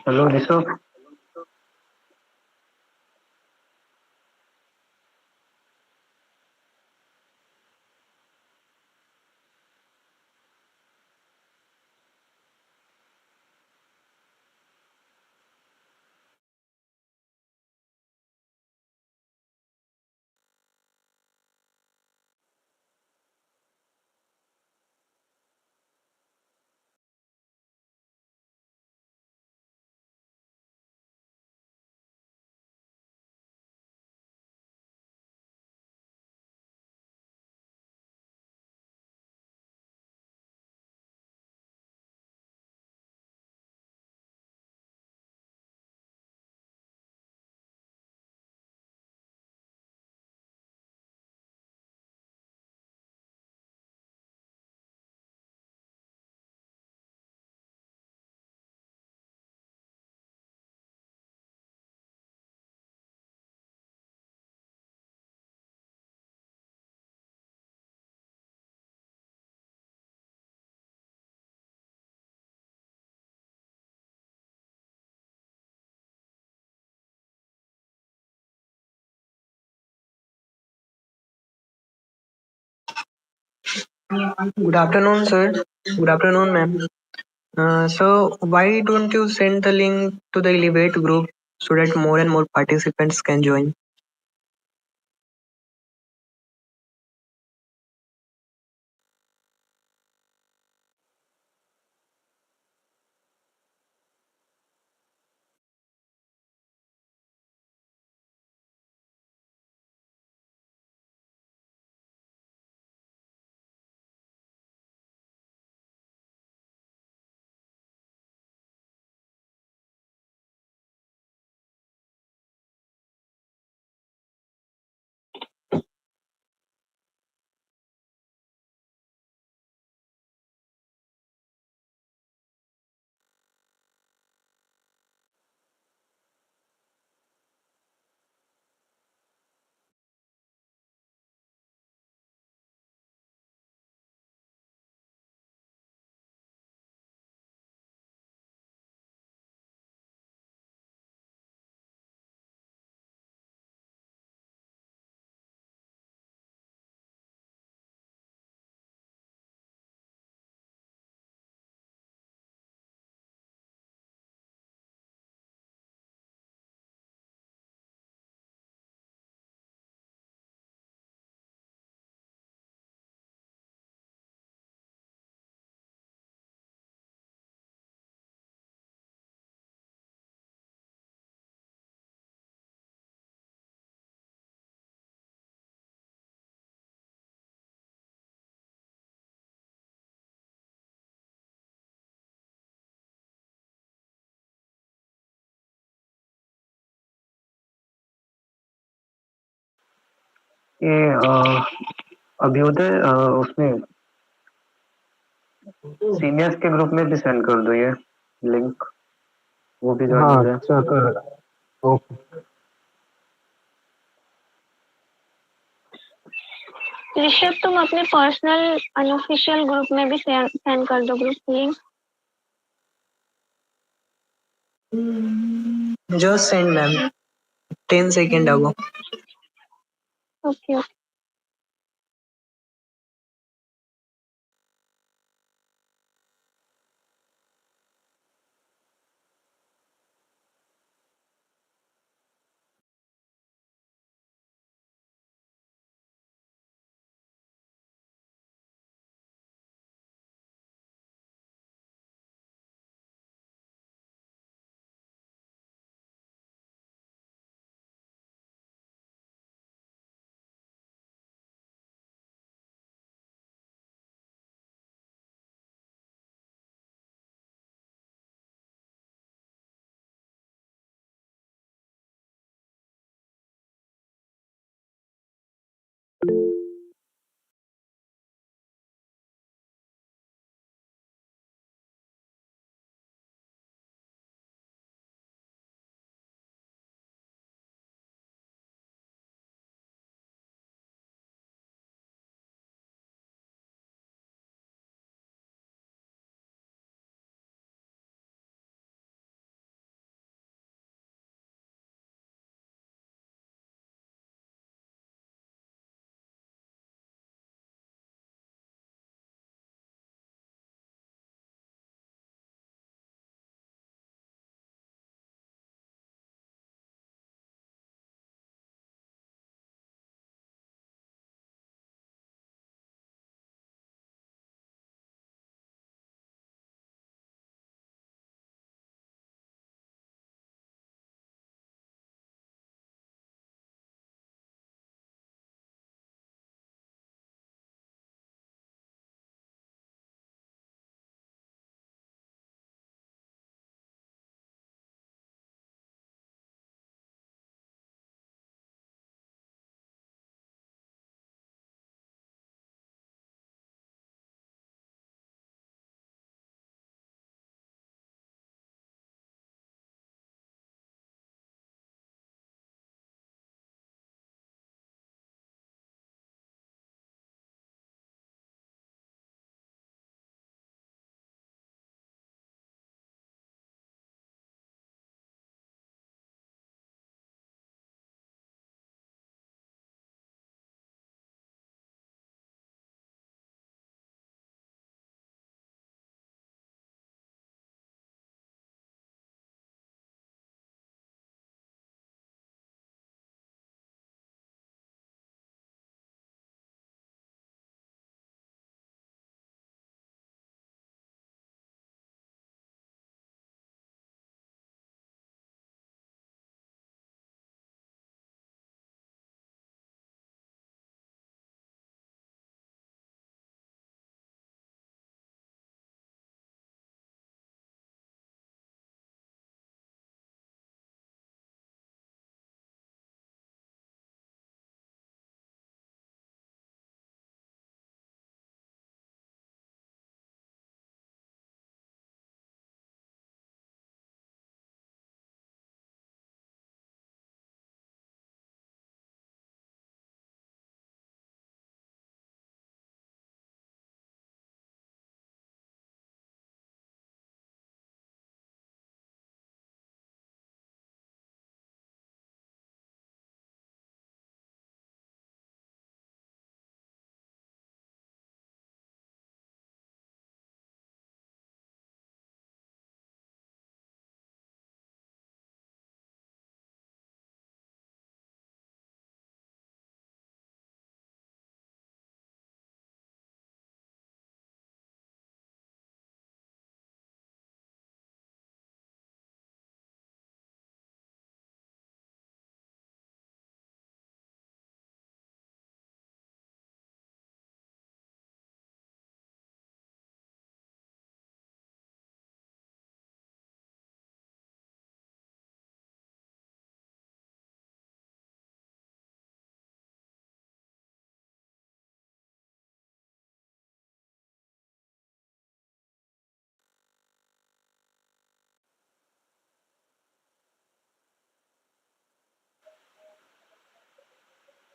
Hello, Rishabh. Good afternoon, sir. Good afternoon, ma'am. So, why don't you send the link to the Elevate group so that more and more participants can join? ये अभ्युदय उसमें seniors के group में भी send कर दो ये link, वो भी ज्वाइन हाँ हो जाए। अच्छा कर। ओके। ऋषभ, तुम अपने पर्सनल अनऑफिशियल ग्रुप में भी सेंड कर दो group link. Just send, ma'am. 10 seconds ago. Okay.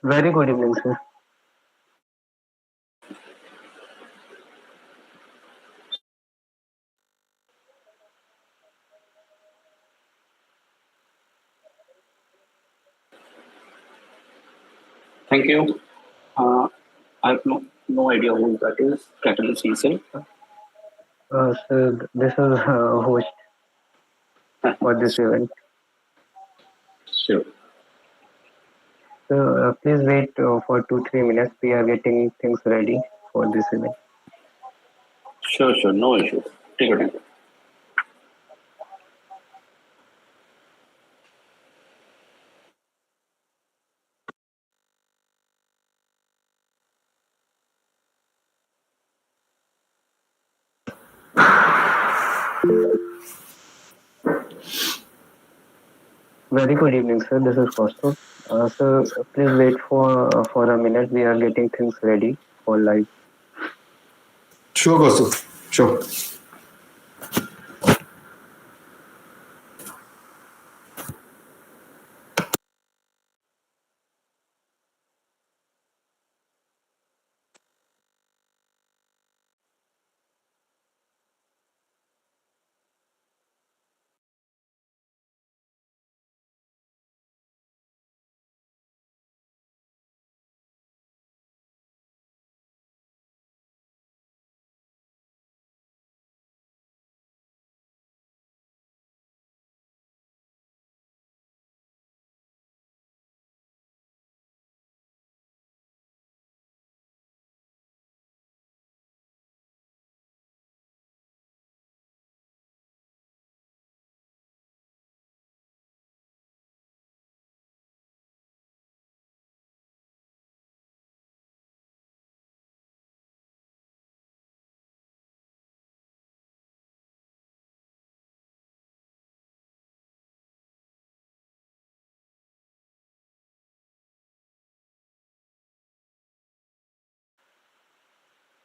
Very good evening, sir. Thank you. I have no idea who that is. Catalyst Cecil. Sir, this is host for this event. Sure. So please wait for 2-3 minutes. We are getting things ready for this event. Sure. No issues. Take your time. Very good evening, sir. This is Kaustubh. Sir, please wait for a minute. We are getting things ready for live. Sure, Kaustubh. Sure.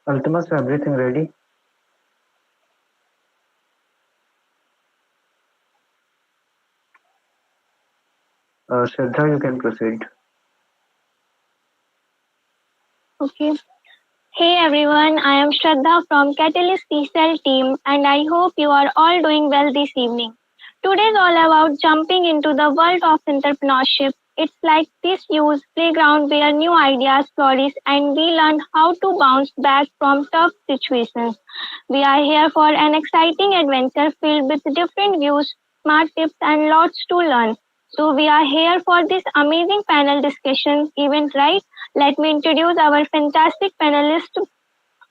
Ultimus, everything ready? Shraddha, you can proceed. Okay. Hey everyone, I am Shraddha from Catalyst T-Cell team and I hope you are all doing well this evening. Today is all about jumping into the world of entrepreneurship. It's like this huge playground where new ideas flourish and we learn how to bounce back from tough situations. We are here for an exciting adventure filled with different views, smart tips and lots to learn. So we are here for this amazing panel discussion event, right? Let me introduce our fantastic panelists.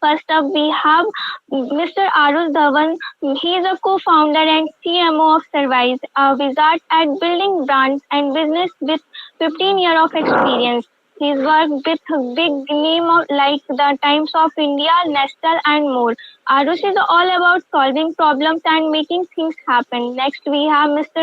First up, we have Mr. Aarush Dhawan. He is a co-founder and CMO of Serviz, a wizard at building brands and business with 15 years of experience. He's worked with big names like the Times of India, Nestle, and more. Aarush is all about solving problems and making things happen. Next, we have Mr.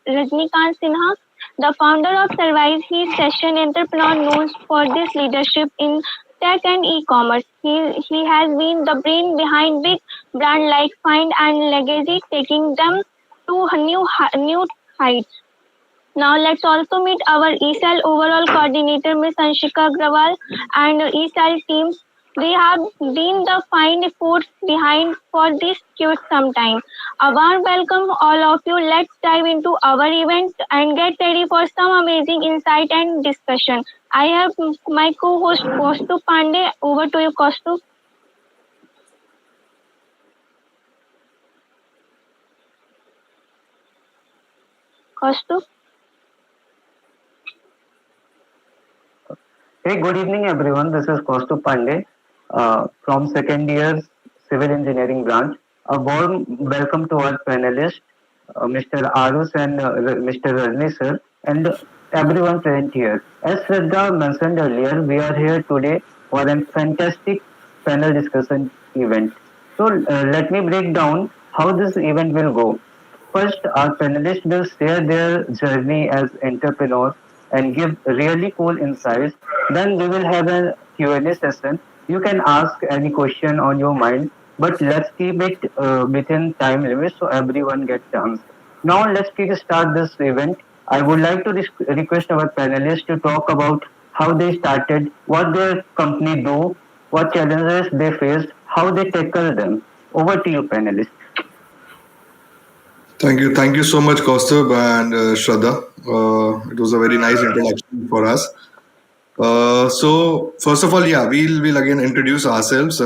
Rajni Kant Sinha, the founder of Service. He's session entrepreneur known for this leadership in tech and e-commerce. He has been the brain behind big brands like Find and Legacy, taking them to new heights. Now let's also meet our ESL overall coordinator, Ms. Anshika Agrawal, and ESL teams. We have been the fine force behind for this quite some time. A warm welcome all of you. Let's dive into our event and get ready for some amazing insight and discussion. I have my co-host Kostu Pandey. Over to you, Kostu. Kostu. Hey, good evening, everyone. This is Kaustubh Pandey from second year civil engineering branch. A warm welcome to our panelists, Mr. Arus and Mr. Rajni sir, and everyone present here. As Shraddha mentioned earlier, we are here today for a fantastic panel discussion event. So let me break down how this event will go. First, our panelists will share their journey as entrepreneurs and give really cool insights. Then we will have a Q&A session. You can ask any question on your mind, but let's keep it within time limits so everyone gets chance. Now let's kick start this event. I would like to request our panelists to talk about how they started, what their company do, what challenges they faced, how they tackle them. Over to you, panelists. Thank you so much, Kaustubh and Shraddha. It was a very nice introduction for us. So first of all, yeah, we'll again introduce ourselves.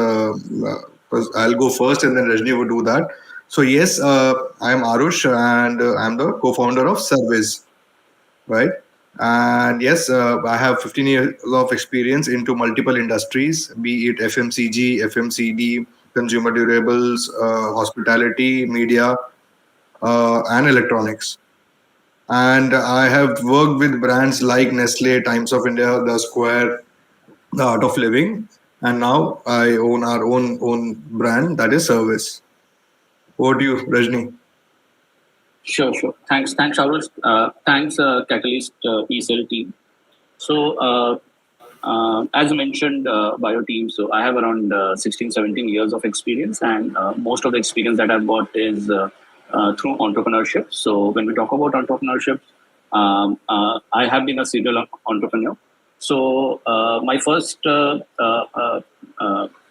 First, I'll go first, and then Rajni will do that. So yes, I am Aarush, and I'm the co-founder of Serviz, right? And yes, I have 15 years of experience into multiple industries, be it FMCG, FMCD, consumer durables, hospitality, media, and electronics. And I have worked with brands like Nestle, Times of India, The Square, The Art of Living, and now I own our own brand that is Service. Over to you, Rajni. Sure. Thanks, Aarush. Thanks, Catalyst ESL team. So, as mentioned by your team, so I have around 16, 17 years of experience, and most of the experience that I've got is through entrepreneurship. So, when we talk about entrepreneurship, I have been a serial entrepreneur. So,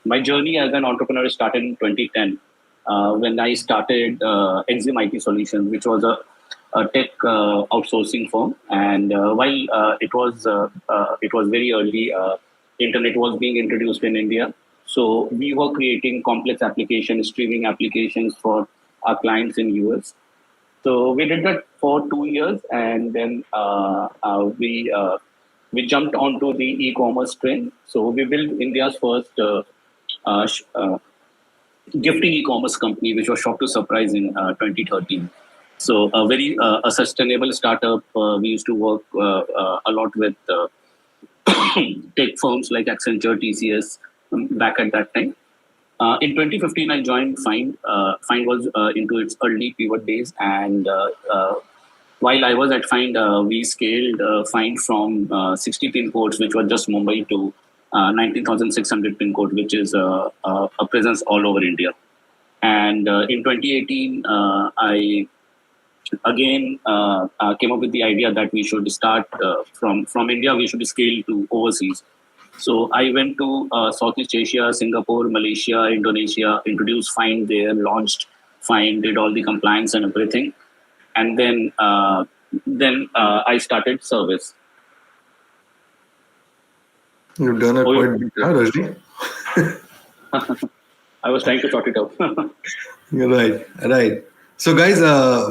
my journey as an entrepreneur started in 2010 when I started Exim IT Solutions, which was a tech outsourcing firm. And while it was very early, internet was being introduced in India. So we were creating complex applications, streaming applications for our clients in US. So we did that for 2 years, and then we jumped onto the e-commerce trend. So we built India's first uh, sh- uh, gifting e-commerce company, which was Shop to Surprise in 2013. So a very a sustainable startup. We used to work a lot with tech firms like Accenture, TCS back at that time. In 2015, I joined Find. Find was into its early pivot days, and while I was at Find, we scaled Find from 60 pin codes, which was just Mumbai, to 19,600 pin code, which is a presence all over India. And in 2018, I again came up with the idea that we should start from India, we should scale to overseas. So I went to Southeast Asia, Singapore, Malaysia, Indonesia, introduced Find there, launched Find, did all the compliance and everything. And then I started Serviz. You've done it Oh, quite big, huh, Rajni? I was trying to sort it out. You're right. So, guys,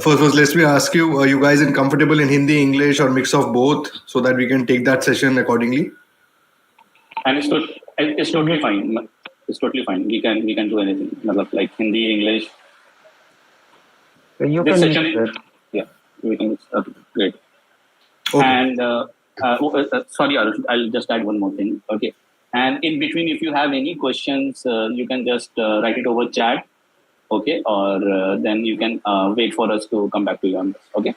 first, let me ask you: are you guys comfortable in Hindi, English, or mix of both, so that we can take that session accordingly? And it's totally fine. It's totally fine. We can do anything. Matlab, like Hindi, English. You This can session, mix it. yeah, we can. Great. Okay. And sorry, Arush, I'll just add one more thing. Okay. And in between, if you have any questions, you can just write it over chat. Okay. Or then you can wait for us to come back to you on this. Okay.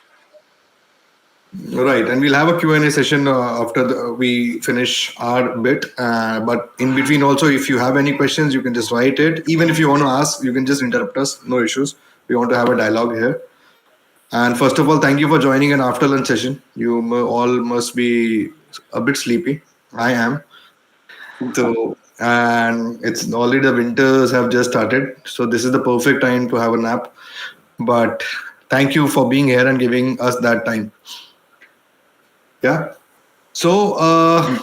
Right, and we'll have a Q&A session after we finish our bit. But in between also, if you have any questions, you can just write it. Even if you want to ask, you can just interrupt us. No issues. We want to have a dialogue here. And first of all, thank you for joining an after lunch session. You all must be a bit sleepy. I am. So, and it's already the winters have just started. So this is the perfect time to have a nap. But thank you for being here and giving us that time. Yeah. So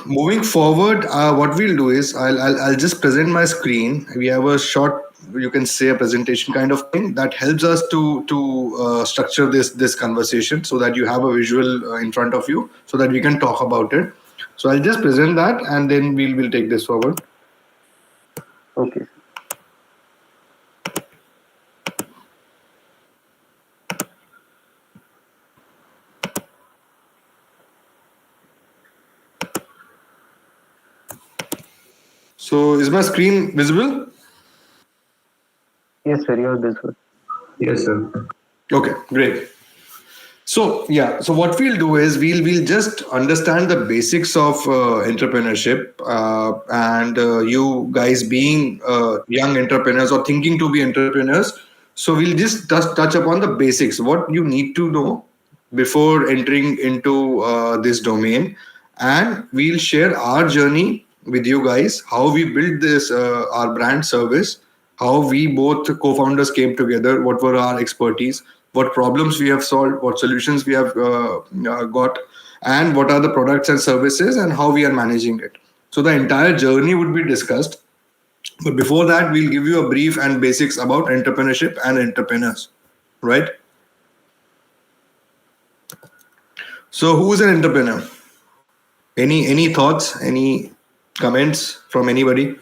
moving forward, what we'll do is I'll just present my screen. We have a short, you can say, a presentation kind of thing that helps us to structure this conversation so that you have a visual in front of you so that we can talk about it. So I'll just present that and then we'll take this forward. Okay. So is my screen visible? Yes, sir. You're this one. Yes, sir. Okay, great. So yeah, so what we'll do is we'll just understand the basics of entrepreneurship, and you guys being young entrepreneurs or thinking to be entrepreneurs. So we'll just touch upon the basics, what you need to know before entering into this domain, and we'll share our journey with you guys, how we built this our brand Service, how we both co-founders came together, what were our expertise, what problems we have solved, what solutions we have got, and what are the products and services and how we are managing it. So the entire journey would be discussed. But before that, we'll give you a brief and basics about entrepreneurship and entrepreneurs, right? So who is an entrepreneur? Any thoughts? Any comments from anybody?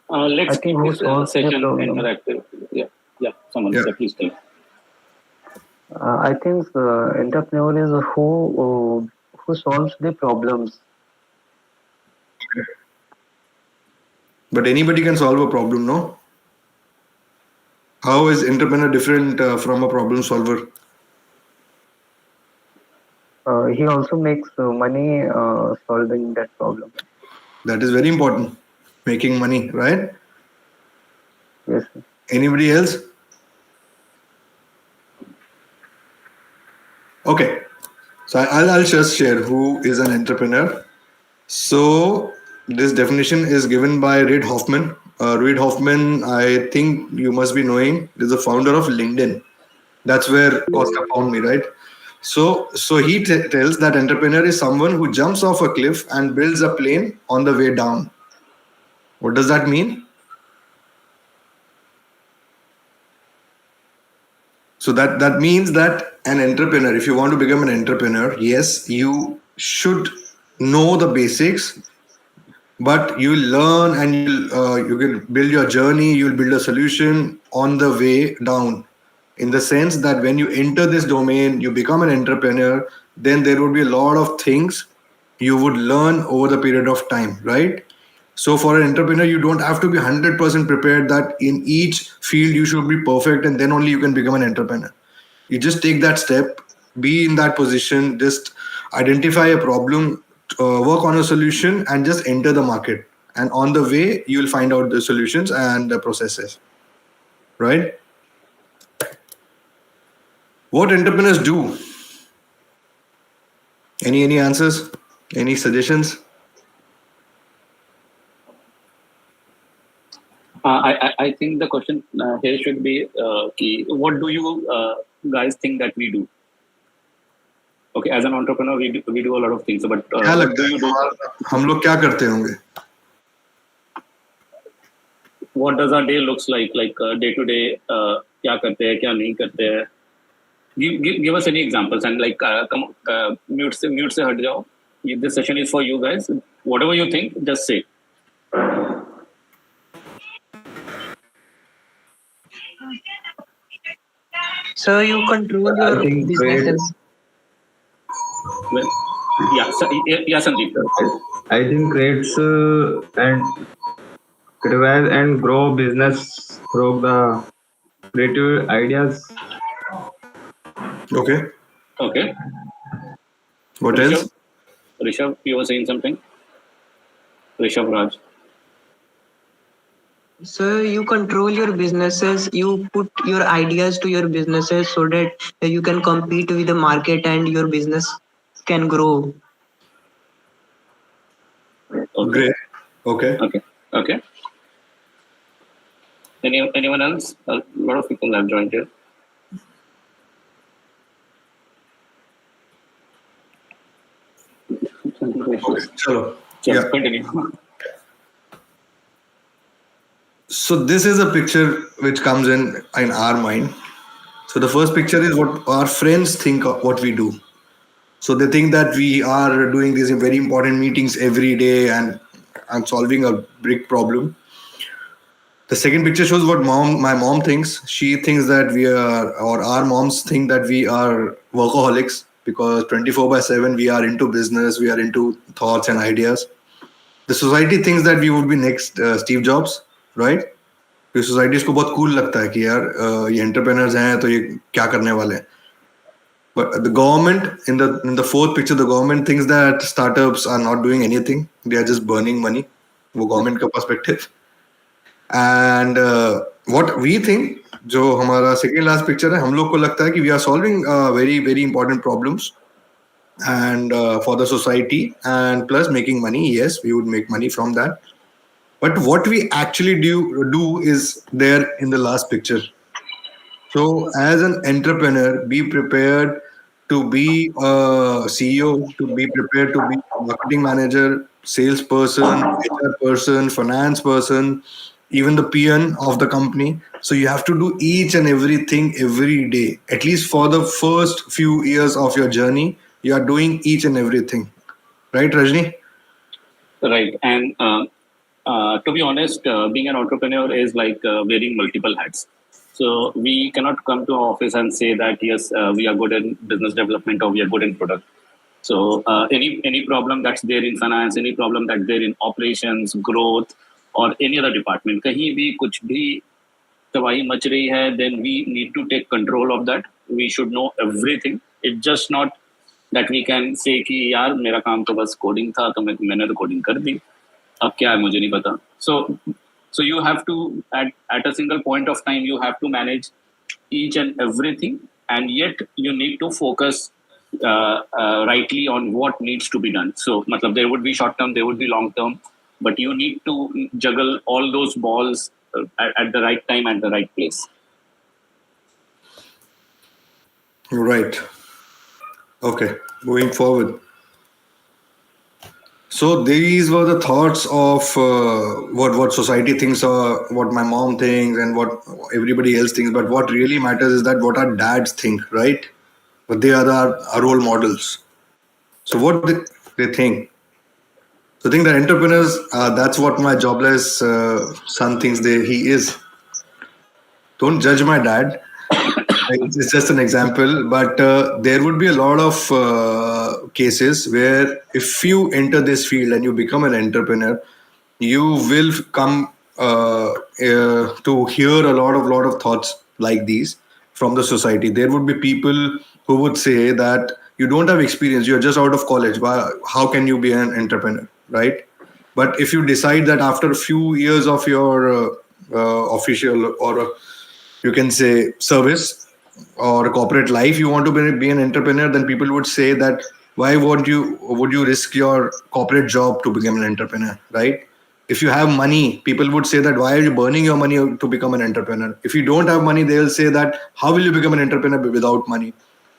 Let's I think keep who this solves the session problem? interactive. Yeah. Someone, Yeah. please tell. I think entrepreneur is who solves the problems. But anybody can solve a problem, no? How is entrepreneur different from a problem solver? He also makes money solving that problem. That is very important. Making money, right? Yes. Anybody else? Okay. So I'll just share who is an entrepreneur. So this definition is given by Reid Hoffman. Reid Hoffman, I think you must be knowing, is the founder of LinkedIn. That's where Costa found me, right? So he tells that entrepreneur is someone who jumps off a cliff and builds a plane on the way down. What does that mean? So that means that an entrepreneur, if you want to become an entrepreneur, yes, you should know the basics, but you learn and you can build your journey. You'll build a solution on the way down. In the sense that when you enter this domain, you become an entrepreneur, then there would be a lot of things you would learn over the period of time, right? So for an entrepreneur, you don't have to be 100% prepared that in each field you should be perfect and then only you can become an entrepreneur. You just take that step, be in that position, just identify a problem, work on a solution, and just enter the market. And on the way, you will find out the solutions and the processes, right? What entrepreneurs do? Any answers? Any suggestions? I think the question here should be, what do you guys think that we do? Okay, as an entrepreneur, we do a lot of things. But क्या what लगता do है you do? हम लोग क्या करते होंगे? What does our day looks like? Like day to day, क्या करते हैं, क्या नहीं करते हैं? Give us any examples and like come mute से हट जाओ. This session is for you guys. Whatever you think, just say. So you control I your think businesses. Well, yeah, Sandeep. I think creates and revise and grow business through the creative ideas. Okay. Okay. What else? Rishabh, you were saying something? Rishabh Raj. So you control your businesses, you put your ideas to your businesses so that you can compete with the market and your business can grow. Okay. Great. Okay. Okay. Anyone else? A lot of people have joined here. Chalo. Yeah. Yeah. Continue. So this is a picture which comes in our mind. So the first picture is what our friends think of what we do. So they think that we are doing these very important meetings every day and solving a big problem. The second picture shows what my mom thinks. She thinks that we are, or our moms think that we are workaholics because 24/7 we are into business, we are into thoughts and ideas. The society thinks that we would be next Steve Jobs, right? कि society को बहुत cool लगता है कि यार ये entrepreneurs हैं तो ये क्या करने वाले हैं. But the government, in the fourth picture, the government thinks that startups are not doing anything. They are just burning money. वो government का perspective. And what we think, जो हमारा second last picture है, हम लोग को लगता है कि we are solving very very important problems. and for the society, and plus making money. Yes, we would make money from that. But what we actually do is there in the last picture. So, as an entrepreneur, be prepared to be a CEO, to be prepared to be a marketing manager, salesperson, HR person, finance person, even the peon of the company. So, you have to do each and everything every day. At least for the first few years of your journey, you are doing each and everything. Right, Rajni? Right. And to be honest, being an entrepreneur is like wearing multiple hats. So we cannot come to our office and say that yes, we are good in business development or we are good in product. So any problem that's there in finance, any problem that's there in operations, growth, or any other department, कहीं भी कुछ भी तबाही much रही है, then we need to take control of that. We should know everything. It's just not that we can say कि यार मेरा काम तो बस कोडिंग था तो मैंने तो कोडिंग कर दी, अब क्या है मुझे नहीं पता. So you have to at a single point of time you have to manage each and everything, and yet you need to focus rightly on what needs to be done. So matlab, there would be short term, there would be long term, but you need to juggle all those balls at the right time and the right place. Right. Okay. Moving forward. So these were the thoughts of what society thinks, or what my mom thinks, and what everybody else thinks. But what really matters is that what our dads think, right? But they are our role models. So what they think. So I think that entrepreneurs. That's what my jobless son thinks. He is. Don't judge my dad. It's just an example, but there would be a lot of cases where if you enter this field and you become an entrepreneur, you will come to hear a lot of thoughts like these from the society. There would be people who would say that you don't have experience, you're just out of college. How can you be an entrepreneur, right? But if you decide that after a few years of your official, or you can say service, or corporate life, you want to be an entrepreneur, then people would say that why would you risk your corporate job to become an entrepreneur, right? If you have money, people would say that why are you burning your money to become an entrepreneur? If you don't have money, they'll say that how will you become an entrepreneur without money?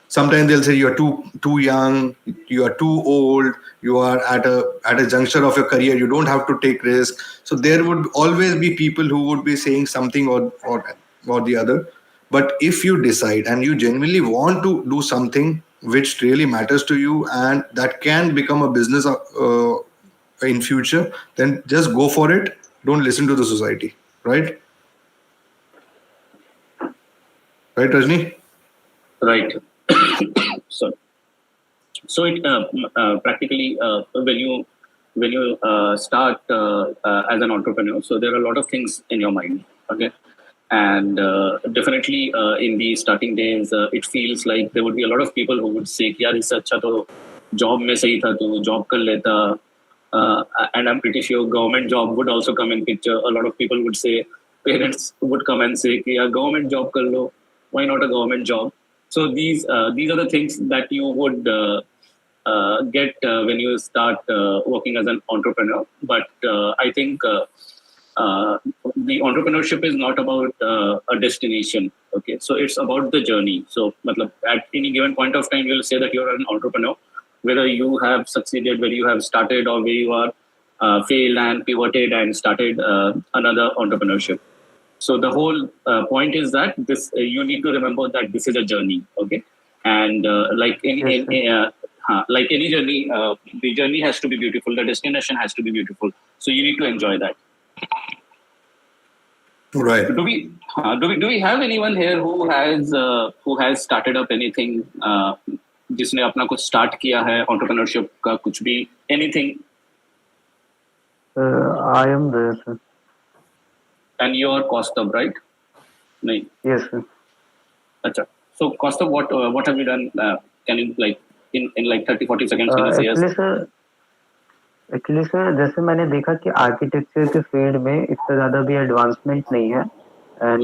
Sometimes they'll say you are too young, you are too old, you are at a juncture of your career, you don't have to take risk. So there would always be people who would be saying something or the other. But if you decide and you genuinely want to do something which really matters to you and that can become a business in future, then just go for it. Don't listen to the society, right? Right, Rajni? Right. So it practically when you start as an entrepreneur, so there are a lot of things in your mind, okay, and definitely in the starting days, it feels like there would be a lot of people who would say, "यार इससे अच्छा तो job में सही था, तो job कर लेता." And I'm pretty sure government job would also come in picture. A lot of people would say, parents would come and say, "कि यार government job कर लो, why not a government job?" So these are the things that you would get when you start working as an entrepreneur. But I think the entrepreneurship is not about a destination. Okay, so it's about the journey. So at any given point of time, you'll say that you're an entrepreneur, whether you have succeeded, whether you have started, or where you are failed and pivoted and started another entrepreneurship. So the whole point is that this you need to remember that this is a journey, okay? And like any journey, the journey has to be beautiful. The destination has to be beautiful. So you need to enjoy that. Right. Do we have anyone here who has started up anything? जिसने अपना कुछ start किया है entrepreneurship का कुछ भी anything? I am there, sir. And you're Kaustubh, right? No. Yes, sir. Acha. So Kaustubh, what have you done? Can you like in like 30-40 seconds can you say yes? Actually sir जैसे मैंने देखा कि architecture के field में इतना ज़्यादा भी advancement नहीं है, and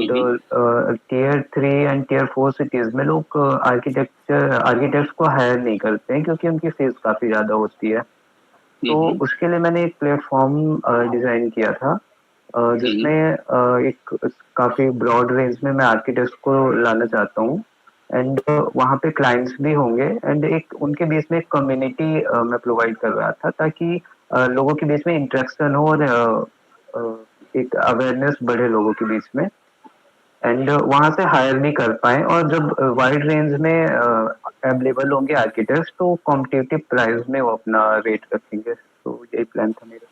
tier 3 and tier 4 cities में लोग आर्किटेक्ट्स को हायर नहीं करते हैं क्योंकि उनकी फीस काफी ज्यादा होती है। तो उसके लिए मैंने एक प्लेटफॉर्म डिजाइन किया था जिसमें एक काफी ब्रॉड रेंज में मैं आर्किटेक्ट्स को लाना चाहता हूँ एंड वहाँ पे क्लाइंट्स भी होंगे एंड एक उनके बीच में एक कम्युनिटी मैं प्रोवाइड कर रहा था ताकि लोगों के बीच में इंटरेक्शन हो और एक अवेयरनेस बढ़े लोगों के बीच में एंड वहाँ से हायर भी कर पाए और जब वाइड रेंज में अवेलेबल होंगे आर्किटेक्ट्स तो कॉम्पिटिटिव प्राइस में वो अपना रेट रखेंगे। तो यही प्लान था मेरा।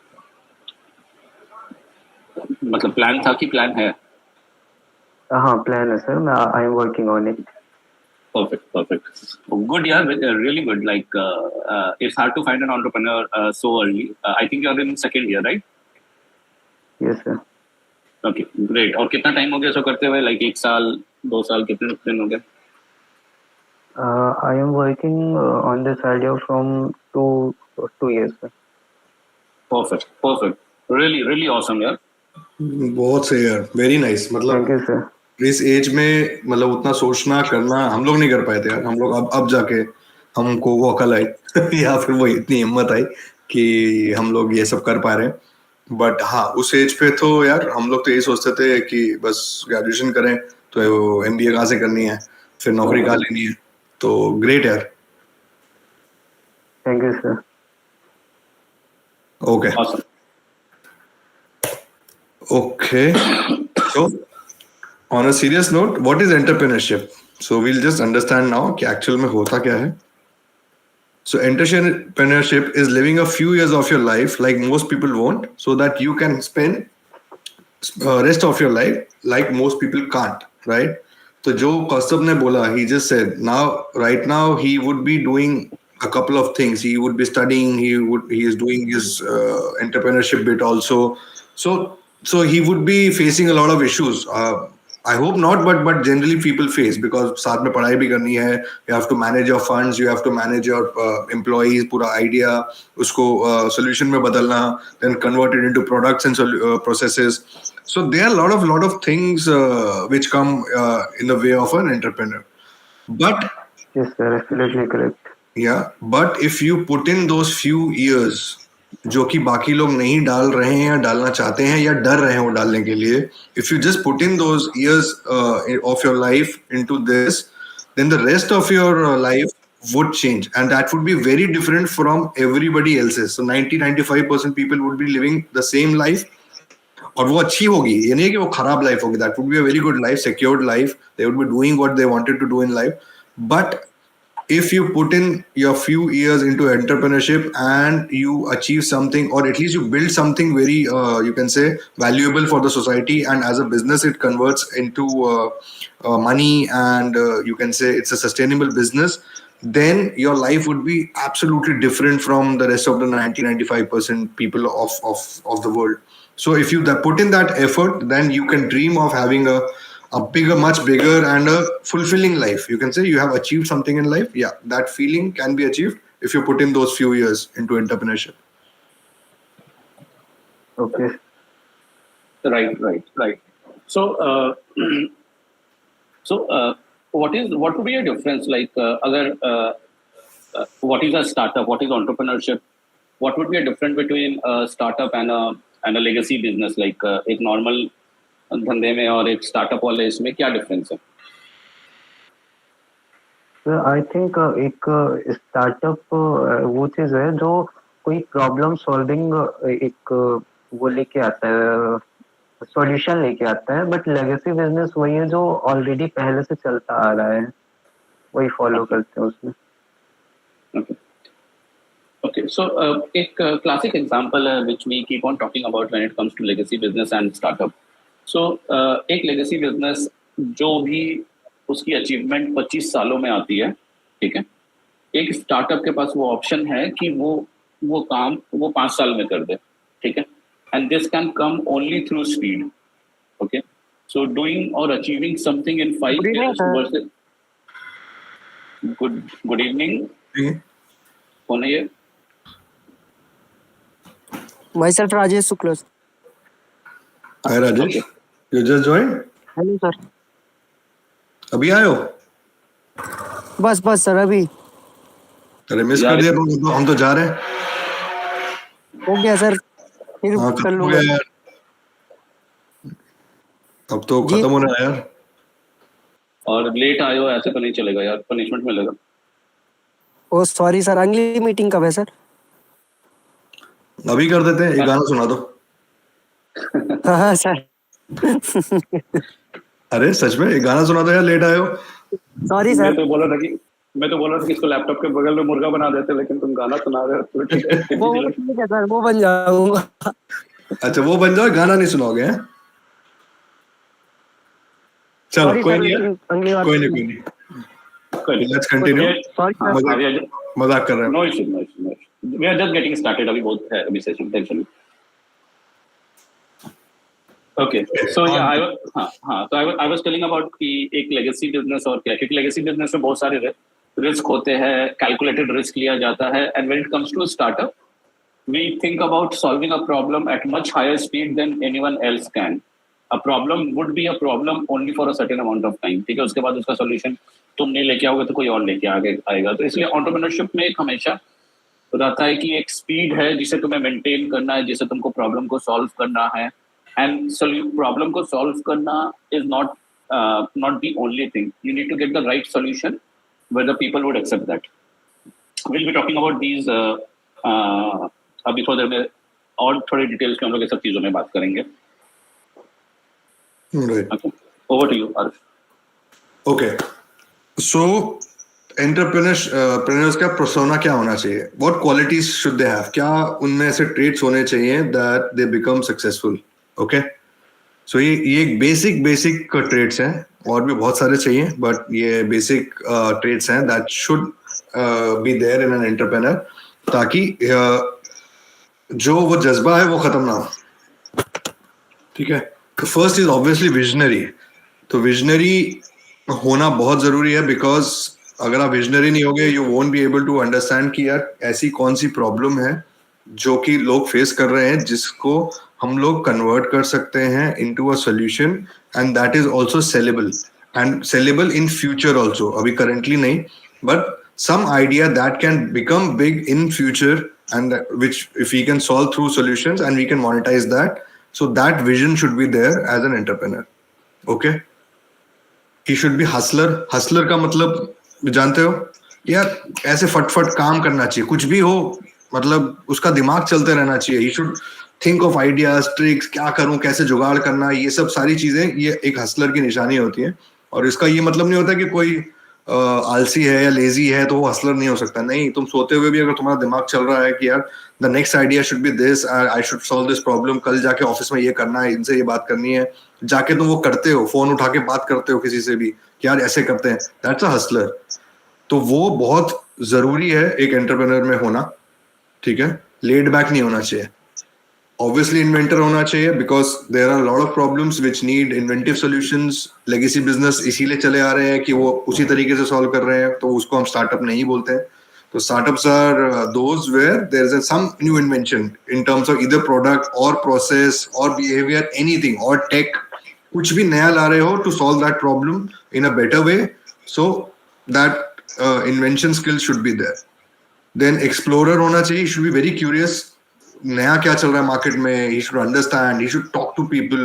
मतलब प्लान था कि प्लान है? हाँ प्लान है सर, मैं I am working on it. Perfect. Good, yeah, really good. Like, it's hard to find an entrepreneur so early. I think you're in second year, right? Yes, sir. Okay, great. और कितना time हो गया इसको करते हुए? Like 1 साल, 2 साल, कितने दिन हो गए? I am working on this idea from 2 years, sir. Perfect. Really awesome, यार. बहुत सही यार, वेरी नाइस। मतलब थैंक यू सर। इस एज में मतलब उतना सोचना करना हम लोग नहीं कर पाए थे यार। हम लोग अब जाके हमको वो अकल आई या फिर वो इतनी हिम्मत आई कि हम लोग ये सब कर पा रहे हैं। बट हाँ, उस एज पे तो यार हम लोग तो यही सोचते थे कि बस ग्रेजुएशन करें तो MBA कहाँ से करनी है, फिर नौकरी कहाँ लेनी है। तो ग्रेट यार। Thank you sir. Okay. So on a serious note, what is entrepreneurship? So we'll just understand now कि actual में होता क्या है. So entrepreneurship is living a few years of your life like most people won't, so that you can spend rest of your life like most people can't, right? So जो Kaustubh ने बोला, he just said right now he would be doing a couple of things. He would be studying. He is doing his entrepreneurship bit also. So he would be facing a lot of issues. I hope not, but generally people face because साथ में पढ़ाई भी करनी है. You have to manage your funds. You have to manage your employees. पूरा idea उसको solution में बदलना, then convert it into products and processes. So there are a lot of things which come in the way of an entrepreneur. But yes sir, absolutely correct. Yeah, but if you put in those few years जो कि बाकी लोग नहीं डाल रहे हैं या डालना चाहते हैं या डर रहे हैं वो डालने के लिए, if you just put in those years of your life into this, then the rest of your life would change and that would be very different from everybody else's. So 90-95% people would be living the same life और वो अच्छी होगी, ये नहीं कि वो खराब life होगी. That would be a very good life, secured life. They would be doing what they wanted to do in life. But if you put in your few years into entrepreneurship and you achieve something or at least you build something very you can say valuable for the society, and as a business it converts into money and you can say it's a sustainable business, then your life would be absolutely different from the rest of the 90-95% people of the world. So if you put in that effort, then you can dream of having a much bigger and a fulfilling life. You can say you have achieved something in life. Yeah, that feeling can be achieved if you put in those few years into entrepreneurship. Okay. Right. So, what would be a difference? Like, what is a startup? What is entrepreneurship? What would be a difference between a startup and a legacy business? Like, एक normal धंधे में और एक startup वाले इसमें क्या difference है? I think एक स्टार्टअप वो चीज है जो कोई प्रॉब्लम सॉल्विंग एक वो लेके आता है, सॉल्यूशन लेके आता है. बट लेगेसी बिजनेस वही है जो ऑलरेडी पहले से चलता आ रहा है, वही फॉलो करते हैं उसमें. Okay, so एक क्लासिक एग्जांपल है which we keep on talking about when it comes to legacy business and startup. So एक लेगेसी बिजनेस जो भी उसकी अचीवमेंट 25 सालों में आती है, ठीक है, एक स्टार्टअप के पास वो ऑप्शन है कि वो काम वो 5 साल में कर दे, ठीक है, and this can come only through speed. Okay, so doing और achieving something in 5 years versus good evening. कौन है ये? Myself Rajesh Suklas. Hi Rajesh, you just joined? Hello sir. अभी आए हो? बस सर अभी अरे मिस यार कर दिया तुम, हम तो जा रहे हैं। हो गया सर, फिर हाँ कर खत्म हो लूंगा। गया यार, अब तो जी खत्म होने आया यार। और लेट आए हो ऐसे तो नहीं चलेगा यार, पनिशमेंट मिलेगा। ओ सॉरी सर, अगली मीटिंग कब है सर? अभी कर देते हैं, एक गाना सुना दो। हाँ हाँ सर। अरे सच में एक गाना सुना दो यार, लेट आए हो। सॉरी मैं सर। तो बोला था कि मैं तो बोला था कि इसको लैपटॉप के बगल में मुर्गा बना देते, लेकिन तुम गाना सुना रहे हो तो ठीक है, वो कितनी जल्दी। ठीक है सर, वो बन जाऊंगा। अच्छा वो बन जाओ, गाना नहीं सुनाओगे हैं? चलो सॉरी कोई सर, नहीं लेकिन यार, अगली बार। कोई नहीं। कोई लेट्स कंटिन्यू। Sorry sir. मजाक कर रहे नो हैं। Issue, no issue, no issue, we are just getting started, अभी बहुत है अभी सेशन, टेंशन। ओके सो या हाँ तो आई वाज टेलिंग अबाउट कि एक लेगेसी बिजनेस और क्या, क्योंकि लेगेसी बिजनेस में बहुत सारे रिस्क होते हैं, कैलकुलेटेड रिस्क लिया जाता है, and when it comes to startup we think about solving a problem at much higher speed than anyone else can. A problem would be a problem only for a certain amount of time, ठीक है, उसके बाद उसका solution तुम नहीं लेके आओगे तो कोई और लेके आएगा। तो इसलिए entrepreneurship में एक हमेशा रहता है कि एक स्पीड है जिसे तुम्हें मेंटेन करना है, जिसे तुमको प्रॉब्लम को सॉल्व करना है, एंड प्रॉब्लम को सॉल्व करना is not the only thing, you need to get the right solution where the people would accept that. Will be talking about these अभी थोड़ी देर में, और थोड़ी डिटेल्स में हम लोग ये सब चीजों में बात करेंगे। Over to you Aarush. Okay so entrepreneurs का पर्सोना क्या होना चाहिए, what qualities should they have, क्या उनमें ऐसे ट्रेट्स होने चाहिए that they become successful. Okay so ये एक बेसिक ट्रेट्स हैं, और भी बहुत सारे चाहिए बट ये बेसिक ट्रेट्स हैं that should be there in an entrepreneur, ताकि जो वो जज्बा है वो खत्म ना हो। ठीक है, फर्स्ट इज ऑब्वियसली विजनरी। तो विजनरी होना बहुत जरूरी है, बिकॉज अगर आप विजनरी नहीं होगे you won't be able to understand कि यार ऐसी कौन सी प्रॉब्लम है जो कि लोग फेस कर रहे हैं, जिसको हम लोग कन्वर्ट कर सकते हैं into a solution, and that is also saleable, and saleable in future also, अभी करंटली नहीं, but some idea that can become big in future, and which if we can solve through solutions and we can monetize that, so that vision should be there as an entrepreneur. Okay, he should be hustler का मतलब जानते हो यार, ऐसे फटफट काम करना चाहिए, कुछ भी हो मतलब उसका दिमाग चलते रहना चाहिए। he should think of ideas, tricks, क्या करूं, कैसे जुगाड़ करना, ये सब सारी चीजें ये एक हसलर की निशानी होती है। और इसका ये मतलब नहीं होता कि कोई आलसी है या लेजी है तो वो हसलर नहीं हो सकता, नहीं, तुम सोते हुए भी अगर तुम्हारा दिमाग चल रहा है कि यार the next idea should be this, I should solve this problem, कल जाके ऑफिस में ये करना है, इनसे ये बात करनी है, जाके तुम वो करते हो, फोन उठा के बात करते हो किसी से भी कि यार ऐसे करते हैं, दैट्स अ हसलर। तो वो बहुत जरूरी है एक एंटरप्रेन्योर में होना। ठीक है, लेड बैक नहीं होना चाहिए, ऑब्वियसली इन्वेंटर होना चाहिए, because there are lot of problems which need inventive solutions. Legacy business इसीलिए चले आ रहे हैं कि वो उसी तरीके से सॉल्व कर रहे हैं, तो उसको हम स्टार्टअप नहीं बोलते हैं। तो startups are those where there is some new invention in terms of either product और प्रोसेस और बिहेवियर, एनीथिंग, और टेक, कुछ भी नया ला रहे हो to solve that problem in a better way, so that invention skill should be there. Then explorer होना चाहिए, शुड बी वेरी क्यूरियस, नया क्या चल रहा है मार्केट में, he should understand, he should talk to people.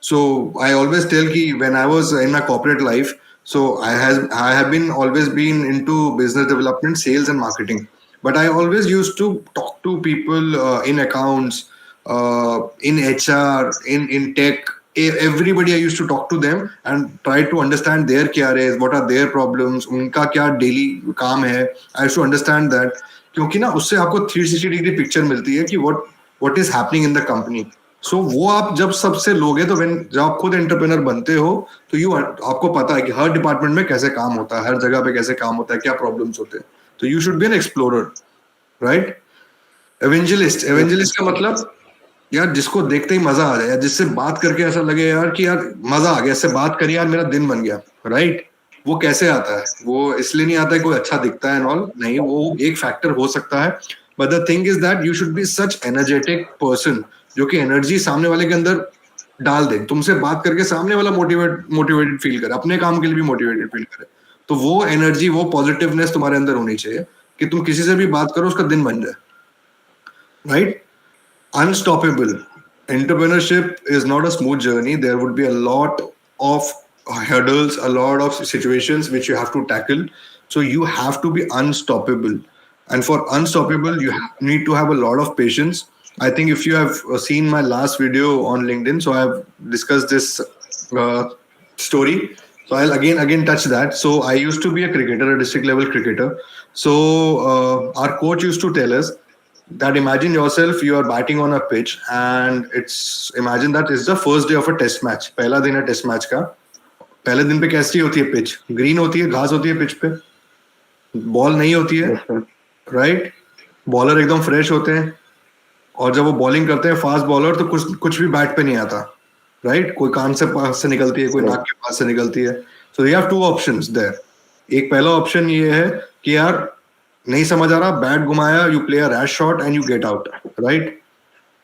So I always tell कि when I was in my corporate life, so I have been always been into business development, sales and marketing, but I always used to talk to people in accounts, in HR, in tech, everybody I used to talk to them and try to understand their KRAs, what are their problems, उनका क्या daily काम है, I used to understand that, क्योंकि ना उससे आपको 360 degree picture मिलती है कि what is happening in the company. So वो आप जब सबसे लोगे तो जब आप खुद एंटरप्रेन्योर बनते हो तो आपको पता है कि हर डिपार्टमेंट में कैसे काम होता है, हर जगह पे कैसे काम होता है, क्या प्रॉब्लम्स होते हैं। तो you should be an explorer, right. Evangelist का मतलब यार जिसको देखते ही मजा आ जाए, जिससे बात करके ऐसा लगे यार कि यार मजा आ गया, इससे बात करी यार मेरा दिन बन गया, राइट। वो कैसे आता है, वो इसलिए नहीं आता है कोई अच्छा दिखता है ऑल, नहीं, वो एक फैक्टर हो सकता है, but the thing is that you should B such energetic person जो कि एनर्जी सामने वाले के अंदर डाल दे, तुमसे बात करके सामने वाला मोटिवेटेड फील करे, अपने काम के लिए भी मोटिवेटेड फील करे, तो वो एनर्जी, वो पॉजिटिवनेस तुम्हारे अंदर होनी चाहिए कि तुम किसी से भी बात करो उसका दिन बन जाए, right? Unstoppable. Entrepreneurship is not a smooth journey. There would be a lot of hurdles, a lot of situations which you have to tackle. So you have to be unstoppable. And for unstoppable, you need to have a lot of patience. I think if you have seen my last video on LinkedIn, so I have discussed this story. So I'll again touch that. So I used to be a cricketer, a district level cricketer. So our coach used to tell us that imagine yourself, you are batting on a pitch and imagine that it's the first day of a test match. पहला दिन है test match का. पहले दिन पे कैसी होती है पिच? ग्रीन होती है, घास होती है पिच पे, बॉल नहीं होती है, राइट? बॉलर एकदम फ्रेश होते हैं और जब वो बॉलिंग करते हैं फास्ट बॉलर, तो कुछ भी बैट पे नहीं आता, राइट? कोई कान से पास से निकलती है, कोई नाक के पास से निकलती है. So you have two options there. एक पहला ऑप्शन ये है कि यार नहीं समझ आ रहा, बैट घुमाया, you play a rash shot and you get out, right?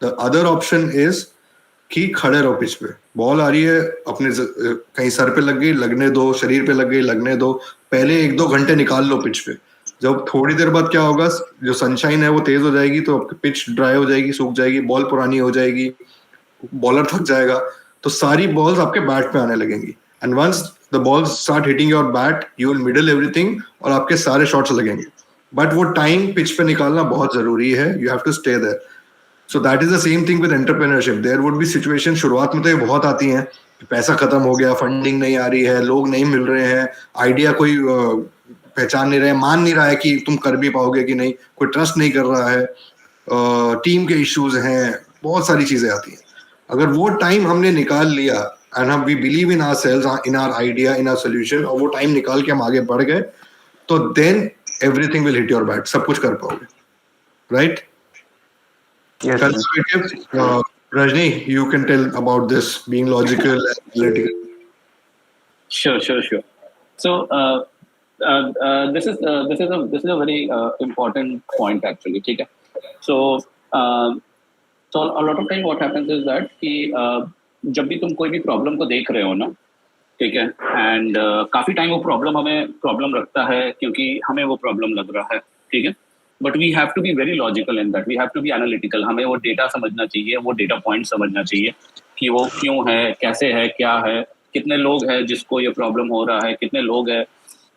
The other option is कि खड़े रहो पिच पे, बॉल आ रही है, अपने कहीं सर पे लग गई, लगने दो, शरीर पे लग गई, लगने दो, पहले 1-2 घंटे निकाल लो पिच पे. जब थोड़ी देर बाद क्या होगा, जो सनशाइन है वो तेज हो जाएगी, तो पिच ड्राई हो जाएगी, सूख जाएगी, बॉल पुरानी हो जाएगी, बॉलर थक जाएगा, तो सारी बॉल्स आपके बैट पे आने लगेंगी. And once the balls start hitting your bat, you will middle everything और आपके सारे शॉट्स लगेंगे. बट वो टाइम पिच पे निकालना बहुत जरूरी है. You have to stay there. So that is the same thing with entrepreneurship. There would be situation, शुरुआत में तो ये बहुत आती हैं, पैसा खत्म हो गया, फंडिंग नहीं आ रही है, लोग नहीं मिल रहे हैं, आइडिया कोई पहचान नहीं रहे, मान नहीं रहा है कि तुम कर भी पाओगे कि नहीं, कोई ट्रस्ट नहीं कर रहा है, टीम के इश्यूज हैं, बहुत सारी चीजें आती हैं. अगर वो टाइम हमने निकाल लिया एंड हम we believe in ourselves, in our idea, in our solution, और वो टाइम निकाल के हम आगे बढ़ गए, तो then everything will hit your back. सब कुछ कर पाओगे, right? Yes, Conservative. Rajni, you can tell about this, being logical and analytical. Sure. So this is a very important point actually. ठीक है. So a lot of time what happens is that कि जब भी तुम कोई भी problem को देख रहे हो ना, ठीक है, एंड काफी टाइम वो प्रॉब्लम हमें प्रॉब्लम रखता है क्योंकि हमें वो प्रॉब्लम लग रहा है, ठीक है. But we have to be very logical in that, we have to be analytical. हमें वो डेटा समझना चाहिए, वो डेटा पॉइंट समझना चाहिए कि वो क्यों है, कैसे है, क्या है, कितने लोग हैं जिसको ये प्रॉब्लम हो रहा है, कितने लोग हैं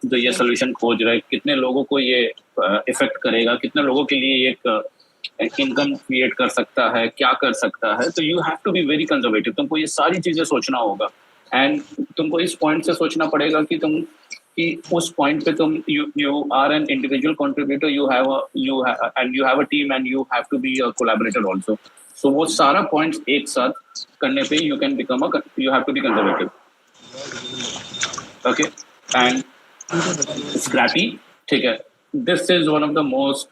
जो ये सोल्यूशन खोज रहे हैं, कितने लोगों को ये इफेक्ट करेगा, कितने लोगों के लिए एक इनकम क्रिएट कर सकता है, क्या कर सकता है. तो you have to be very conservative. तुमको ये सारी चीजें सोचना होगा एंड तुमको इस पॉइंट से सोचना पड़ेगा कि उस पॉइंट पे तुम you are an individual contributor, you have a team and you have to be a collaborator also. So वो सारा पॉइंट्स एक साथ करने पे you can become you have to be conservative, okay, and scrappy, ठीक है. This is one of the most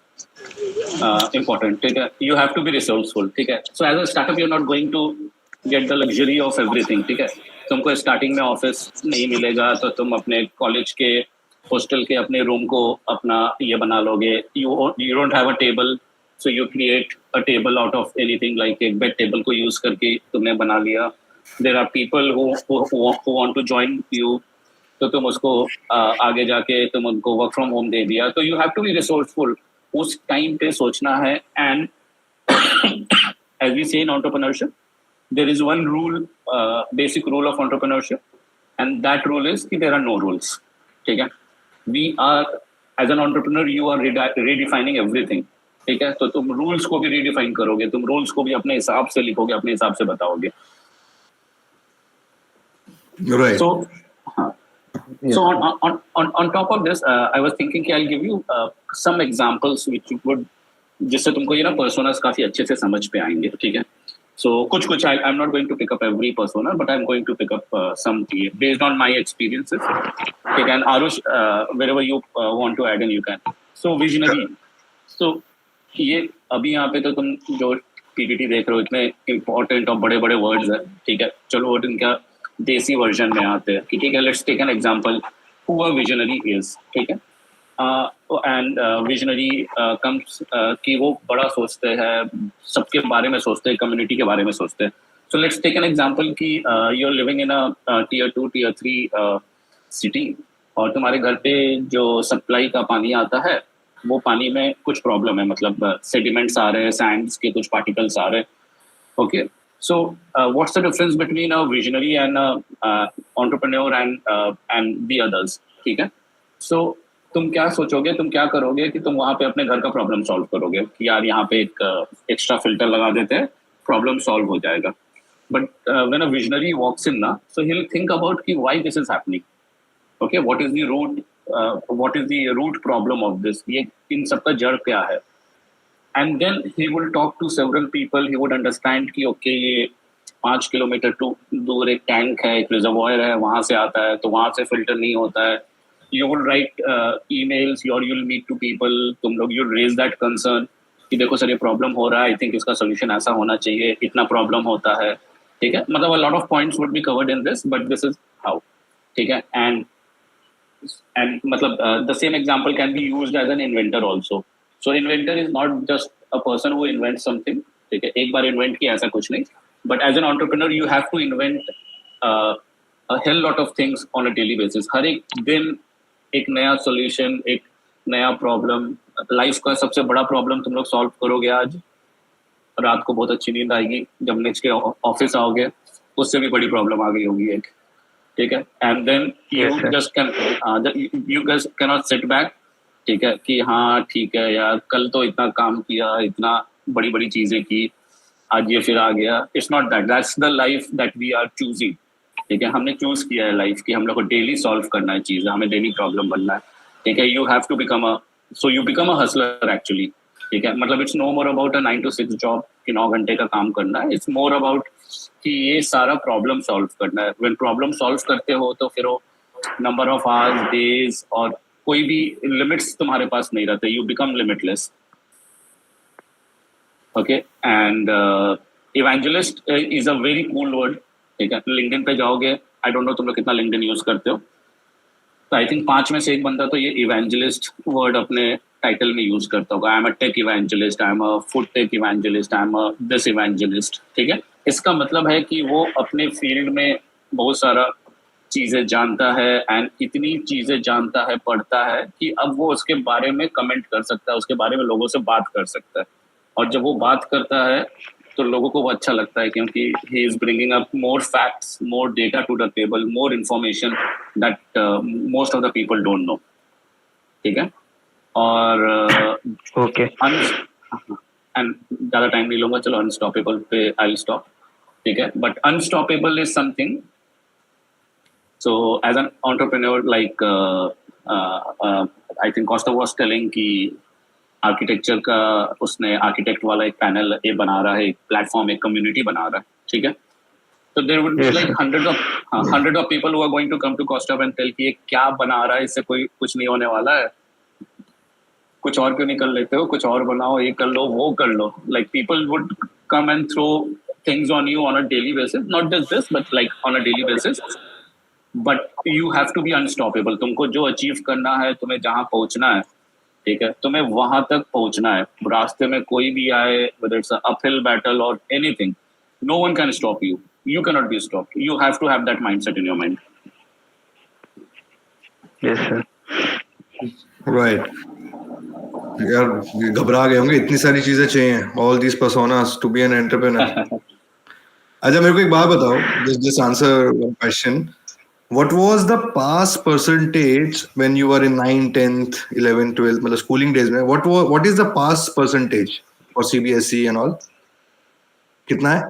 important, ठीक है. You have to be resourceful, ठीक है. So as a startup you're not going to get the luxury of everything, ठीक है. तुमको starting में ऑफिस नहीं मिलेगा तो तुम अपने कॉलेज के हॉस्टल के अपने रूम को अपना ये बना लोगे. You don't have a table, so you create a table out of anything, like एक बेड टेबल को यूज करके तुमने बना लिया. There are people who want to join you, तो तुम उसको आगे जाके तुम उनको वर्क फ्रॉम होम दे दिया. तो you have to be resourceful. उस टाइम पे सोचना है. And as we say in entrepreneurship, there is one rule, basic rule of entrepreneurship, and that rule is कि there are no rules, ठीक है. We are, as an entrepreneur, you are redefining everything, ठीक है. तो तुम rules को भी redefine करोगे, तुम rules को भी अपने हिसाब से लिखोगे, अपने हिसाब से बताओगे. Right. So, so on top of this, I was thinking कि I'll give you some examples which would, जिससे तुमको ये ना personas काफी अच्छे से समझ पे आएंगे, ठीक है. So कुछ I'm not going to pick up every persona, but I'm going to pick up some based on my experiences. Okay, and Aarush, wherever you want to add in, you can. So visionary. So ये अभी यहाँ पे तो तुम जो PPT देख रहे हो इतने important और बड़े words हैं, ठीक है. चलो वो इनका देसी वर्जन में आते हैं कि ठीक है. Let's take an example who a visionary is, ठीक है. एंड विजनरी कम्स कि वो बड़ा सोचते हैं, सबके बारे में सोचते हैं, कम्युनिटी के बारे में सोचते हैं. So let's take an example कि you're living in a tier 2, tier 3 city और तुम्हारे घर पे जो सप्लाई का पानी आता है वो पानी में कुछ प्रॉब्लम है, मतलब सेडिमेंट्स आ रहे हैं, सैंड्स के कुछ पार्टिकल्स आ रहे हैं. Okay, so what's the difference between a visionary and entrepreneur and the others? ठीक है, सो तुम क्या सोचोगे, तुम क्या करोगे कि तुम वहां पे अपने घर का प्रॉब्लम सॉल्व करोगे कि यार यहाँ पे एक एक्स्ट्रा फिल्टर लगा देते हैं, प्रॉब्लम सॉल्व हो जाएगा. But when a visionary walks in ना, so he will think about कि why this is happening. Okay, what is the root problem of this, ये इन सबका जड़ क्या है. And then he will talk to several people, he would understand कि okay ये 5 किलोमीटर दूर एक टैंक है, एक रिजर्वॉयर है, वहां से आता है, तो वहां से फिल्टर नहीं होता है. You will write emails or you'll meet to people, तुम लोग you'll raise that concern कि देखो सर ये प्रॉब्लम हो रहा है, आई थिंक इसका सोल्यूशन ऐसा होना चाहिए, इतना प्रॉब्लम होता है. ठीक है, मतलब a lot of points would be covered in this, but this is how. ठीक है, and मतलब the same example can be used as an inventor also. So inventor is not just a person who invents something. ठीक है, एक बार invent किया ऐसा कुछ नहीं, but as an entrepreneur you have to invent a hell lot of things on a daily basis. हर एक दिन एक नया सॉल्यूशन, एक नया प्रॉब्लम. लाइफ का सबसे बड़ा प्रॉब्लम तुम लोग सॉल्व करोगे आज, रात को बहुत अच्छी नींद आएगी, जब नेक्स्ट डे ऑफिस आओगे उससे भी बड़ी प्रॉब्लम आ गई होगी एक. ठीक है, and then you just can not sit back. ठीक है कि हाँ ठीक है यार, कल तो इतना काम किया, इतना बड़ी बड़ी चीजें की, आज ये फिर आ गया. It's not that, that's the life that we are choosing. ठीक है, हमने चूज किया है लाइफ की हम लोग को डेली सॉल्व करना है चीजें, हमें डेली प्रॉब्लम बनना है. ठीक है, you have to become a hustler actually. ठीक है, मतलब it's no more about a 9 to 6 job कि 9 घंटे का काम करना है. इट्स मोर अबाउट कि ये सारा प्रॉब्लम सॉल्व करना है. व्हेन प्रॉब्लम सॉल्व करते हो तो फिर वो नंबर ऑफ आवर्स, डेज और कोई भी लिमिट्स तुम्हारे पास नहीं रहते, you become limitless. Okay, and evangelist is a very cool word. ठीक है, लिंक्डइन पे जाओगे, आई डोंट नो तुम लोग कितना लिंक्डइन यूज करते हो, तो आई थिंक 5 में से एक बंदा तो ये इवेंजलिस्ट वर्ड अपने टाइटल में यूज करता होगा. I am a tech evangelist, I am a food tech evangelist, I am a this evangelist. ठीक है, इसका मतलब है कि वो अपने फील्ड में बहुत सारा चीजें जानता है एंड इतनी चीजें जानता है, पढ़ता है कि अब वो उसके बारे में कमेंट कर सकता है, उसके बारे में लोगों से बात कर सकता है. और जब वो बात करता है तो लोगों को वो अच्छा लगता है क्योंकि he is bringing up more facts, more data to the table, more information that most of the people don't know. ठीक है, और ओके, एंड ज्यादा टाइम नहीं लूंगा, चलो अनस्टॉपेबल पे आई स्टॉप. ठीक है, but unstoppable is something. So as an entrepreneur, like I think Costa was telling कि आर्किटेक्चर का उसने आर्किटेक्ट वाला एक पैनल ये बना रहा है, एक प्लेटफॉर्म, एक कम्युनिटी बना रहा है. ठीक है, तो there would be like hundred of people who are going to come to Costa and tell कि ये क्या बना रहा है, इससे कोई कुछ नहीं होने वाला है, कुछ और क्यों नहीं कर लेते हो, कुछ और बनाओ, ये कर लो, वो कर लो. Like people would come and throw things on you on a daily basis, not just this but like on a daily basis. But you have to be unstoppable. तुमको जो अचीव करना है, तुम्हें जहां पहुंचना है, ठीक है, तुम्हें वहां तक पहुंचना है. रास्ते में कोई भी आए, whether it's an uphill battle or anything, no one can stop you. You cannot be stopped. You have to have that mindset in your mind. yes sir. Right. यार ये घबरा गए होंगे, इतनी सारी चीजें चाहिए, all these personas to be an entrepreneur. अच्छा मेरे को एक बात बताओ, just answer one question. What was the pass percentage when you were in 9th, 10th, 11th, 12th, मतलब schooling days में? What is the pass percentage for CBSE and all? कितना है?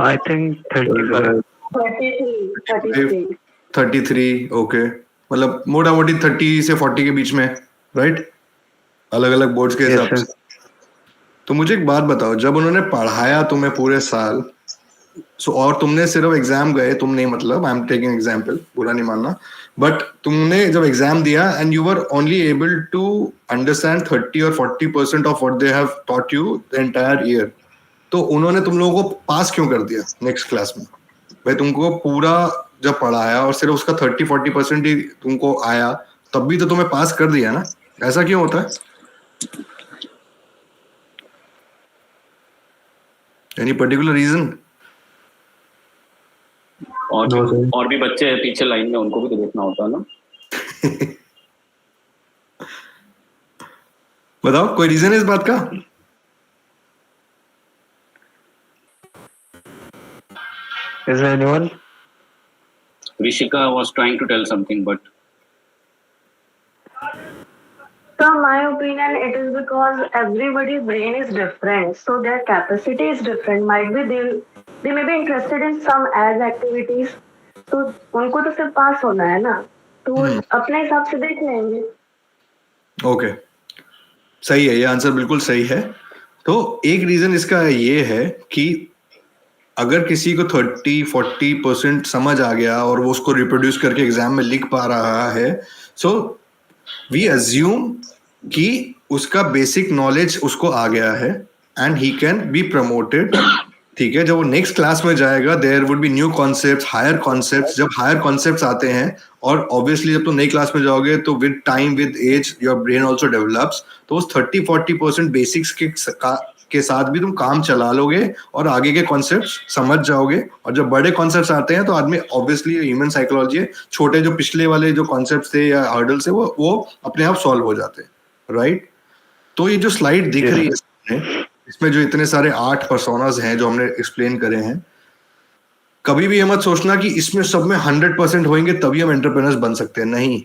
I think 35. 33, okay. मतलब मोटा मोटी 30 से 40 के बीच में, right? अलग अलग बोर्ड्स के हिसाब से. तो मुझे एक बात बताओ, जब उन्होंने पढ़ाया तुम्हें पूरे साल, और तुमने सिर्फ एग्जाम गए, तुम नहीं, मतलब आई एम टेकिंग एग्जाम्पल, पूरा नहीं मानना, बट तुमने जब एग्जाम दिया and you were only able to understand 30 or 40% of what they have taught you the entire year, तो उन्होंने तुम लोगों को पास क्यों कर दिया नेक्स्ट क्लास में? भाई तुमको पूरा जब पढ़ाया और सिर्फ उसका 30-40% ही तुमको आया, तब भी तो तुम्हें पास कर दिया ना. ऐसा क्यों होता है? Any particular reason? और भी बच्चे हैं पीछे लाइन में, उनको भी तो देखना होता है ना. बताओ कोई रीजन है इस बात का? Is there anyone? Rishika was trying to tell something, but So my opinion, it is because everybody's brain is different, so their capacity is different. Might be they may be interested in some as activities, तो उनको तो सिर्फ पास होना है ना, तो वो अपने हिसाब से देख लेंगे. ओके, सही है, ये आंसर बिल्कुल सही है. तो एक रीजन इसका ये है कि अगर किसी को 30-40% समझ आ गया और वो उसको रिप्रोड्यूस करके एग्जाम में लिख पा रहा है, सो वी अज्यूम कि उसका बेसिक नॉलेज उसको आ गया है and he can be promoted. ठीक है, जब वो नेक्स्ट क्लास में जाएगा there would be new concepts, higher concepts. जब हायर कॉन्सेप्ट्स आते हैं और ऑब्वियसली जब तुम नई क्लास में जाओगे तो with time with age your brain also develops. तो उस 30-40% बेसिक्स के साथ भी तुम काम चला लोगे और आगे के कॉन्सेप्ट्स समझ जाओगे. और जब बड़े कॉन्सेप्ट्स आते हैं तो आदमी, ऑब्वियसली ह्यूमन साइकोलॉजी है, छोटे जो पिछले वाले जो कॉन्सेप्ट्स थे या हर्डल्स थे वो अपने आप सॉल्व हो जाते हैं. राइट? तो ये जो स्लाइड दिख रही है इसमें जो इतने सारे 8 पर्सोनास हैं जो हमने एक्सप्लेन करे हैं, कभी भी ये मत सोचना कि इसमें सब में 100% होंगे तभी हम एंटरप्रेन्योर्स बन सकते हैं. नहीं,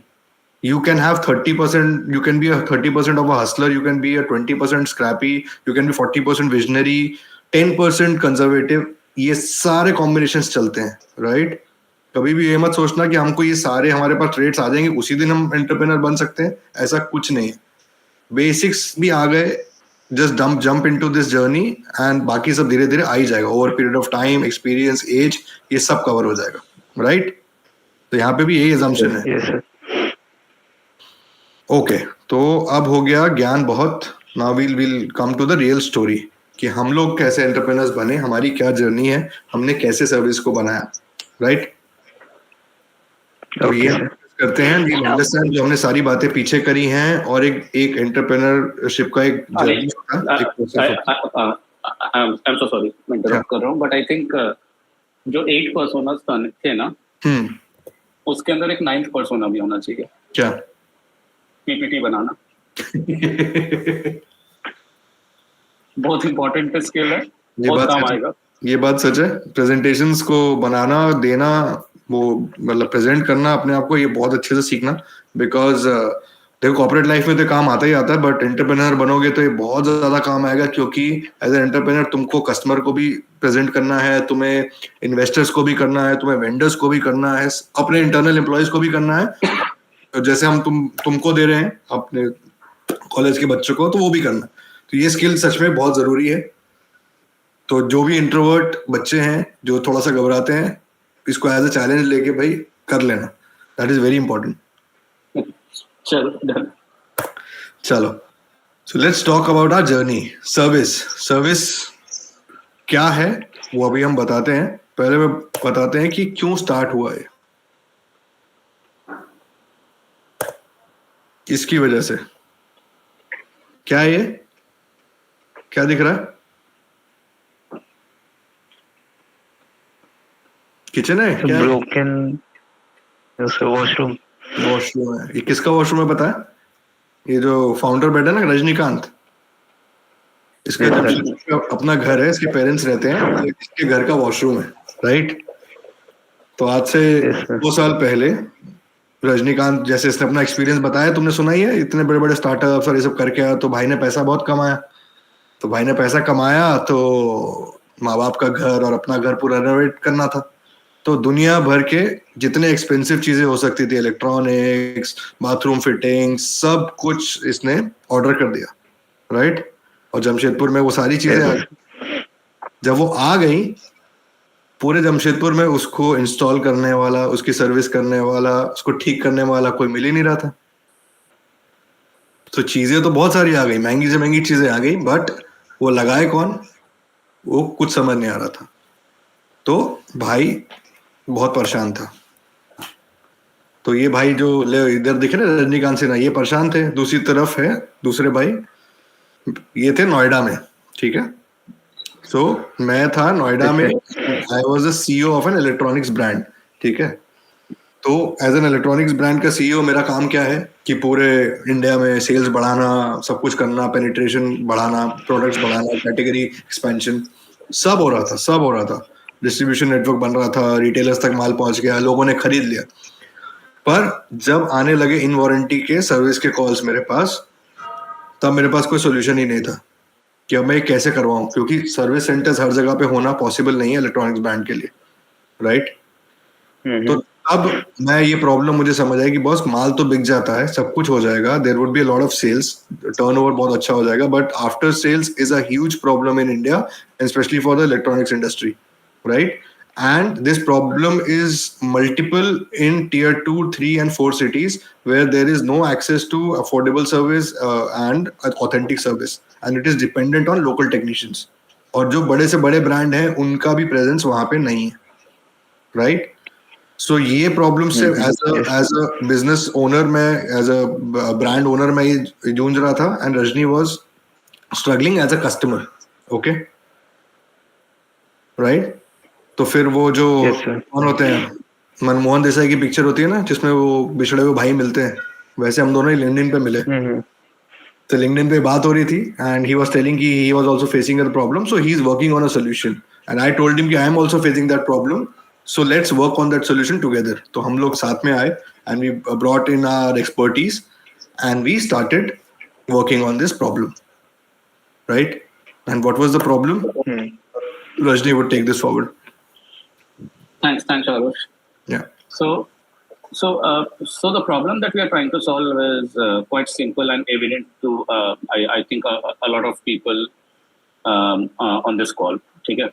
you can have 30%, you can be a 30% of a hustler, you can be a 20% scrappy, you can be 40% visionary, 10% conservative. ये सारे कॉम्बिनेशंस चलते हैं. राइट? कभी भी ये मत सोचना कि हमको ये सारे हमारे पास ट्रेड्स आ जाएंगे उसी दिन हम एंटरप्रेन्योर बन सकते हैं. ऐसा कुछ नहीं है. बेसिक्स भी आ गए, just jump into this journey and बाकी सब धीरे धीरे आ ही जाएगा. Over period of time, experience, age, ये सब कवर हो जाएगा. राइट? तो यहाँ पे भी यही assumption है. Yes, sir. ओके, तो अब हो गया ज्ञान बहुत. Now will come to the real story कि हम लोग कैसे एंटरप्रेन्योर्स बने, हमारी क्या जर्नी है, हमने कैसे सर्विस को बनाया. राइट? तो ये हम करते हैं, अंडरस्टैंड जो हमने सारी बातें पीछे करी हैं और एक एंटरप्रेन्योरशिप का एक जर्नी होता है. आई एम सो सॉरी मैं इंटरप्ट कर रहा हूँ, बट आई थिंक जो 8 पर्सोनास थे ना, उसके अंदर एक 9th पर्सोना भी होना चाहिए. क्या? पीपीटी बनाना. बहुत इंपॉर्टेंट स्किल है, बहुत काम आएगा. ये बात सच है. प्रेजेंटेशंस को बनाना, देना, वो मतलब प्रेजेंट करना अपने आप को, ये बहुत अच्छे से सीखना. बिकॉज देखो कॉर्पोरेट लाइफ में तो काम आता ही आता है, बट एंटरप्रेन्योर बनोगे तो ये बहुत ज्यादा काम आएगा. क्योंकि एज ए एंटरप्रेन्योर तुमको कस्टमर को भी प्रेजेंट करना है, तुम्हें इन्वेस्टर्स को भी करना है, तुम्हें वेंडर्स को भी करना है, अपने इंटरनल एम्प्लॉयज को भी करना है. जैसे हम तुमको दे रहे हैं अपने कॉलेज के बच्चों को, तो वो भी करना. तो ये स्किल सच में बहुत जरूरी है. तो जो भी इंट्रोवर्ट बच्चे हैं जो थोड़ा सा घबराते हैं, इसको एज अ चैलेंज लेके भाई कर लेना. That is very important. चलो, so let's talk about our journey. Service क्या है वो अभी हम बताते हैं. पहले मैं बताते हैं कि क्यों स्टार्ट हुआ है. इसकी वजह से क्या है, ये क्या दिख रहा है? किचन है क्या? Broken. वॉशरूम. वॉशरूम है. ये किसका वॉशरूम है पता है? ये जो फाउंडर बैठा है ना, रजनीकांत, इसका अपना घर है, इसके पेरेंट्स रहते हैं, इसके घर का वॉशरूम है. राइट? तो आज से 2 साल पहले रजनीकांत, जैसे इसने अपना एक्सपीरियंस बताया, तुमने सुना ही है, इतने बड़े बड़े स्टार्टअप्स और ये सब करके आया. तो भाई ने पैसा बहुत कमाया. तो भाई ने पैसा कमाया तो माँ बाप का घर और अपना घर पूरा रेनोवेट करना था. तो दुनिया भर के जितने एक्सपेंसिव चीजें हो सकती थी, इलेक्ट्रॉनिक्स, बाथरूम फिटिंग्स, सब कुछ इसने ऑर्डर कर दिया. राइट? और जमशेदपुर में वो सारी चीजें आ गई. जब वो आ गई, पूरे जमशेदपुर में उसको इंस्टॉल करने वाला, उसकी सर्विस करने वाला, उसको ठीक करने वाला कोई मिल ही नहीं रहा था. तो चीजें तो बहुत सारी आ गई, महंगी से महंगी चीजें आ गई, बट वो लगाए कौन, वो कुछ समझ नहीं आ रहा था. तो भाई बहुत परेशान था. तो ये भाई जो इधर दिखे ना, रजनीकांत सिन्हा, ये परेशान थे. दूसरी तरफ है दूसरे भाई, ये थे नोएडा में. ठीक है? सो मैं था नोएडा में, I was the CEO of an electronics brand, ठीक है। तो एज एन इलेक्ट्रॉनिक्स ब्रांड का CEO मेरा काम क्या है कि पूरे इंडिया में सेल्स बढ़ाना, सब कुछ करना, पेनिट्रेशन बढ़ाना, प्रोडक्ट्स बढ़ाना, कैटेगरी एक्सपेंशन, सब हो रहा था। डिस्ट्रीब्यूशन नेटवर्क बन रहा था, रिटेलर्स तक माल पहुंच गया, लोगों ने खरीद लिया। पर जब आने लगे इन वारंटी के सर्विस के कॉल्स मेरे पास, तब मेरे पास कोई सोल्यूशन ही नहीं था कि अब मैं कैसे करवाऊं, क्योंकि सर्विस सेंटर्स हर जगह पे होना पॉसिबल नहीं है इलेक्ट्रॉनिक्स ब्रांड के लिए, राइट। तो अब मैं ये प्रॉब्लम मुझे समझ आई कि बॉस माल तो बिक जाता है, सब कुछ हो जाएगा, there would be a lot of sales, turnover बहुत अच्छा हो जाएगा, but after sales is a huge problem in India and specially for the electronics industry, right. And this problem is multiple in tier 2, 3 and 4 cities where there is no access to affordable service and authentic service, and it is dependent on local technicians. और जो बड़े से बड़े brand हैं उनका भी presence वहाँ पे नहीं है, राइट। सो ये प्रॉब्लम से एज अ बिजनेस ओनर मैं, एज अ ब्रांड ओनर मैं ये जूझ रहा था, and Rajni was struggling as a customer, okay, right. तो फिर वो जो कौन होते हैं, मनमोहन देसाई की पिक्चर होती है ना जिसमें वो बिछड़े हुए भाई मिलते हैं, वैसे हम दोनों ही लिंक्डइन पे मिले। तो लिंक्डइन पे बात हो रही थी एंड ही वाज टेलिंग कि he was also facing a problem, so he is working on a solution, and I told him कि I am also facing that problem, so let's work on that solution together. तो हम लोग साथ में आए and we brought in our expertise and we started working on this problem, right. And what was the problem? Rajni would take this forward. Thanks, Aarush. Yeah. So the problem that we are trying to solve is quite simple and evident to I think a lot of people on this call. ठीक है।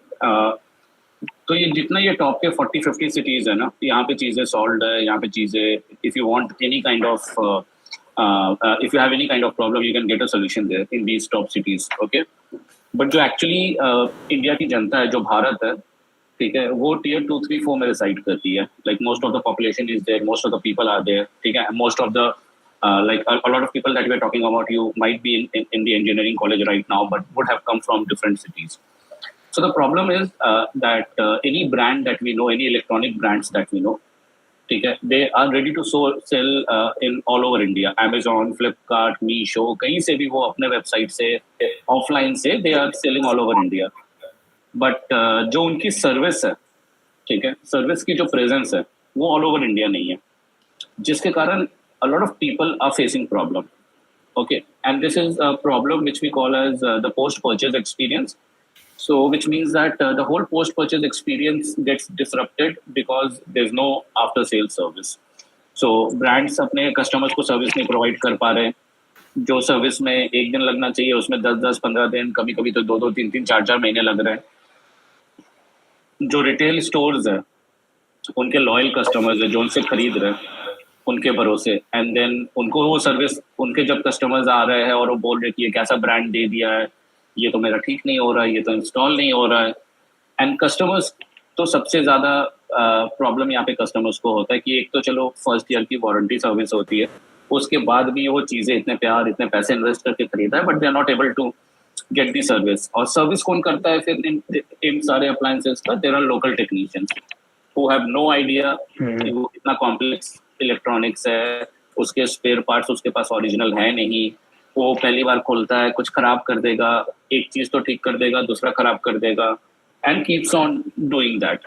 तो ये जितना ये top के 40-50 cities है ना, यहाँ पे चीजें सॉल्व है, यहाँ पे चीजें, if you want any kind of if you have any kind of problem, you can get a solution there in these top cities, okay. But जो एक्चुअली इंडिया की जनता है, जो भारत है, ठीक है, वो टियर 2, 3, 4 में रिसाइड करती है। Like most of the population is there, most of the people are there, ठीक है। Most of the like a lot of people that we are talking about, you might be in the engineering college right now, but would have come from different cities. So the problem is that any brand that we know, any electronic brands that we know, ठीक है, they are ready to sell in all over India. Amazon, Flipkart, Meesho, कहीं से भी वो अपने website से, offline से, they are selling all over India. But जो उनकी सर्विस है, ठीक है, सर्विस की जो प्रेजेंस है वो ऑल ओवर इंडिया नहीं है, जिसके कारण a lot of people are facing problem, okay, and this is a problem which we call as the post purchase experience. So which means that the whole post purchase experience gets disrupted because there's no after sales service. So brands अपने customers को service नहीं provide कर पा रहे, जो service में एक दिन लगना चाहिए उसमें 10-10, 15 दिन, कभी कभी तो 2-2, 3-3, 4-4 महीने लग रहे हैं। जो रिटेल स्टोर्स है, उनके लॉयल कस्टमर्स है जो उनसे खरीद रहे हैं उनके भरोसे, एंड देन उनको वो सर्विस, उनके जब कस्टमर्स आ रहे हैं और वो बोल रहे कि ये कैसा ब्रांड दे दिया है, ये तो मेरा ठीक नहीं हो रहा है, ये तो इंस्टॉल नहीं हो रहा है, एंड कस्टमर्स तो सबसे ज़्यादा प्रॉब्लम यहाँ पे कस्टमर्स को होता है कि एक तो चलो फर्स्ट ईयर की वारंटी सर्विस होती है, उसके बाद भी वो चीज़ें इतने प्यार, इतने पैसे इन्वेस्ट करके खरीदा है, but they are not able to get the service. और सर्विस कौन करता है फिर इन सारे अप्लायंसेस का? There are local technicians who have no idea कि वो कितना कॉम्प्लेक्स इलेक्ट्रॉनिक्स है, उसके स्पेयर पार्ट्स उसके पास ओरिजिनल है नहीं, वो पहली बार खोलता है, कुछ खराब कर देगा, एक चीज तो ठीक कर देगा, दूसरा खराब कर देगा, and keeps on doing that.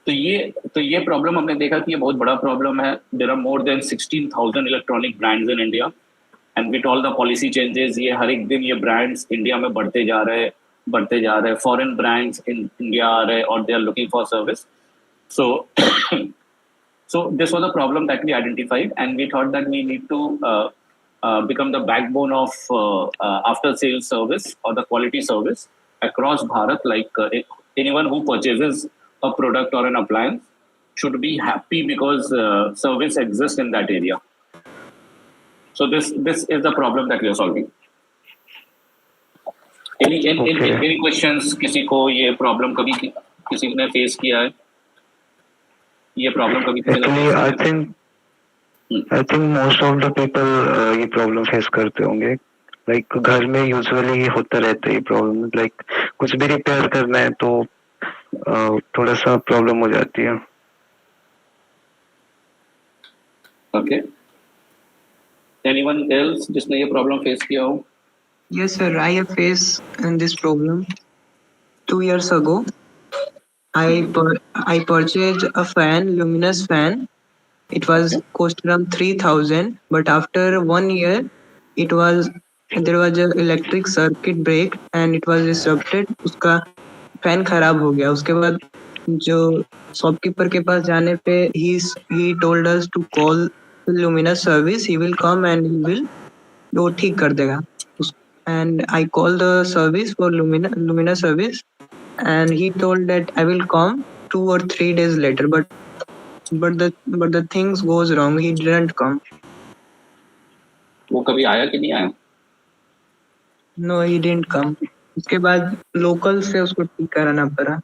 तो ये प्रॉब्लम हमने देखा कि ये बहुत बड़ा प्रॉब्लम है। There are more than 16,000 electronic brands in India, and with all the policy changes ये हर एक दिन ये ब्रांड्स इंडिया में बढ़ते जा रहे। फॉरेन ब्रांड्स इन इंडिया आ रहे और they are looking for service. So this was a problem that we identified, and we thought that we need to become the backbone of after-sales service or the quality service across Bharat. Like anyone who purchases a product or an appliance should be happy because service exists in that area. So this is the problem that we are solving. Any questions? किसी को ये problem कभी किसी ने face किया है? ये problem कभी I think most of the people ये प्रॉब्लम फेस करते होंगे, लाइक घर में यूजुअली होता रहता है ये प्रॉब्लम, लाइक कुछ भी रिपेयर करना है तो थोड़ा सा प्रॉब्लम हो जाती है. ओके, एनीवन एल्स जिसने ये प्रॉब्लम फेस किया हो? Yes, sir. I have faced this problem 2 years ago. I purchased a fan, luminous fan. It was Okay. cost around 3,000, but after 1 year, it was there was a electric circuit break and it was disrupted. उसका fan खराब हो गया. उसके बाद जो shopkeeper के पास जाने पे he told us to call luminous service. He will come and he will वो ठीक कर देगा. And I called the service for Lumina service, and he told that I will come 2 or 3 days later. But the things goes wrong. He didn't come. वो कभी आया कि नहीं आया? No, he didn't come. उसके बाद लोकल से उसको ठीक कराना पड़ा.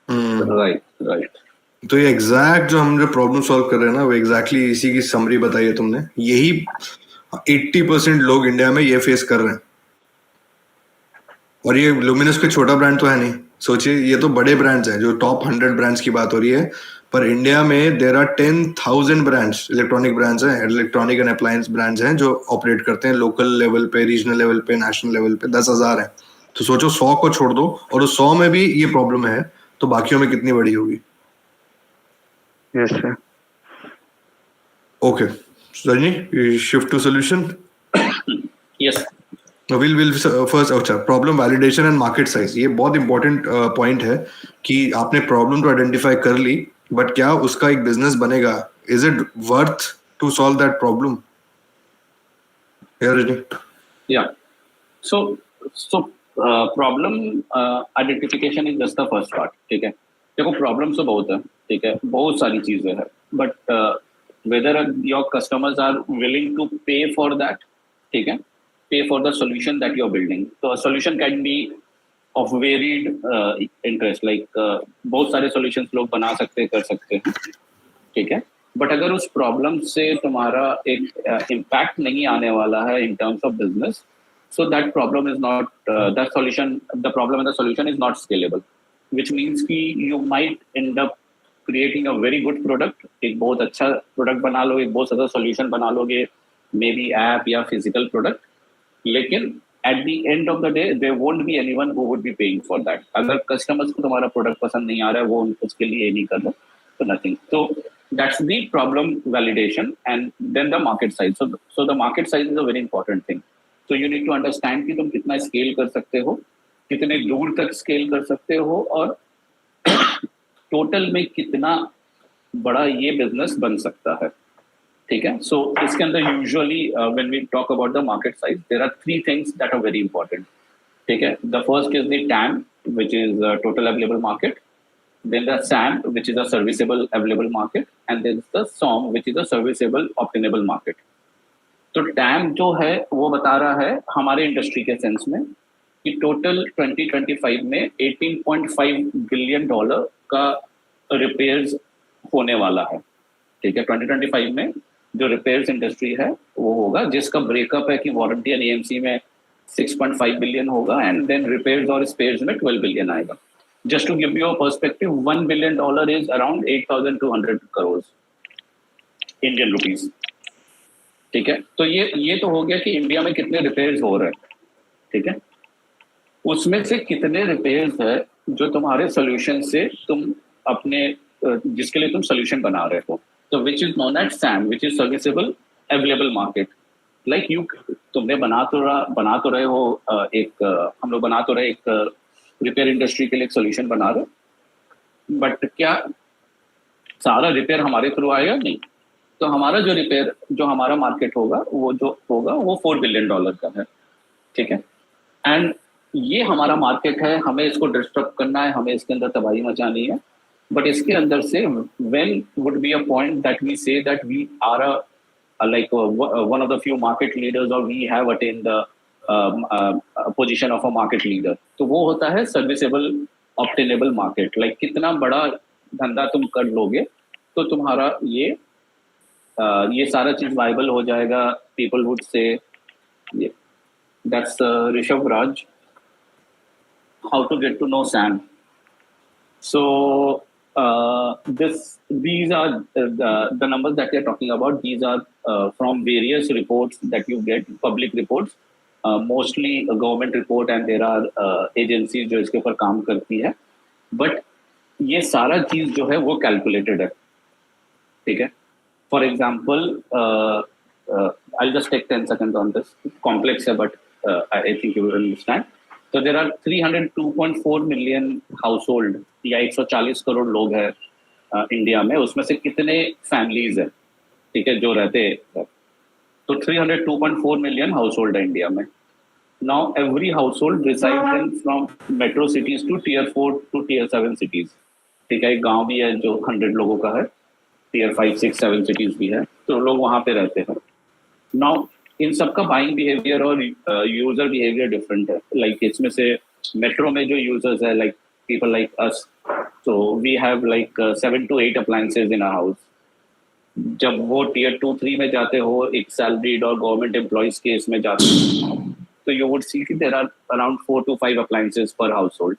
राइट. तो ये एग्जैक्ट जो हम जो प्रॉब्लम सॉल्व कर रहे हैं ना, वो एग्जैक्टली इसी की समरी बताई है तुमने. यही 80% लोग इंडिया में ये फेस कर रहे हैं. और ये लुमिनस कोई छोटा ब्रांड तो है नहीं. सोचिए, ये तो बड़े ब्रांड्स हैं, जो टॉप 100 ब्रांड्स की बात हो रही है. पर इंडिया में there are 10,000 brands, electronic brands हैं, इलेक्ट्रॉनिक एंड अप्लायंस ब्रांड्स हैं जो ऑपरेट करते हैं लोकल लेवल पे, रीजनल लेवल पे, नेशनल लेवल पे. 10,000 है. तो सोचो 100 को छोड़ दो और उस 100 में भी ये प्रॉब्लम है, तो बाकियों में कितनी बड़ी होगी. Yes sir. Okay Rajni, shift to solution. Yes. Will first, अच्छा, problem validation and market size. ये बहुत इंपॉर्टेंट पॉइंट है कि आपने प्रॉब्लम तो आइडेंटिफाई कर ली, बट क्या उसका एक बिजनेस बनेगा? Is it worth to solve that problem? Yeah. So problem identification is just the first part. ठीक है. देखो प्रॉब्लम्स तो बहुत है, ठीक है, बहुत सारी चीजें हैं, but whether your customers are willing to pay for that, ठीक है, pay for the solution that you're building. So a solution can be of varied interest, like बहुत सारे solutions लोग बना सकते हैं, कर सकते हैं, ठीक है. बट अगर उस प्रॉब्लम से तुम्हारा एक इम्पैक्ट नहीं आने वाला है in terms of business, so that problem is not the solution. The problem and the solution is not scalable, which means कि you might end up creating a very good product. एक बहुत अच्छा product बना लो, एक बहुत अच्छा solution बना लोगे, मे बी ऐप या फिजिकल प्रोडक्ट, लेकिन at the end of the day there won't be anyone who would be paying for that. अगर कस्टमर्स को तुम्हारा प्रोडक्ट पसंद नहीं आ रहा है, वो उसके लिए नहीं कर रहे, तो nothing. So that's the problem validation. And then the market size. So the market size is a very important thing. So you need to understand कि तुम कितना स्केल कर सकते हो, कितने दूर तक स्केल कर सकते हो, और टोटल में कितना बड़ा ये बिजनेस बन सकता है, ठीक है. सो इसके अंदर usually when we talk about the market size, there are 3 things that are very important, ठीक है. The first is the TAM, which is total available market. Then the SAM, which is a serviceable available market, and then the SOM, which is a serviceable obtainable market. तो TAM जो है वो बता रहा है हमारे इंडस्ट्री के sense में कि टोटल 2025 में $18.5 बिलियन का रिपेयर्स होने वाला है, ठीक है. 2025 में जो रिपेयर्स इंडस्ट्री है वो होगा, जिसका ब्रेकअप है कि वारंटी एंड AMC में 6.5 बिलियन होगा, एंड देन रिपेयर्स और स्पेयर्स में 12 बिलियन आएगा. Just to give you a perspective, $1 billion is around 8,200 crores Indian rupees. ठीक है. तो ये तो हो गया कि इंडिया में कितने रिपेयर्स हो रहे हैं, ठीक है. उसमें से कितने रिपेयर्स है जो तुम्हारे सोल्यूशन से तुम अपने जिसके लिए तुम सोल्यूशन बना रहे हो. तो which is known at SAM, which is serviceable available market. Like you, तुमने बना तो रहे हो हम लोग बना तो रहे एक रिपेयर इंडस्ट्री के लिए एक सोल्यूशन बना रहे, बट क्या सारा रिपेयर हमारे थ्रू आएगा? नहीं. तो हमारा जो रिपेयर, जो हमारा मार्केट होगा, वो जो होगा वो $4 बिलियन का है, ठीक है. एंड ये हमारा मार्केट है, हमें इसको डिस्टर्ब करना है, हमें इसके अंदर तबाही मचानी है. बट इसके अंदर से when would be a point that we say that we are like one of the few market leaders, or we have attained the position of a market leader. तो वो होता है सर्विसेबल ऑब्टेनेबल मार्केट. लाइक कितना बड़ा धंधा तुम कर लोगे तो तुम्हारा ये सारा चीज वाइबल हो जाएगा. People would say That's Rishabh Raj. How to get to know Sam. So these are the numbers that we are talking about. These are from various reports that you get, public reports, mostly a government report, and there are agencies जो इसके ऊपर काम करती है. But ये सारा चीज जो है वो कैलकुलेटेड है, ठीक है. For example I'll just take 10 seconds on this. Complex है, but I think you will understand. So there are 302.4 million household या 140 करोड़ लोग हैं इंडिया में. उसमें से कितने फैमिलीज है, ठीक है, जो रहते हैं. तो 302.4 million household है इंडिया में. Now every household resides in from metro cities to tier 4 to tier 7 cities. ठीक है, एक गांव भी है जो 100 लोगों का है, tier 5, 6, 7 cities भी है, तो लोग वहां पे रहते हैं. Now इन सबका बाइंग बिहेवियर और यूजर बिहेवियर डिफरेंट है. लाइक इसमें से मेट्रो में जो यूजर्स है, like people like us, so we have like 7 to 8 appliances in our house. जब वो टियर 2, 3 में जाते हो, एक सैलरीड और गवर्नमेंट एम्प्लॉइज के इसमें जाते हो, तो यू वुड सी कि there are around 4 to 5 appliances per house hold.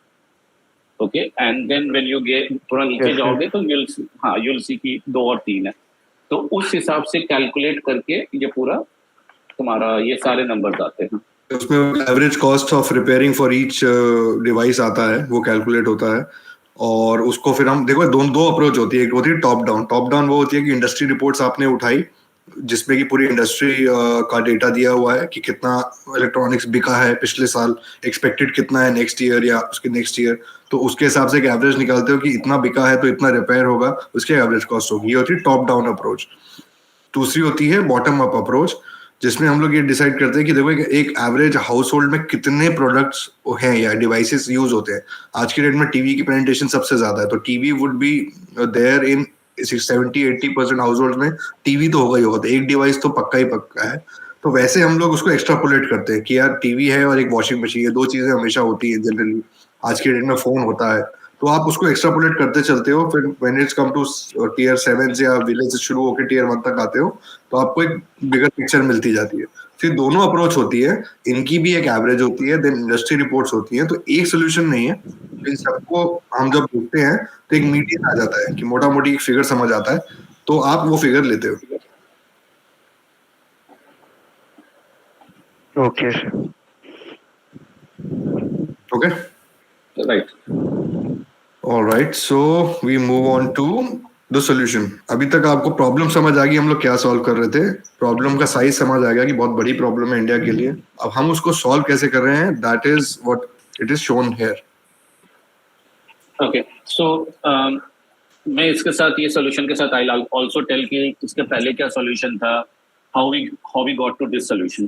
Okay, and then when you get थोड़ा नीचे जाओगे तो you'll see कि 2 और 3 है. तो उस हिसाब से कैलकुलेट करके ये पूरा तुम्हारा ये सारे नंबर्स आते हैं. उसमें average cost of repairing for each device आता है, वो कैलकुलेट होता है. और उसको फिर हम देखो, दो अप्रोच होती है. एक होती है टॉप डाउन. टॉप डाउन वो होती है कि इंडस्ट्री रिपोर्ट्स आपने उठाई, जिसमें कि पूरी इंडस्ट्री का डेटा दिया हुआ है कि कितना इलेक्ट्रॉनिक्स बिका है पिछले साल, एक्सपेक्टेड कितना है नेक्स्ट ईयर या उसके नेक्स्ट ईयर. तो उसके हिसाब से एक एवरेज निकालते हो कि इतना बिका है तो इतना रिपेयर होगा, उसकी एवरेज कॉस्ट होगी. ये होती है टॉप डाउन अप्रोच. दूसरी होती है बॉटम अप अप्रोच, जिसमें हम लोग ये डिसाइड करते हैं कि देखो एक एवरेज हाउस होल्ड में कितने प्रोडक्ट्स हैं या डिवाइसेस यूज होते हैं. आज के डेट में टीवी की पेनिट्रेशन सबसे ज्यादा है, तो TV would be there in 70-80% household में टीवी तो होगा ही होगा. एक डिवाइस तो पक्का ही पक्का है. तो वैसे हम लोग उसको एक्स्ट्रापोलेट करते हैं कि यार टीवी है और एक वॉशिंग मशीन है, 2 चीजें हमेशा होती है जनरली. आज के डेट में फोन होता है, तो आप उसको एक्स्ट्रापोलेट करते चलते हो. फिर when it's come to tier 7 या विलेज से शुरू होकर टियर 1 तक आते हो, तो आपको एक बिगर पिक्चर मिलती जाती है. फिर दोनों अप्रोच होती है, इनकी भी एक एवरेज होती है, देन इंडस्ट्री रिपोर्ट्स होती हैं. तो एक सोल्यूशन नहीं है. इन सबको हम जब देखते हैं तो एक मीडियन आ जाता है कि मोटा मोटी एक फिगर समझ आता है, तो आप वो फिगर लेते हो. Okay, sir. Okay, right. Alright, so we move on to the solution. अभी तक आपको प्रॉब्लम समझ आ गई, हम लोग क्या सॉल्व कर रहे थे. प्रॉब्लम का साइज समझ आ गया कि बहुत बड़ी प्रॉब्लम है इंडिया के लिए. अब हम उसको सॉल्व कैसे कर रहे हैं, that is what it is shown here. Okay, so मैं इसके साथ, ये सॉल्यूशन के साथ आई आल्सो टेल कि इसके पहले क्या सॉल्यूशन था, how we got to this solution.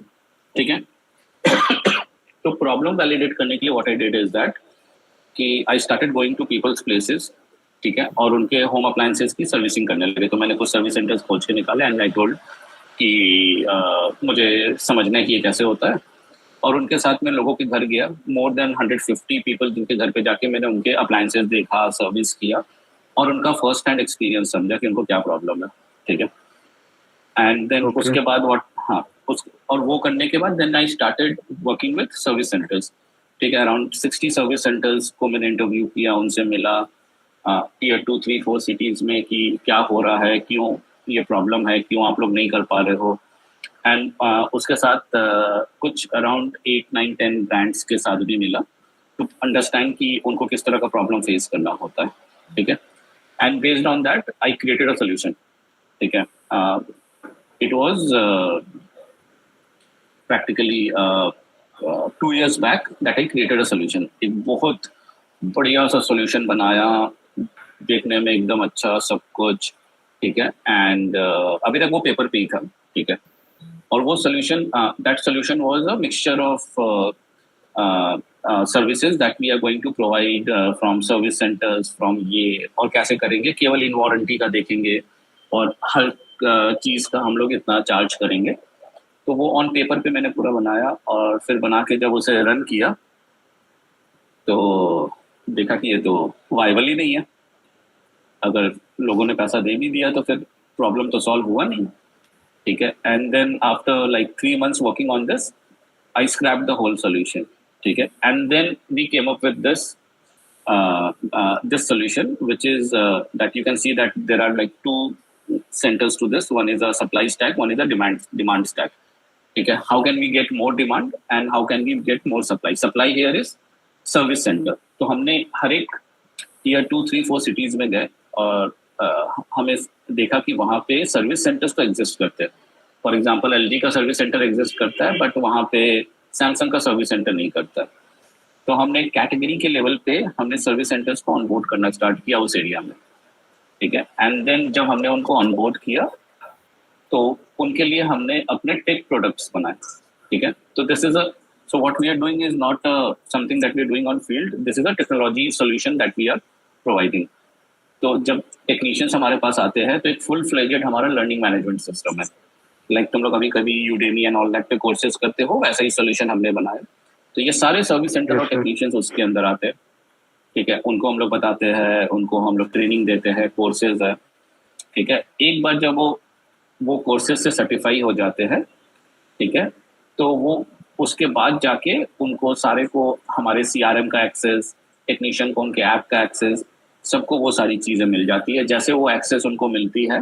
ठीक है. तो प्रॉब्लम वैलिडेट करने के लिए what I did is that कि I started going to peoples places, ठीक है, और उनके होम अप्लायंसेस की सर्विसिंग करने लगे. तो मैंने कुछ सर्विस सेंटर्स खोज के निकाले एंड आई टोल्ड कि मुझे समझना है कि ये कैसे होता है. और उनके साथ में लोगों के घर गया, मोर देन 150 पीपल जिनके घर पे जाके मैंने उनके अप्लायंसेस देखा, सर्विस किया और उनका फर्स्ट हैंड एक्सपीरियंस समझा कि उनको क्या प्रॉब्लम है. ठीक है. एंड देन उसके बाद और वो करने के बाद then I started working with service centres. ठीक है, अराउंड 60 सर्विस सेंटर्स को मैंने इंटरव्यू किया, उनसे मिला टियर 2, 3, 4 सिटीज में कि क्या हो रहा है, क्यों ये प्रॉब्लम है, क्यों आप लोग नहीं कर पा रहे हो. एंड उसके साथ कुछ अराउंड 8, 9, 10 ब्रांड्स के साथ भी मिला टू अंडरस्टैंड कि उनको किस तरह का प्रॉब्लम फेस करना होता है. ठीक है. And based on that I created a solution. ठीक है. It was practically 2 years back that I created a solution. एक बहुत बढ़िया सा solution बनाया, देखने में एकदम अच्छा सब कुछ. ठीक है. एंड अभी तक वो पेपर पे ही था. ठीक है. और वो solution, that solution was a mixture of services that we are going to provide from service centers, from ये, और कैसे करेंगे, केवल इन वारंटी का देखेंगे और हर चीज का हम लोग इतना चार्ज करेंगे. तो वो ऑन पेपर पे मैंने पूरा बनाया और फिर बना के जब उसे रन किया तो देखा कि ये तो वाइबल ही नहीं है. अगर लोगों ने पैसा दे भी दिया तो फिर प्रॉब्लम तो सॉल्व हुआ नहीं. ठीक है. And then after like 3 months working on this I scrapped the whole solution. Okay, and then we came up with this solution, which is that you can see that there are like two centers to this. One is a supply stack, one is a demand stack. Okay, how can we get more demand and how can we get more supply? Supply here is service center. तो हमने हर एक year 2, 3, 4 cities में गए और हमें देखा कि वहाँ पे सर्विस सेंटर्स तो एग्जिस्ट करते हैं. फॉर एग्जांपल एलजी का सर्विस सेंटर एग्जिस्ट करता है, बट वहाँ पे सैमसंग का सर्विस सेंटर नहीं करता है. तो हमने कैटेगरी के लेवल पे हमने सर्विस सेंटर्स को ऑनबोर्ड करना स्टार्ट किया उस एरिया में. ठीक है, एंड देन जब हमने उनको ऑनबोर्ड किया तो उनके लिए हमने अपने टेक प्रोडक्ट्स बनाए. ठीक है, तो this is so what we are doing is not something that we are doing on field. This is a technology solution that we are providing. तो जब टेक्नीशियंस हमारे पास आते हैं तो एक फुल फ्लेजेड हमारा लर्निंग मैनेजमेंट सिस्टम है. Like तुम लोग अभी कभी यूडेमी एंड ऑल दैट पे कोर्सेज करते हो, वैसा ही सोल्यूशन हमने बनाया. तो ये सारे सर्विस सेंटर और टेक्नीशियंस उसके अंदर आते हैं. ठीक है, उनको हम लोग बताते हैं, उनको हम लोग ट्रेनिंग देते हैं, कोर्सेज है. ठीक है, एक बार जब वो कोर्सेज से सर्टिफाई हो जाते हैं, ठीक है, तो वो उसके बाद जाके उनको सारे को हमारे सीआरएम का एक्सेस, टेक्नीशियन को उनके ऐप का एक्सेस, सबको वो सारी चीजें मिल जाती है. जैसे वो एक्सेस उनको मिलती है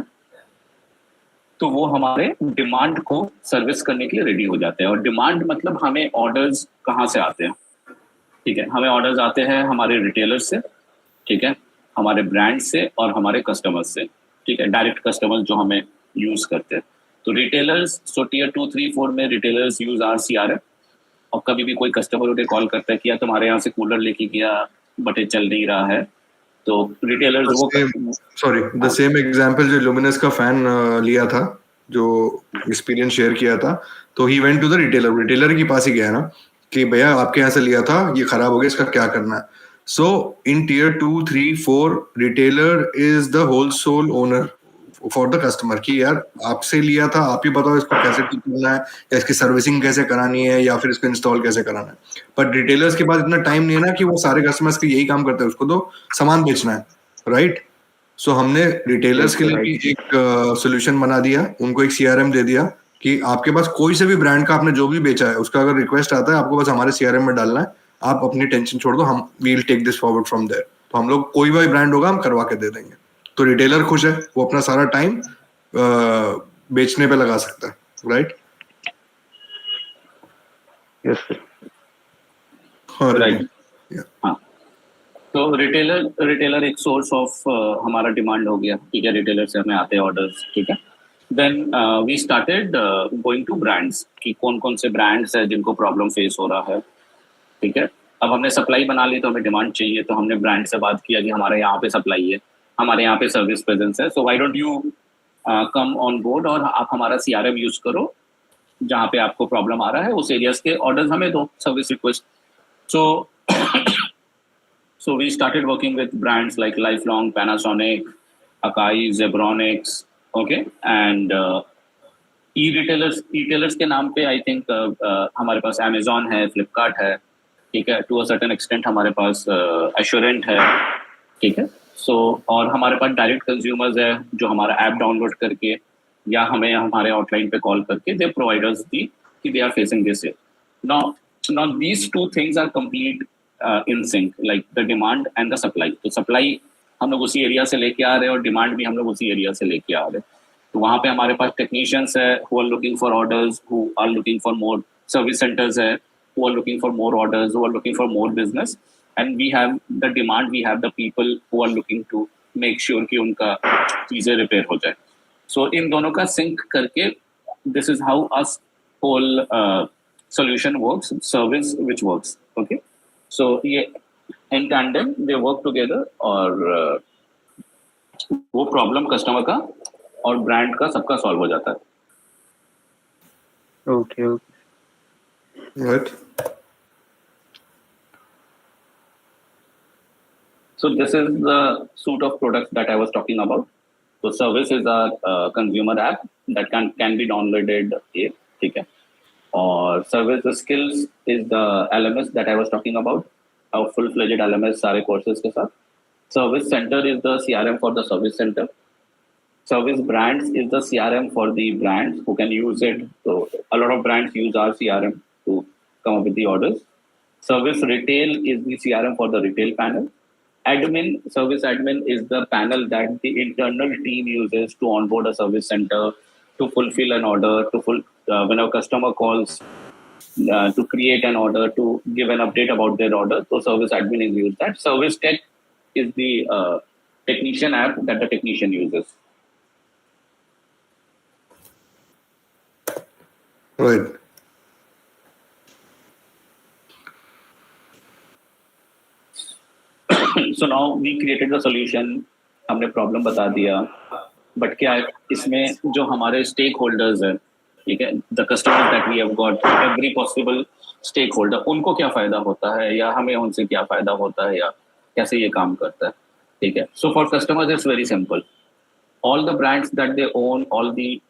तो वो हमारे डिमांड को सर्विस करने के लिए रेडी हो जाते हैं. और डिमांड मतलब हमें ऑर्डर्स कहाँ से आते हैं. ठीक है, हमें ऑर्डर्स आते हैं हमारे रिटेलर से, ठीक है, हमारे ब्रांड से और हमारे कस्टमर्स से. ठीक है, डायरेक्ट कस्टमर्स जो हमें यूज करते हैं. तो रिटेलर्स, सो टियर 2, 3, 4 में रिटेलर्स यूज आर सीआरएम. और कभी भी कोई कस्टमर उन्हें कॉल करता है कि यार तुम्हारे यहाँ से कूलर लेके गया बट ये चल नहीं रहा है, तो रिटेलर्स द सेम एग्जांपल जो लुमिनस का फैन लिया था, जो एक्सपीरियंस शेयर किया था, तो ही वेंट टू द रिटेलर के पास ही गया ना कि भैया आपके यहाँ से लिया था, ये खराब हो गया, इसका क्या करना है. So in tier 2, 3, 4 retailer is the whole sole owner for the customer कि यार आपसे लिया था, आप ही बताओ इसको कैसे ठीक करना है, या इसकी सर्विसिंग कैसे करानी है, या फिर इसको इंस्टॉल कैसे कराना है. बट रिटेलर्स के पास इतना टाइम नहीं है ना कि वो सारे कस्टमर्स के यही काम करते हैं, उसको तो सामान बेचना है, राइट. सो हमने रिटेलर्स के लिए भी एक सोल्यूशन बना दिया, उनको एक सीआरएम दे दिया कि आपके पास कोई से भी ब्रांड का आपने जो भी बेचा है उसका अगर रिक्वेस्ट आता है, आपको बस हमारे सीआरएम में डालना है, आप अपनी टेंशन छोड़ दो, हम will take this forward from there. तो हम लोग कोई भी ब्रांड होगा हम करवा के दे देंगे. तो रिटेलर खुश है, वो अपना सारा टाइम बेचने पे लगा सकता है, राइट. Yes sir, right. हाँ, तो रिटेलर एक सोर्स ऑफ हमारा डिमांड हो गया. ठीक है, रिटेलर से हमें आते हैं ऑर्डर्स. ठीक है, then we started going to brands कि कौन कौन से ब्रांड्स है जिनको प्रॉब्लम फेस हो रहा है. ठीक है, अब हमने सप्लाई बना ली तो हमें डिमांड चाहिए, तो हमने ब्रांड से बात किया कि हमारे यहाँ पे सप्लाई है, हमारे यहाँ पे सर्विस प्रेजेंस है, so why don't you come on board और आप हमारा सीआरएम यूज करो, जहाँ पे आपको प्रॉब्लम आ रहा है उस एरियाज के ऑर्डर्स हमें दो, service request. So we started working with brands like Lifelong, Panasonic, Akai, Zebronics, okay, and e-retailers के नाम पे आई थिंक हमारे पास Amazon है, Flipkart है. ठीक है, टू अ सर्टेन एक्सटेंट हमारे पास एश्योरेंट है. ठीक है, सो और हमारे पास डायरेक्ट कंज्यूमर्स है जो हमारा ऐप डाउनलोड करके या हमें हमारे आउटलाइन पे कॉल करके दे प्रोवाइडर्स दी कि they are facing this. Now these two things are complete in sync, like the demand and the supply. तो सप्लाई हम लोग उसी एरिया से लेके आ रहे हैं और डिमांड भी हम लोग उसी एरिया से लेके आ रहे हैं. तो वहाँ पे हमारे पास टेक्नीशियंस है who are looking for orders, who are looking for more, service centres है who are looking for more orders, who are looking for more business, and we have the demand, we have the people who are looking to make sure कि उनका चीजें repair हो जाए. So इन दोनों का sync करके this is how us whole solution works, service which works. Okay, so ये in tandem they work together और वो problem customer का और brand का सबका solve हो जाता है. okay. Right. So this is the suite of products that I was talking about. So Serviz is a consumer app that can be downloaded here. ठीक है, और Serviz skills is the LMS that I was talking about, a full-fledged LMS सारे courses के साथ. Service Center is the CRM for the Service Center. Service Brands is the CRM for the brands who can use it. So a lot of brands use our CRM to come up with the orders. Service retail is the CRM for the retail panel. Service admin is the panel that the internal team uses to onboard a service center, to fulfill an order, when a customer calls, to create an order, to give an update about their order. So service admin is used. That service tech is the technician app that the technician uses. Right. So now we created the solution. हमने problem बता दिया, but क्या इसमें जो हमारे stake holders हैं, ठीक है, the customers that we have got, every possible stakeholder, उनको क्या फायदा होता है या हमें उनसे क्या फायदा होता है या कैसे ये काम करता है, ठीक है. So for customers it's very simple. All the brands that they own, all the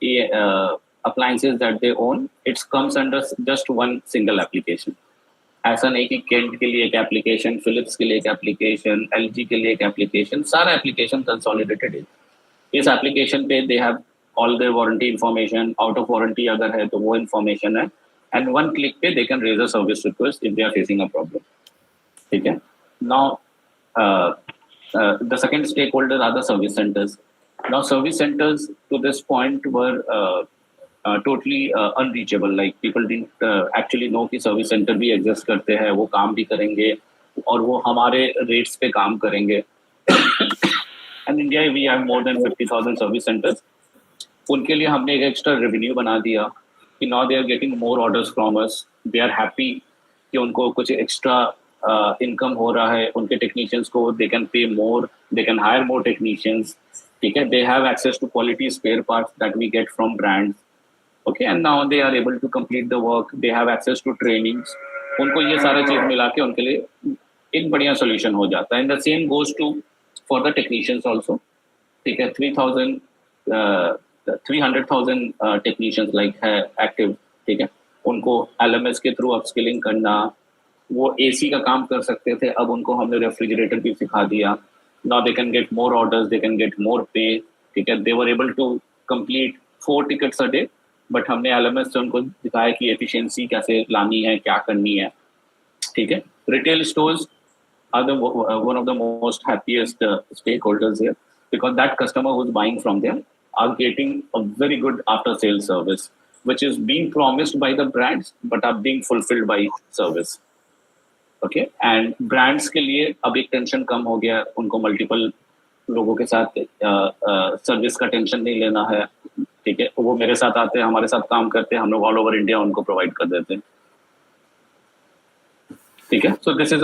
appliances that they own, it comes under just one single application. ऐसा नहीं कि केंट के लिए एक एप्लीकेशन, फिलिप्स के लिए एक एप्लीकेशन, एलजी के लिए एक एप्लीकेशन, सारा एप्लीकेशन कंसोलिडेटेड है. इस एप्लीकेशन पे they have all their warranty information, out of warranty अगर है तो वो इंफॉर्मेशन है, एंड वन क्लिक पे they can raise a service request if they are facing a problem. ठीक है. Now the second stakeholder are the service centres. Now service centers to this point were totally unreachable. Like people didn't actually know कि service center भी exist करते हैं, वो काम भी करेंगे और वो हमारे rates पे काम करेंगे. And in India we have more than 50,000 service centers. उनके लिए हमने एक extra revenue बना दिया कि now they are getting more orders from us. They are happy कि उनको कुछ extra income हो रहा है. उनके technicians को they can pay more, they can hire more technicians. ठीक है, they have access to quality spare parts that we get from brands. Okay, and now they are able to complete the work. They have access to trainings. उनको ये सारा चीज मिला के उनके लिए एक बढ़िया solution हो जाता है. And the same goes to for the technicians also. ठीक है, 300,000 technicians like है active. ठीक है, उनको LMS के through upskilling करना, वो AC का काम कर सकते थे, अब उनको हमने रेफ्रिजरेटर भी सिखा दिया. Now they can get more orders, they can get more pay. ठीक है, they were able to complete 4 tickets a day, but हमने LMS से उनको दिखाया कि efficiency कैसे लानी है, क्या करनी है. ठीक है. Retail stores are one of the most happiest stakeholders here, because that customer who's buying from them are getting a very good after sales service, which is being promised by the brands but are being fulfilled by service. Okay, and brands के लिए अब एक tension कम हो गया, उनको multiple लोगों के साथ सर्विस का टेंशन नहीं लेना है. ठीक है, वो मेरे साथ आते हैं, हमारे साथ काम करते हैं, हम लोग ऑल ओवर इंडिया उनको प्रोवाइड कर देते हैं. ठीक है. So this is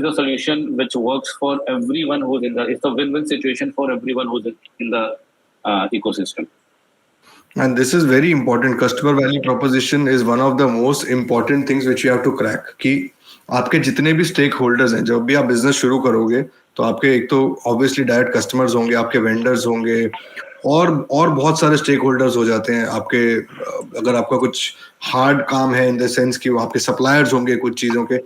a solution which works for everyone who is in the, it's a win win situation for everyone who is in the ecosystem. And this is very important. Customer value proposition is one of the most important things which you have to crack. कि आपके जितने भी stake holders हैं, जब भी आप business शुरू करोगे तो आपके एक तो ऑब्वियसली डायरेक्ट कस्टमर्स होंगे, आपके वेंडर्स होंगे और बहुत सारे स्टेक होल्डर्स हो जाते हैं आपके. अगर आपका कुछ हार्ड काम है इन द सेंस कि वो आपके सप्लायर्स होंगे कुछ चीज़ों के,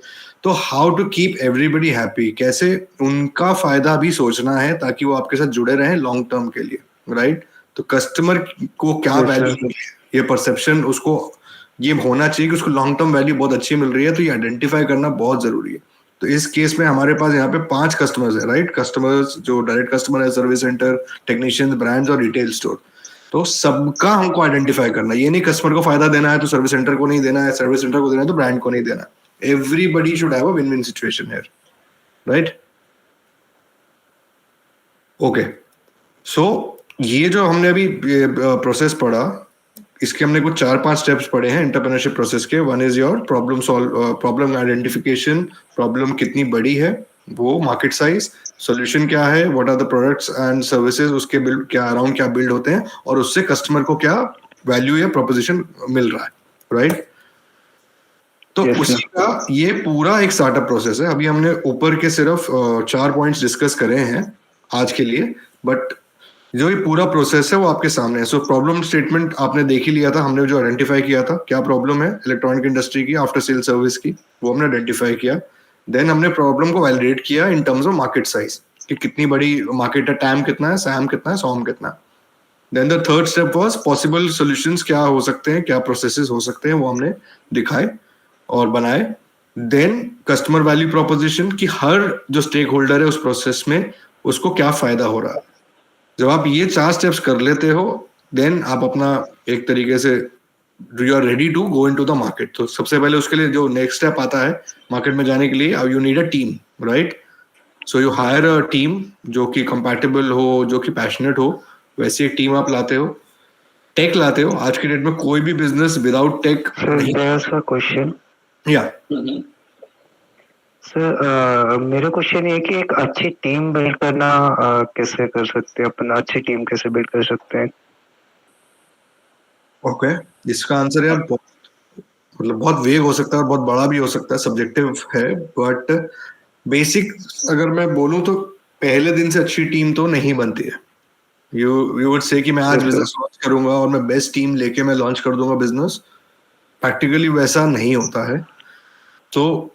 तो how to keep everybody happy, कैसे उनका फायदा भी सोचना है ताकि वो आपके साथ जुड़े रहें लॉन्ग टर्म के लिए. राइट. तो कस्टमर को क्या वैल्यू, ये परसेप्शन उसको ये होना चाहिए कि उसको लॉन्ग टर्म वैल्यू बहुत अच्छी मिल रही है, तो ये आइडेंटिफाई करना बहुत जरूरी है. तो इस केस में हमारे पास यहाँ पे 5 कस्टमर्स है. राइट. कस्टमर्स जो डायरेक्ट कस्टमर है, सर्विस सेंटर, टेक्नीशियंस, ब्रांड्स और रिटेल स्टोर. तो सबका हमको आइडेंटिफाई करना. ये नहीं कस्टमर को फायदा देना है तो सर्विस सेंटर को नहीं देना है, सर्विस सेंटर को देना है तो ब्रांड को नहीं देना. Everybody should have a win win situation here. Right. Okay, so ये जो हमने अभी प्रोसेस पढ़ा, इसके हमने कुछ 4-5 स्टेप्स पढ़े हैं एंटरप्रेन्योरशिप प्रोसेस के. One is your problem identification, problem कितनी बड़ी है, वो मार्केट साइज, सॉल्यूशन क्या है, what are the products and services, उसके बिल्ड क्या अराउंड क्या बिल्ड होते हैं और उससे कस्टमर को क्या वैल्यू या प्रोपोजिशन मिल रहा है. राइट. तो उसी का ये पूरा एक स्टार्टअप प्रोसेस है. अभी हमने ऊपर के सिर्फ 4 पॉइंट्स डिस्कस करे हैं आज के लिए, बट जो ये पूरा प्रोसेस है वो आपके सामने है. सो प्रॉब्लम स्टेटमेंट आपने देख ही लिया था, हमने जो आइडेंटिफाई किया था क्या प्रॉब्लम है इलेक्ट्रॉनिक इंडस्ट्री की आफ्टर सेल सर्विस की, वो हमने आइडेंटिफाई किया. देन हमने प्रॉब्लम को वैलिडेट किया इन टर्म्स ऑफ मार्केट साइज कि कितनी बड़ी मार्केट है, टैम कितना है, सैम कितना है, सॉम कितना है. Then the third step was possible solutions क्या हो सकते हैं, क्या प्रोसेसेस हो सकते हैं, वो हमने दिखाए. और बनाए, देन कस्टमर वैल्यू प्रोपोजिशन कि हर जो स्टेक होल्डर है उस प्रोसेस में उसको क्या फायदा हो रहा है. जब आप ये 4 स्टेप्स कर लेते हो, देन आप अपना एक तरीके से you are ready to go into the market. तो सबसे पहले उसके लिए जो नेक्स्ट स्टेप आता है मार्केट में जाने के लिए, you need a team, right? So you hire a team जो कि कंपैटिबल हो, जो कि पैशनेट हो. वैसी एक टीम आप लाते हो, टेक लाते हो. आज की डेट में कोई भी बिजनेस विदाउट टेक नहीं. क्वेश्चन या सर, मेरा क्वेश्चन ये कि एक अच्छी टीम बिल्ड करना कैसे कर सकते हैं, अपना अच्छी टीम कैसे बिल्ड कर सकते हैं? ओके, इसका आंसर यार बहुत वेग हो सकता है और बहुत बड़ा भी हो सकता है, सब्जेक्टिव है. बट बेसिक अगर मैं बोलूं तो पहले दिन से अच्छी टीम तो नहीं बनती है. यू वुड से कि मैं आज बिजनेस लॉन्च करूंगा और मैं बेस्ट टीम लेके मैं लॉन्च कर दूंगा बिजनेस. प्रैक्टिकली वैसा नहीं होता है. तो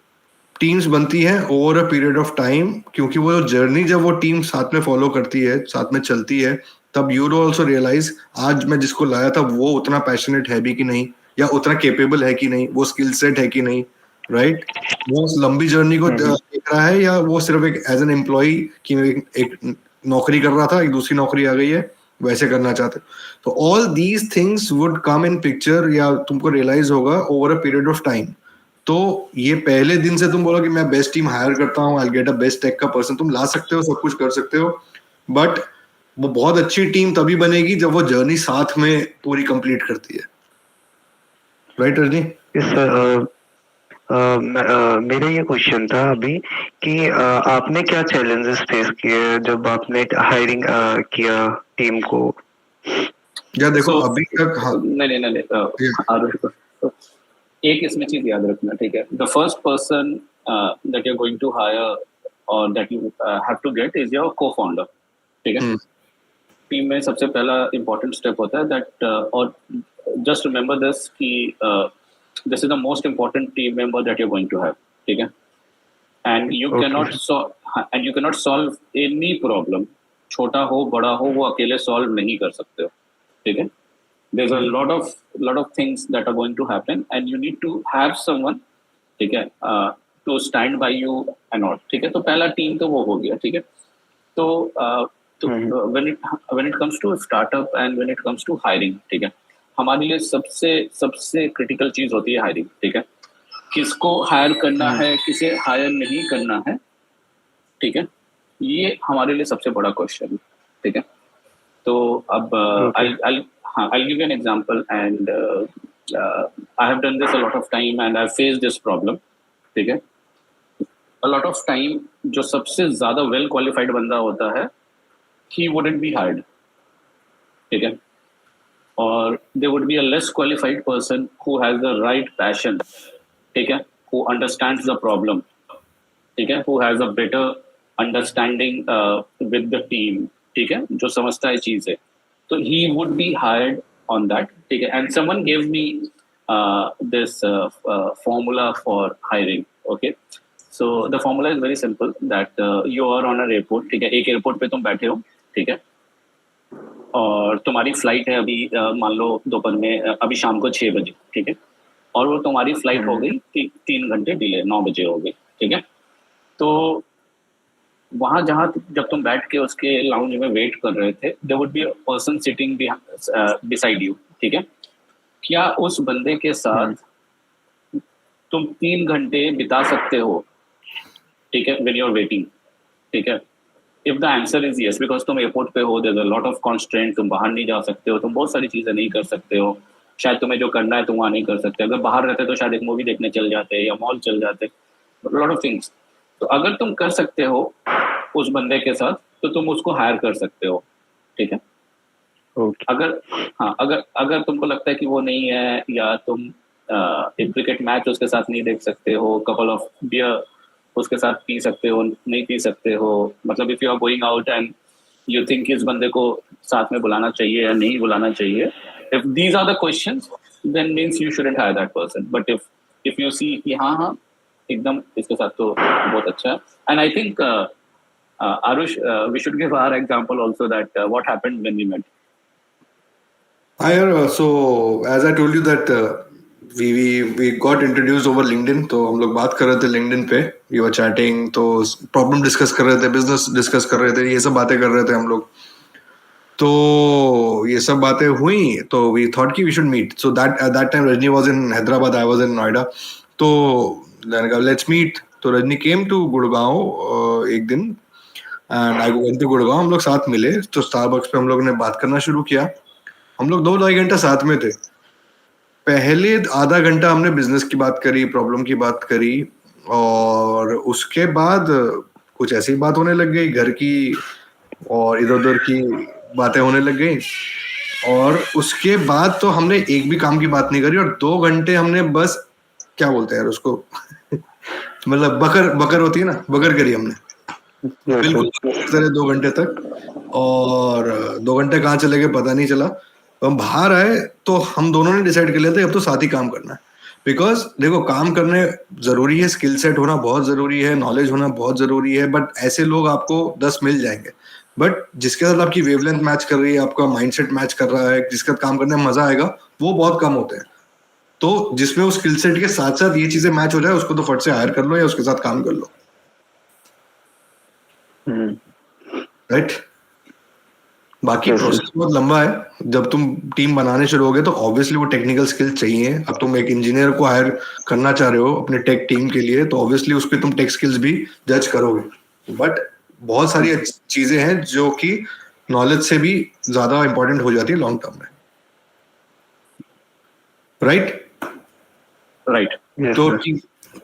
टीम्स बनती हैं over a period of time, क्योंकि वो जर्नी जब वो टीम साथ में फॉलो करती है, साथ में चलती है, तब यू विल आल्सो रियलाइज आज मैं जिसको लाया था वो उतना पैशनेट है भी कि नहीं, या उतना केपेबल है कि नहीं, वो स्किल सेट है कि नहीं, राइट? वो उस लंबी जर्नी को देख रहा है, या वो सिर्फ एक एज एन एम्प्लॉय कि एक नौकरी कर रहा था, एक दूसरी नौकरी आ गई है, वैसे करना चाहते. तो all these things would come in picture, या तुमको रियलाइज होगा over a period of time. तो ये पहले दिन से तुम बोलो कि मैं बेस्ट टीम हायर करता हूँ, I get a best tech का पर्सन, तुम ला सकते हो, सब कुछ कर सकते हो, बट वो बहुत अच्छी टीम तभी बनेगी जब वो जर्नी साथ में पूरी कंप्लीट करती है. राइट रजनी? Yes sir. मेरा ये क्वेश्चन था अभी कि आपने क्या चैलेंजेस फेस किए जब आपने हायरिंग किया टीम को? या देखो अभी तक नहीं आरुष, एक इसमें चीज याद रखना, ठीक है? The first person that you are going to hire और that you have to get is your cofounder है? टीम में सबसे पहला इंपॉर्टेंट स्टेप होता है दैट, और जस्ट रिमेंबर दिस कि this is the most important team member that you're going to have, ठीक है? And you cannot solve any problem, छोटा हो बड़ा हो, वो अकेले सॉल्व नहीं कर सकते हो, ठीक है? There's a lot of things that are going to happen and you need to have someone, ठीक है, to stand by you and all, ठीक है? तो पहला टीम तो वो हो गया, ठीक है? तो when it comes to startup and when it comes to hiring, ठीक है, हमारे लिए सबसे क्रिटिकल चीज होती है हायरिंग, ठीक है? किसको हायर करना है, किसे हायर नहीं करना है, ठीक है? ये हमारे लिए सबसे बड़ा क्वेश्चन है, ठीक है? तो अब I'll give you an example and I have done this a lot of time and I've faced this problem, ठीक है? A lot of time जो सबसे ज्यादा वेल क्वालिफाइड बंदा होता है, he wouldn't be hired, ठीक है? Or there would be a less qualified person who has the right passion, ठीक है? Who understands the problem, ठीक है? Who has a better understanding with the team, ठीक है? जो समझता है चीज है, तो he would be hired on that, ठीक है? And someone gave me this formula for hiring, okay? So the formula is very simple that you are on an airport, ठीक है? एक एयरपोर्ट पे तुम बैठे हो, ठीक है? और तुम्हारी फ्लाइट है अभी मान लो दोपहर में, अभी शाम को 6 बजे, ठीक है? और वो तुम्हारी फ्लाइट हो गई 3 घंटे डिले, 9 बजे हो गई, ठीक है? तो वहां जहां जब तुम बैठ के उसके लाउंज में वेट कर रहे थे, there would be a person sitting beside you, ठीक है? क्या उस बंदे के साथ तुम 3 घंटे बिता सकते हो, ठीक है, व्हेन यू आर वेटिंग, ठीक है? If the answer is yes, because तुम एयरपोर्ट पे हो, there's a lot of constraint, तुम बाहर नहीं जा सकते हो, तुम बहुत सारी चीजें नहीं कर सकते हो, शायद तुम्हें जो करना है तुम वहाँ नहीं कर सकते, अगर बाहर रहते तो शायद एक मूवी देखने चल जाते या मॉल चल जाते, lot of things. तो अगर तुम कर सकते हो उस बंदे के साथ, तो तुम उसको हायर कर सकते हो, ठीक है? अगर तुमको लगता है कि वो नहीं है, या तुम एक क्रिकेट मैच उसके साथ नहीं देख सकते हो, कपल ऑफ बियर उसके साथ पी सकते हो, नहीं पी सकते हो, मतलब if you are going out and you think इस बंदे को साथ में बुलाना चाहिए या नहीं बुलाना चाहिए, if these are the questions, then means you shouldn't hire that person. But if you see कि हाँ एकदम इसके साथ तो बहुत अच्छा है. And I think Arush, we should give our example also that what happened when we met. So as I told you that we got introduced over LinkedIn. तो हम लोग बात कर रहे थे LinkedIn पे, we were chatting, तो प्रॉब्लम डिस्कस कर रहे थे, बिजनेस डिस्कस कर रहे थे, ये सब बातें कर रहे थे हम लोग. तो ये सब बातें हुई, तो वी थॉट कि we should meet. So that at that time Rajni was in Hyderabad, I was in Noida. तो लेट्स मीट. तो रजनी केम टू गुड़गांव एक दिन, and I went to Gurgaon. हम लोग साथ मिले, तो स्टारबक्स पे हम लोग ने बात करना शुरू किया. हम लोग 2-2.5 घंटा साथ में थे. पहले आधा घंटा हमने बिजनेस की बात करी, प्रॉब्लम की बात करी, और उसके बाद कुछ ऐसी बात होने लग गई घर की, और इधर उधर की बातें होने लग गई. और उसके बाद तो हमने एक भी काम की बात नहीं करी, और 2 घंटे हमने बस, क्या बोलते हैं यार उसको, मतलब बकर होती है ना, बकर करी हमने. बिल्कुल करते रहे 2 घंटे तक, और 2 घंटे कहाँ चले गए पता नहीं चला. तो हम बाहर आए, तो हम दोनों ने डिसाइड कर लिया था अब तो साथ ही काम करना है. बिकॉज देखो, काम करने जरूरी है, स्किल सेट होना बहुत जरूरी है, नॉलेज होना बहुत जरूरी है, बट ऐसे लोग आपको 10 मिल जाएंगे, बट जिसके साथ आपकी वेवलेंथ मैच कर रही है, आपका माइंडसेट मैच कर रहा है, जिसके साथ काम करने में मजा आएगा, वो बहुत कम होते हैं. तो जिसमें उस स्किल सेट के साथ साथ ये चीजें मैच हो जाए, उसको तो फट से हायर कर लो या उसके साथ काम कर लो. राइट. बाकी प्रोसेस बहुत लंबा है. जब तुम टीम बनाने शुरू होगे तो ऑब्वियसली वो टेक्निकल स्किल्स चाहिए. अब तुम एक इंजीनियर को हायर करना चाह रहे हो अपने टेक टीम के लिए, तो ऑब्वियसली उसके तुम टेक स्किल्स भी जज करोगे. बट बहुत सारी चीजें हैं जो कि नॉलेज से भी ज्यादा इंपॉर्टेंट हो जाती है लॉन्ग टर्म में. राइट.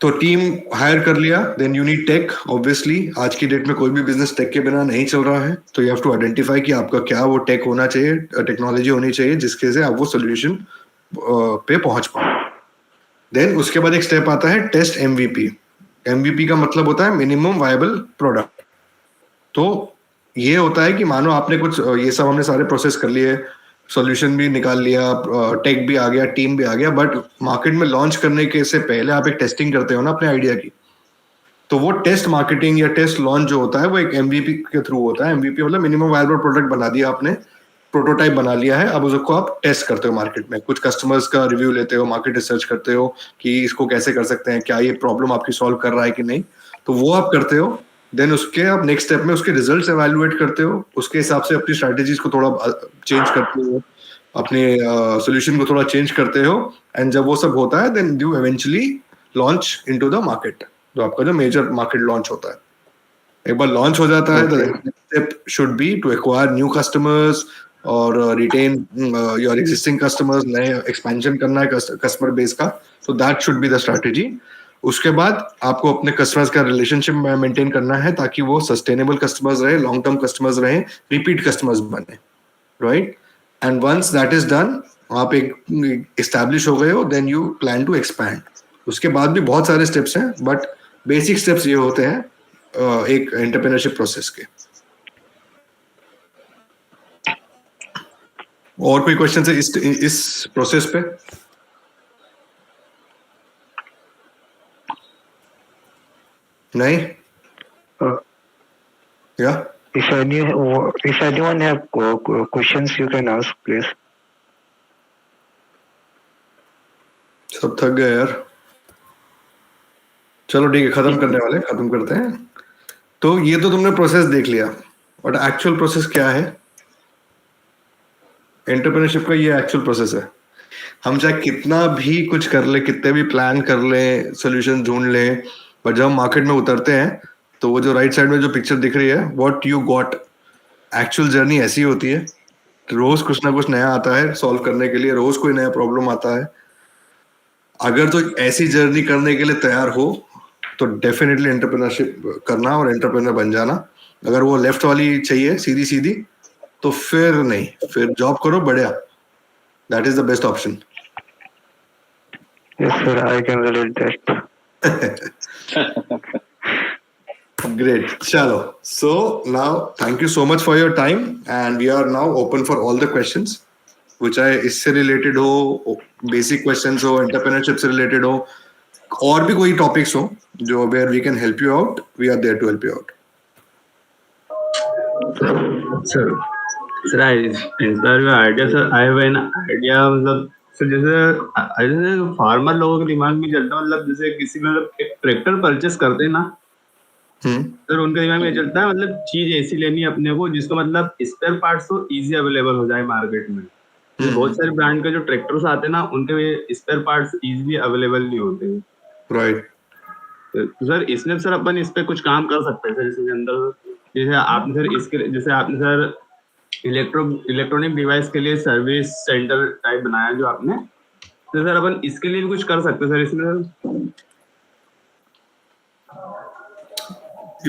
तो टीम हायर कर लिया, then you need tech. Obviously आज की डेट में कोई भी बिजनेस टेक के बिना नहीं चल रहा है, तो यू हैव टू आइडेंटिफाई कि आपका क्या वो टेक होना चाहिए, टेक्नोलॉजी होनी चाहिए जिसके से आप वो सोल्यूशन पे पहुंच पाओ. देन उसके बाद एक स्टेप आता है टेस्ट MVP. MVP का मतलब होता है मिनिमम वायबल प्रोडक्ट. तो ये होता है कि मानो आपने कुछ, ये सब हमने सारे प्रोसेस कर लिए, सॉल्यूशन भी निकाल लिया, टेक भी आ गया, टीम भी आ गया, बट मार्केट में लॉन्च करने के से पहले आप एक टेस्टिंग करते हो ना अपने आइडिया की. तो वो टेस्ट मार्केटिंग या टेस्ट लॉन्च जो होता है वो एक MVP के थ्रू होता है. MVP मतलब मिनिमम वायबल प्रोडक्ट बना दिया आपने, प्रोटोटाइप बना लिया है, अब उसको आप टेस्ट करते हो मार्केट में, कुछ कस्टमर्स का रिव्यू लेते हो, मार्केट रिसर्च करते हो कि इसको कैसे कर सकते हैं, क्या ये प्रॉब्लम आपकी सॉल्व कर रहा है कि नहीं. तो वो आप करते हो. देन उसके आप नेक्स्ट स्टेप में उसके रिजल्ट्स एवेलुएट करते हो, उसके हिसाब से अपनी स्ट्रैटेजीज को थोड़ा चेंज करते हो, अपने सोल्यूशन को थोड़ा चेंज करते हो. एंड जब वो सब होता है, then you eventually launch into the market, जो आपका जो मेजर मार्केट लॉन्च होता है. एक बार लॉन्च हो जाता है, the step should be to acquire new customers और रिटेन योर एग्जिस्टिंग कस्टमर्स. नए एक्सपेंशन करना है कस्टमर बेस का. तो that should be the strategy. उसके बाद आपको अपने कस्टमर्स का रिलेशनशिप मेंटेन करना है ताकि वो सस्टेनेबल कस्टमर्स रहे, लॉन्ग टर्म कस्टमर्स रहे, रिपीट कस्टमर्स बने. Right. And once that is done, आप एक एस्टैब्लिश हो गए हो, then you plan to expand. उसके बाद भी बहुत सारे स्टेप्स हैं, बट बेसिक स्टेप्स ये होते हैं एक एंटरप्रेन्योरशिप प्रोसेस के. और कोई क्वेश्चन है इस प्रोसेस पे? नहीं? Yeah. If anyone have questions, you can ask, please. सब थक गए यार. चलो ठीक है, खत्म करते हैं. तो ये तो तुमने प्रोसेस देख लिया, बट एक्चुअल प्रोसेस क्या है? एंटरप्रेन्योरशिप का ये एक्चुअल प्रोसेस है. हम चाहे कितना भी कुछ कर ले, कितने भी प्लान कर ले, सोल्यूशन ढूंढ ले, बट जब हम मार्केट में उतरते हैं, तो वो जो राइट साइड में जो पिक्चर दिख रही है, what you got, actual journey ऐसी होती है. रोज कुछ ना कुछ नया आता है सॉल्व करने के लिए, रोज कोई नया प्रॉब्लम आता है. अगर तो ऐसी जर्नी करने के लिए तैयार हो, तो डेफिनेटली एंटरप्रेन्योरशिप करना और एंटरप्रेन्योर बन जाना. अगर वो लेफ्ट वाली चाहिए सीधी सीधी, तो फिर नहीं, फिर जॉब करो बढ़िया. That is the best option. Yes, sir, I can relate that. Great. Chalo. So now, thank you so much for your time, and we are now open for all the questions, which है इससे related हो, basic questions हो, entrepreneurship से related हो, और भी कोई topics हो जो where we can help you out, we are there to help you out. Sir, I inspire your idea, sir. I have an idea. मतलब सर जैसे फार्मर लोगों के दिमाग में चलता है, मतलब जैसे किसी मतलब एक ट्रैक्टर परचेस करते हैं ना सर, उनके दिमाग में चलता है मतलब चीज ऐसी लेनी है अपने को जिसको मतलब स्पेयर पार्ट्स तो इजी अवेलेबल हो जाए मार्केट में। तो बहुत सारे ब्रांड के जो ट्रैक्टर्स आते हैं ना, उनके स्पेयर पार्ट्स इजीली अवेलेबल नहीं होते। राइट। तो सर इसमें सर अपन इस पे कुछ काम कर सकते हैं सर इसके अंदर। जैसे आपने सर इलेक्ट्रॉनिक डिवाइस के लिए सर्विस सेंटर टाइप बनाया जो आपने, तो सर अपन इसके लिए भी कुछ कर सकते हैं सर इसमें।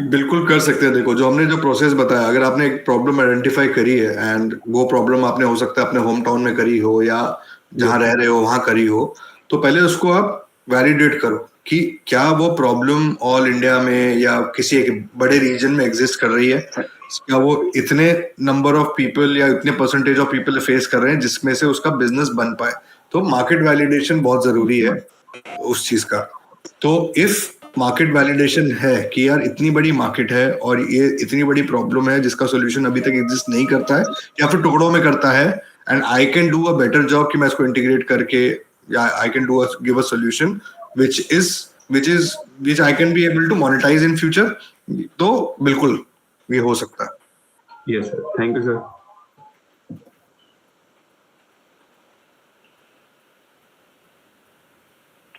बिल्कुल कर सकते हैं। देखो, जो हमने जो प्रोसेस बताया, अगर आपने एक प्रॉब्लम आइडेंटिफाई करी है एंड वो प्रॉब्लम आपने हो सकता है अपने होम टाउन में करी हो या जहाँ रह रहे हो वहां करी हो, तो पहले उसको आप वैलिडेट करो कि क्या वो प्रॉब्लम ऑल इंडिया में या किसी एक बड़े रीजन में एग्जिस्ट कर रही है, क्या वो इतने नंबर ऑफ पीपल या इतने परसेंटेज ऑफ पीपल फेस कर रहे हैं जिसमें से उसका बिजनेस बन पाए। तो मार्केट वैलिडेशन बहुत जरूरी है उस चीज का। तो इफ मार्केट वैलिडेशन है कि यार इतनी बड़ी मार्केट है और ये इतनी बड़ी प्रॉब्लम है जिसका सोल्यूशन अभी तक एग्जिस्ट नहीं करता है या फिर टुकड़ों में करता है, and I can do a better job कि मैं इसको इंटीग्रेट करके या I can do give a solution which I can be able to monetize in future, तो बिल्कुल ये हो सकता है। Yes sir, thank you sir.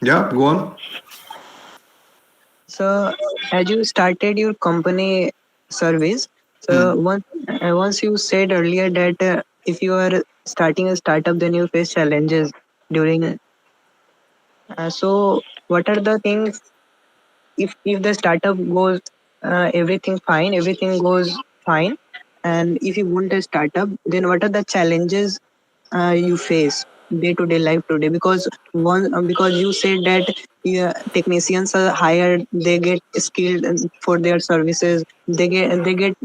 Yeah, go on. So, as you started your company Serviz, so once you said earlier that if you are starting a startup, then you face challenges during. So, what are the things if the startup goes everything goes fine, and if you want a startup, then what are the challenges you face day to day life today? Because you said that technicians are hired, they get skilled for their services, they get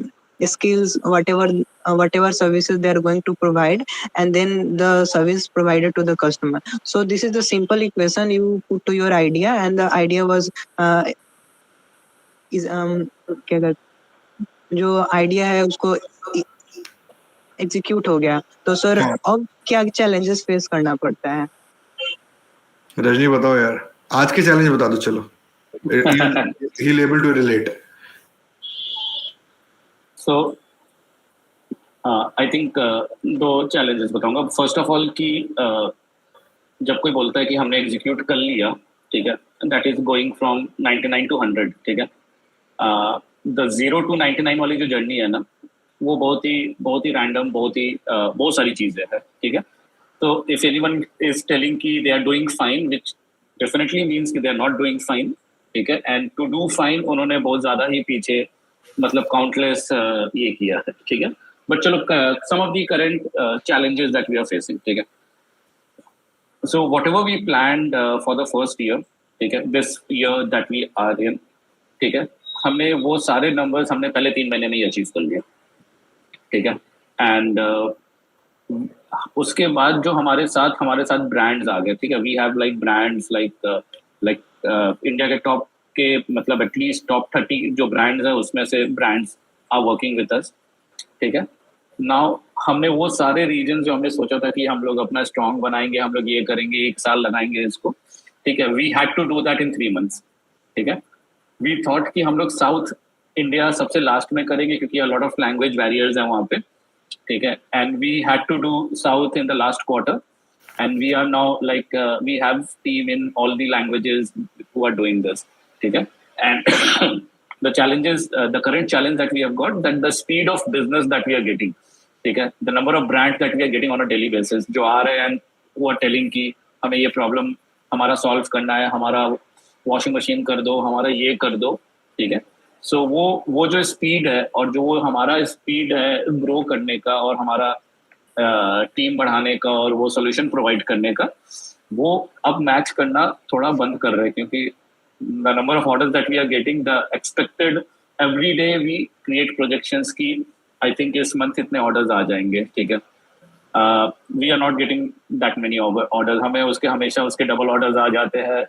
skills whatever services they are going to provide, and then the service provided to the customer. So this is the simple equation you put to your idea, and the idea was क्या कहते, जो idea है उसको execute हो गया। तो sir अब क्या चैलेंजेस फेस करना पड़ता है? रजनी बताओ यार, आज के चैलेंज बता दो। चलो, he'll able to relate. So I think दो चैलेंजेस बताऊंगा। फर्स्ट ऑफ ऑल कि जब कोई बोलता है कि हमने एग्जीक्यूट कर लिया, ठीक है, that is going from 99 to 100, ठीक है। द 0 to 99 वाली जो जर्नी है ना, वो बहुत ही रैंडम, बहुत सारी चीजें हैं, ठीक है। तो इफ एनीवन इज टेलिंग कि they are doing fine, which definitely means कि they are not doing fine, ठीक है। एंड टू डू फाइन उन्होंने बहुत ज्यादा ही पीछे मतलब काउंटलेस ये किया है, ठीक है। बट चलो, some of the current challenges that we are facing, ठीक है। So whatever we planned for the first year, ठीक है, this year that we are in, ठीक है, हमने वो सारे नंबर्स हमने पहले 3 महीने में ही अचीव कर लिया, ठीक है। एंड उसके बाद जो हमारे साथ ब्रांड्स आ गए, ठीक है। We have like brands like India के टॉप के मतलब एटलीस्ट टॉप 30 जो ब्रांड्स हैं उसमें से brands are working with us, ठीक है। नाउ हमने वो सारे रीजन जो हमने सोचा था कि हम लोग अपना स्ट्रॉन्ग बनाएंगे, हम लोग ये करेंगे, 1 साल लगाएंगे इसको, ठीक है। We had to do that in 3 months, ठीक है। वी थॉट कि हम लोग साउथ इंडिया सबसे लास्ट में करेंगे क्योंकि a lot of language barriers हैं वहाँ पे, ठीक है। And we had to do south in the last quarter, and we are now like we have team in all the languages who are doing this, ठीक है। And the challenges, the current challenge that we have got, that the speed of business that we are getting, ठीक है, the number of brands that we are getting on a daily basis जो आ रहे हैं and who are telling कि हमें ये problem हमारा solve करना है, हमारा वॉशिंग मशीन कर दो, हमारा ये कर दो, ठीक है। सो वो जो स्पीड है और जो वो हमारा स्पीड है ग्रो करने का और हमारा टीम बढ़ाने का और वो सोल्यूशन प्रोवाइड करने का, वो अब मैच करना थोड़ा बंद कर रहे हैं क्योंकि the number of orders that we are getting, the expected every day we create projections की I think इस month इतने orders आ जाएंगे, ठीक है। We are not getting that many orders, हमें उसके हमेशा उसके डबल orders आ जाते हैं।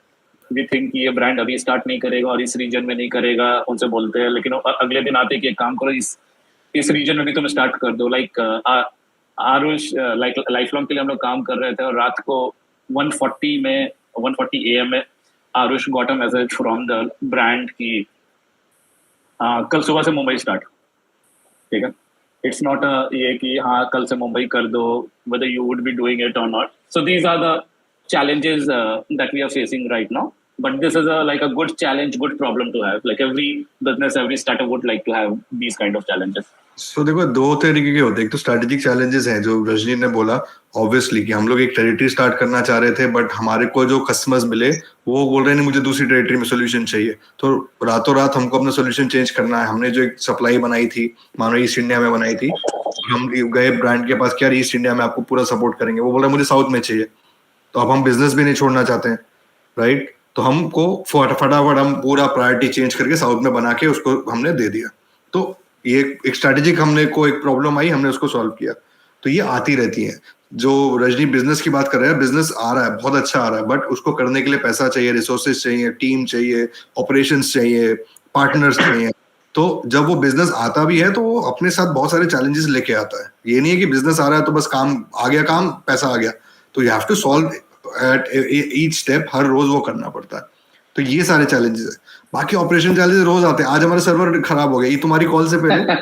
We think कि ये ब्रांड अभी स्टार्ट नहीं करेगा और इस रीजन में नहीं करेगा, उनसे बोलते हैं, लेकिन अगले दिन आते कि एक काम करो, इस रीजन में भी तुम स्टार्ट कर दो। लाइक आरुष लाइफ लॉन्ग के लिए हम लोग काम कर रहे थे और रात को 1:40 में 1:40 AM में Aarush got a message from the brand की कल सुबह से मुंबई स्टार्ट, ठीक है. इट्स नॉट ये कि हाँ कल से मुंबई कर दो, whether you would be doing it or not. So these are the challenges that we are facing right now. But this is like a good challenge, good problem to have. Like every business, every startup would like to have these kind of challenges. So देखो दो तरीके के होते हैं. एक तो strategic challenges हैं जो रजनी ने बोला ऑब्वियसली कि हम लोग एक टेरिटरी स्टार्ट करना चाह रहे थे, बट हमारे को जो कस्टमर्स मिले वो बोल रहे हैं मुझे दूसरी टेरिटरी में सोल्यूशन चाहिए. तो रातों रात हमको अपना सोल्यूशन चेंज करना है. हमने जो एक सप्लाई बनाई थी, मानो ईस्ट इंडिया में बनाई थी, हम गए ब्रांड के पास क्या ईस्ट इंडिया में आपको पूरा सपोर्ट करेंगे. वो बोल रहा है मुझे साउथ में चाहिए. तो अब हम बिजनेस भी नहीं छोड़ना चाहते हैं, राइट. तो हमको फटाफट हम पूरा प्रायोरिटी चेंज करके साउथ में बना के उसको हमने दे दिया. तो ये एक स्ट्रेटेजिक हमने को एक प्रॉब्लम आई, हमने उसको सॉल्व किया. तो ये आती रहती है. जो रजनी बिजनेस की बात कर रहा है, बिजनेस आ रहा है, बहुत अच्छा आ रहा है, बट उसको करने के लिए पैसा चाहिए, रिसोर्सेज चाहिए, टीम चाहिए, ऑपरेशंस चाहिए, पार्टनर्स चाहिए. तो जब वो बिजनेस आता भी है तो वो अपने साथ बहुत सारे चैलेंजेस लेके आता है. ये नहीं है कि बिजनेस आ रहा है तो बस काम आ गया, काम पैसा आ गया. तो you have to solve at each step, हर रोज वो करना पड़ता है. तो ये सारे चैलेंजेस है. बाकी ऑपरेशन चैलेंजेस रोज आते हैं. आज हमारा सर्वर खराब हो गया, ये तुम्हारी कॉल से पहले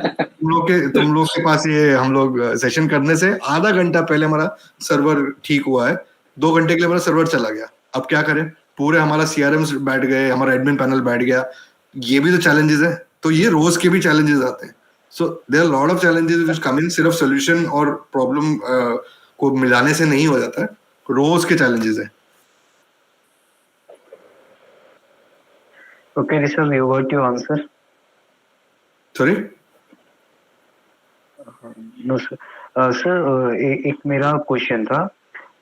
तुम लोग के पास ये हम लोग सेशन करने से आधा घंटा पहले हमारा सर्वर ठीक हुआ है. 2 घंटे के लिए हमारा सर्वर चला गया. अब क्या करें, पूरे हमारा CRM बैठ गए, हमारा एडमिन पैनल बैठ गया. ये भी तो चैलेंजेस है. तो ये रोज के भी चैलेंजेस आते हैं. So there are lot of challenges which come in. सिर्फ सोल्यूशन और प्रॉब्लम को मिलाने से नहीं हो जाता है. रोज के चैलेंजेस है. Okay, Rishabh, you got your answer. Sorry? No, sir. Sir, एक मेरा क्वेश्चन था.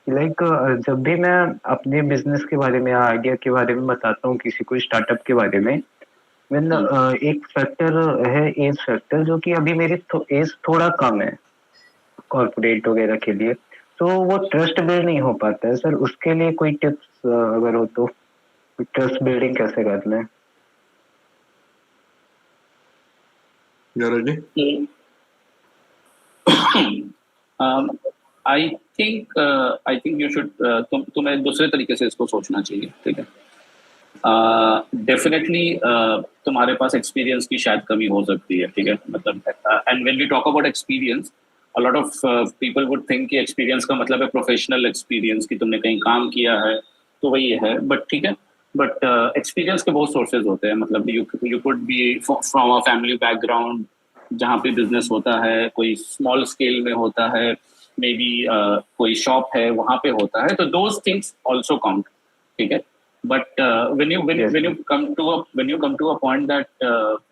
लाइक जब भी मैं अपने बिजनेस के बारे में या आइडिया के बारे में बताता हूँ किसी को, स्टार्टअप के बारे में, एक फैक्टर है एज फैक्टर, जो कि अभी मेरी एज थोड़ा कम है कॉर्पोरेट वगैरह के लिए. तो वो ट्रस्ट बिल्ड नहीं हो पाता है. सर उसके लिए कोई टिप्स अगर हो तो, ट्रस्ट बिल्डिंग कैसे करना है? I think you should तुम्हें दूसरे तरीके से इसको सोचना चाहिए, ठीक है. डेफिनेटली तुम्हारे पास एक्सपीरियंस की शायद कमी हो सकती है, ठीक है. मतलब and when we talk about experience, a lot of people would think कि एक्सपीरियंस का मतलब है प्रोफेशनल एक्सपीरियंस, कि तुमने कहीं काम किया है तो वही है. बट ठीक है, बट एक्सपीरियंस के बहुत सोर्सेज होते हैं. मतलब you could be from a family background जहाँ पे बिजनेस होता है, कोई स्मॉल स्केल में होता है, मे बी कोई शॉप है वहाँ पे होता है. तो दोज थिंग्स ऑल्सो काउंट, ठीक है. But when you come to a point that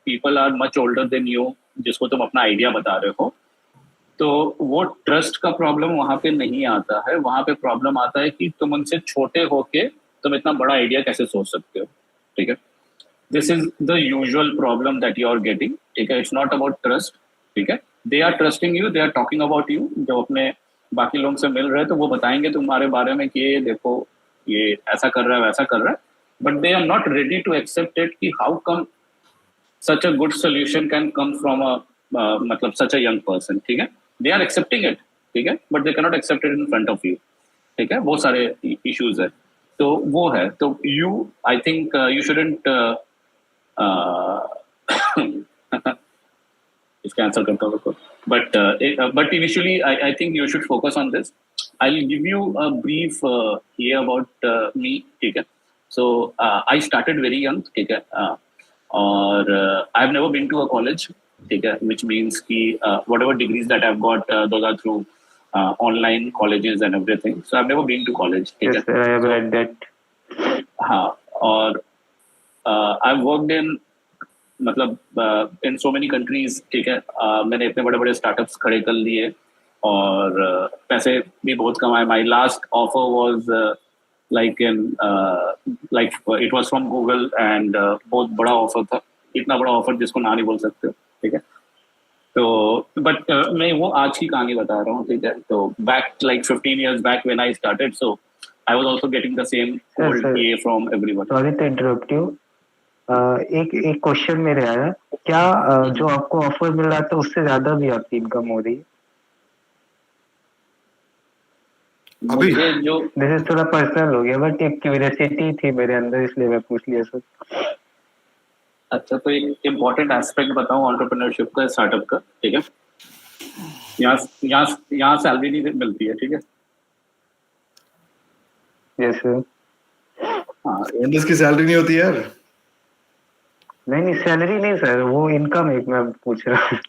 people are much older than you, जिसको तुम अपना आइडिया बता रहे हो, तो वो ट्रस्ट का प्रॉब्लम वहाँ पे नहीं आता है. वहाँ पे प्रॉब्लम आता है कि तुम उनसे छोटे होके तुम इतना बड़ा आइडिया कैसे सोच सकते हो, ठीक है. This is the usual problem that you are getting, ठीक है. इट्स नॉट अबाउट ट्रस्ट, ठीक है. They are trusting you, they are talking about you. जब अपने बाकी लोगों से मिल रहे हैं तो वो बताएंगे तुम्हारे बारे में कि देखो ये ऐसा कर रहा है, वैसा कर रहा है. But they are not ready to accept it कि how come such a good solution can come from a मतलब सच अ यंग पर्सन, ठीक है. दे आर एक्सेप्टिंग इट, ठीक है, but they can not accept it in front of you, ठीक है. बहुत सारे इश्यूज है. तो वो है. तो you I think you shouldn't इसका आंसर करता हूँ. But initially I think you should focus on this. I'll give you a brief here about me, ठीक है. So I started very young, ठीक है. और I've never been to a college, ठीक है, which means कि whatever degrees that I've got, those are through online colleges and everything. So I've never been to college, ठीक है. Yes, I have read that. हाँ, और I've worked in मतलब in so many countries, ठीक है. मैंने इतने बड़े बड़े स्टार्टअप्स खड़े कर लिए और पैसे भी बहुत कमाए. My last offer was like it was from Google and बहुत बड़ा ऑफर था. इतना बड़ा ऑफर जिसको ना नहीं बोल सकते, ठीक है. तो बट मैं वो आज की कहानी बता रहा हूँ, ठीक है. तो back like 15 years back when I started, so I was also getting the same old PA from everyone. Sorry to interrupt you. एक क्वेश्चन मेरे आया, क्या जो आपको ऑफर मिल रहा था उससे ज्यादा भी आपकी इनकम हो रही है? अभी मुझे जो दिस इज थोड़ा पर्सनल हो गया, बट एक क्यूरियोसिटी थी मेरे अंदर, इसलिए मैं पूछ लिया सर। अच्छा, तो एक इम्पोर्टेंट एस्पेक्ट बताऊं एंटरप्रेन्योरशिप का, स्टार्टअप का, ठीक है। यहाँ यहाँ सैलरी नहीं मिलती है, ठीक है। Yes sir. हाँ, फाउंडर्स की सैलरी नहीं होती यार। नहीं सैलरी नहीं सर, वो इनकम एक मैं पूछ रहा हूँ।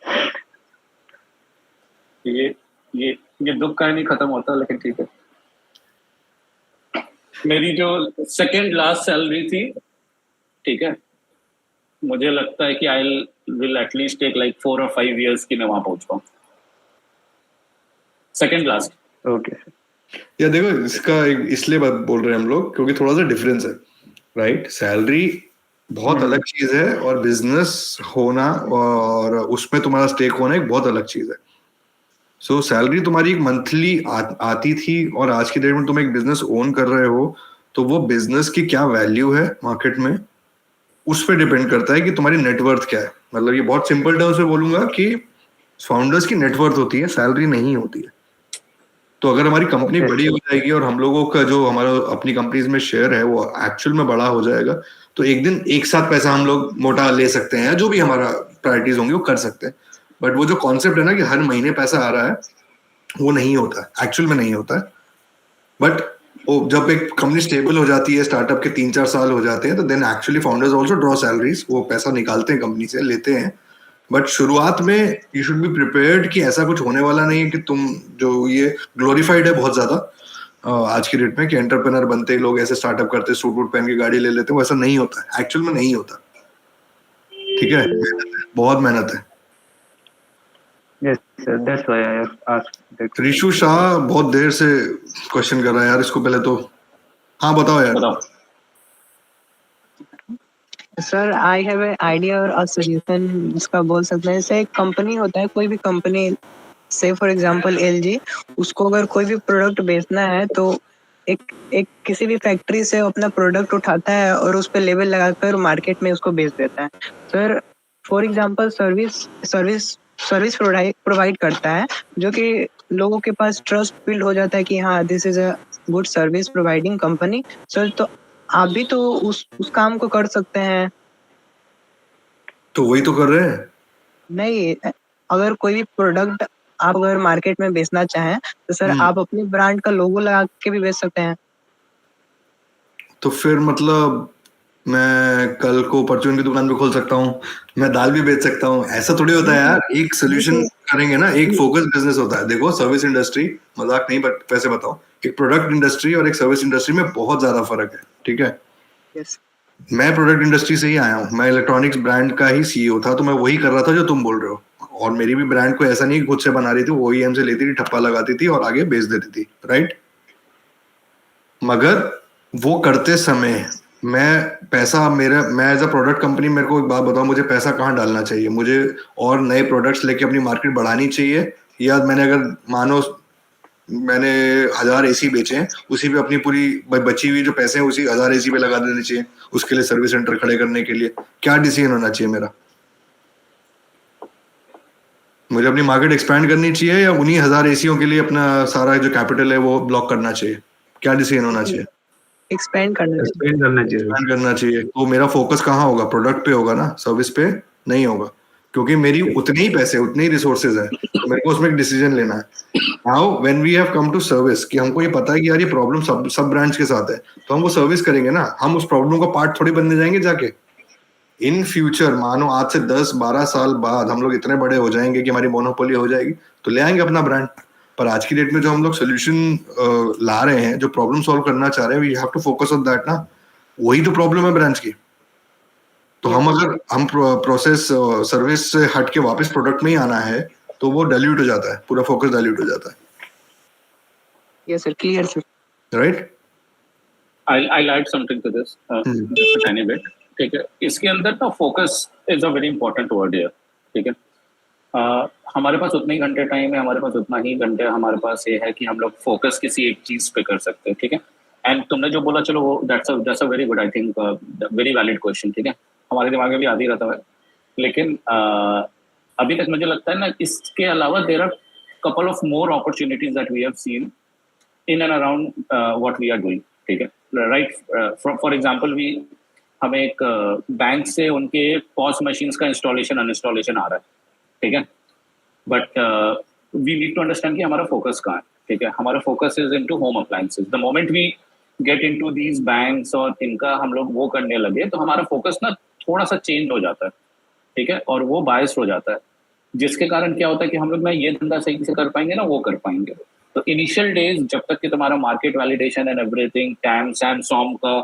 ये दुख का नहीं खत्म होता, लेकिन ठीक है। मेरी जो सेकंड लास्ट सैलरी थी, ठीक है, मुझे लगता है कि I will at least take like 4 or 5 years कि मैं वहां पहुंच पाऊं। Second last. Okay sir. या देखो, इसका इसलिए बात बोल रहे हैं हम लोग क्योंकि थोड़ा सा डिफरेंस है, राइट। सैलरी बहुत अलग चीज है और बिजनेस होना और उसमें तुम्हारा स्टेक होना एक बहुत अलग चीज है। सो सैलरी तुम्हारी एक मंथली आती थी और आज की डेट में तुम एक बिजनेस ओन कर रहे हो, तो वो बिजनेस की क्या वैल्यू है मार्केट में, उस पर डिपेंड करता है कि तुम्हारी नेटवर्थ क्या है। मतलब ये बहुत सिंपल टर्म्स में बोलूंगा कि फाउंडर्स की नेटवर्थ होती है, सैलरी नहीं होती है। तो अगर हमारी कंपनी बड़ी हो जाएगी और हम लोगों का जो हमारा अपनी कंपनीज में शेयर है वो एक्चुअल में बड़ा हो जाएगा, तो एक दिन एक साथ पैसा हम लोग मोटा ले सकते हैं, जो भी हमारा प्रायोरिटीज होंगी वो कर सकते हैं। बट वो जो कॉन्सेप्ट है ना कि हर महीने पैसा आ रहा है, वो नहीं होता, एक्चुअल में नहीं होता है। बट जब एक कंपनी स्टेबल हो जाती है, स्टार्टअप के 3-4 साल हो जाते हैं, तो then actually founders also draw salaries, वो पैसा निकालते हैं कंपनी से, लेते हैं। बट शुरुआत में यू शुड बी प्रिपेयर्ड कि ऐसा कुछ होने वाला नहीं है कि तुम जो ये ग्लोरीफाइड है बहुत ज्यादा आज की डेट में कि एंटरप्रेन्योर बनते लोग ऐसे स्टार्टअप करते, सूट वूट पहन के गाड़ी ले लेते, वैसा नहीं होता, एक्चुअल में नहीं होता। ठीक है, बहुत मेहनत है। Yes sir, that's why I asked. Rishu Shah बहुत देर से क्वेश्चन कर रहा है यार, इसको पहले तो हाँ बताओ यार। बताओ। Sir I have a idea और अ सजेशन, इसका बोल सकते हैं। जैसे एक कंपनी होता है, कोई भी कंपनी, से फॉर एग्जांपल एलजी, उसको अगर कोई भी प्रोडक्ट बेचना है तो एक किसी भी फैक्ट्री से अपना प्रोडक्ट उठाता है और उस पर लेबल लगाकर मार्केट में उसको बेच देता है। Sir for example service provide करता है, जो कि लोगों के पास ट्रस्ट बिल्ड हो जाता है कि हाँ this is a good service providing company. Sir तो आप भी तो उस काम को कर सकते हैं। तो वही तो कर रहे हैं। नहीं, अगर कोई भी प्रोडक्ट आप अगर मार्केट में बेचना चाहें तो सर आप अपनी ब्रांड का लोगो लगा के भी बेच सकते हैं। तो फिर मतलब मैं कल को परचून की दुकान भी खोल सकता हूँ, मैं दाल भी बेच सकता हूँ, ऐसा थोड़ी होता है यार। एक सोल्यूशन करेंगे ना, एक फोकस बिजनेस होता है। देखो सर्विस इंडस्ट्री, मजाक नहीं बट वैसे बताओ, एक प्रोडक्ट इंडस्ट्री और एक सर्विस इंडस्ट्री में बहुत ज्यादा फर्क है, ठीक है। यस। मैं प्रोडक्ट इंडस्ट्री से ही आया हूँ, मैं इलेक्ट्रॉनिक्स ब्रांड का ही सीईओ था, तो मैं वही कर रहा था जो तुम बोल रहे हो। और मेरी भी ब्रांड को ऐसा नहीं खुद से बना रही थी, वो OEM से लेती थी, ठप्पा लगाती थी और आगे बेच देती थी, राइट। मगर वो करते समय मैं एज अ प्रोडक्ट कंपनी, मेरे को एक बात बताओ, मुझे पैसा कहाँ डालना चाहिए? मुझे और नए प्रोडक्ट्स लेके अपनी मार्केट बढ़ानी चाहिए, या मैंने अगर मानो मैंने 1000 AC बेचे हैं, उसी पे अपनी पूरी बची हुई जो पैसे हैं उसी 1000 AC पे लगा देने चाहिए, उसके लिए सर्विस सेंटर खड़े करने के लिए क्या डिसीजन होना चाहिए मेरा? मुझे अपनी मार्केट एक्सपैंड करनी चाहिए या उन्हीं 1000 एसीओं के लिए अपना सारा जो कैपिटल है वो ब्लॉक करना चाहिए? क्या डिसीजन होना चाहिए? एक्सपेंड करना चाहिए। तो मेरा फोकस कहाँ होगा? प्रोडक्ट पे होगा ना, सर्विस पे नहीं होगा, क्योंकि मेरी उतने ही पैसे, उतने ही रिसोर्सेज है, तो मेरे को उसमें एक डिसीजन लेना है। Now when we have come to service, कि हमको ये पता है कि यार ये प्रॉब्लम सब ब्रांड्स के साथ है, तो हम वो सर्विस करेंगे ना, हम उस प्रॉब्लम का पार्ट थोड़ी बनने जाएंगे जाके। इन फ्यूचर मानो आज से 10-12 साल बाद हम लोग इतने बड़े हो जाएंगे कि हमारी मोनोपोली हो जाएगी, तो ले आएंगे अपना ब्रांड। पर आज की डेट में जो हम लोग सोल्यूशन ला रहे हैं, जो प्रॉब्लम सॉल्व करना चाह रहे हैं, we have to focus on that ना। वही तो प्रॉब्लम है ब्रांड्स की। तो हम प्रोसेस सर्विस से हट के वापस प्रोडक्ट में ही आना है, तो वो डाइल्यूट हो जाता है, पूरा फोकस डाइल्यूट हो जाता है। Yes sir, clear sir. Right, I'll add something to this, just a tiny bit. ठीक है, इसके अंदर ना focus is a very important word है, ठीक है। हमारे पास उतने ही घंटे टाइम है, हमारे पास उतना ही घंटे हमारे पास ये है कि हम लोग फोकस किसी एक चीज पे कर सकते हैं, ठीक है। एंड तुमने जो बोला, चलो वो that's a very good, I think very valid question, ठीक है। हमारे दिमाग में भी आती रहता है, लेकिन अभी तक मुझे लगता है ना, इसके अलावा there are couple of more opportunities that we have seen in and around what we are doing. ठीक है, right? For example, हमें एक बैंक से उनके POS machines का installation uninstallation आ रहा है, ठीक है, but we need to understand कि हमारा focus कहाँ है, ठीक है, हमारा focus is into home appliances. The moment we get into these banks और इनका हम लोग वो करने लगे तो हमारा focus ना थोड़ा सा चेंज हो जाता है, ठीक है, और वो बायस हो जाता है, जिसके कारण क्या होता है कि हम लोग ना ये धंधा सही से कर पाएंगे ना वो कर पाएंगे. तो इनिशियल डेज जब तक कि तुम्हारा market validation and everything TAM SAM SOM का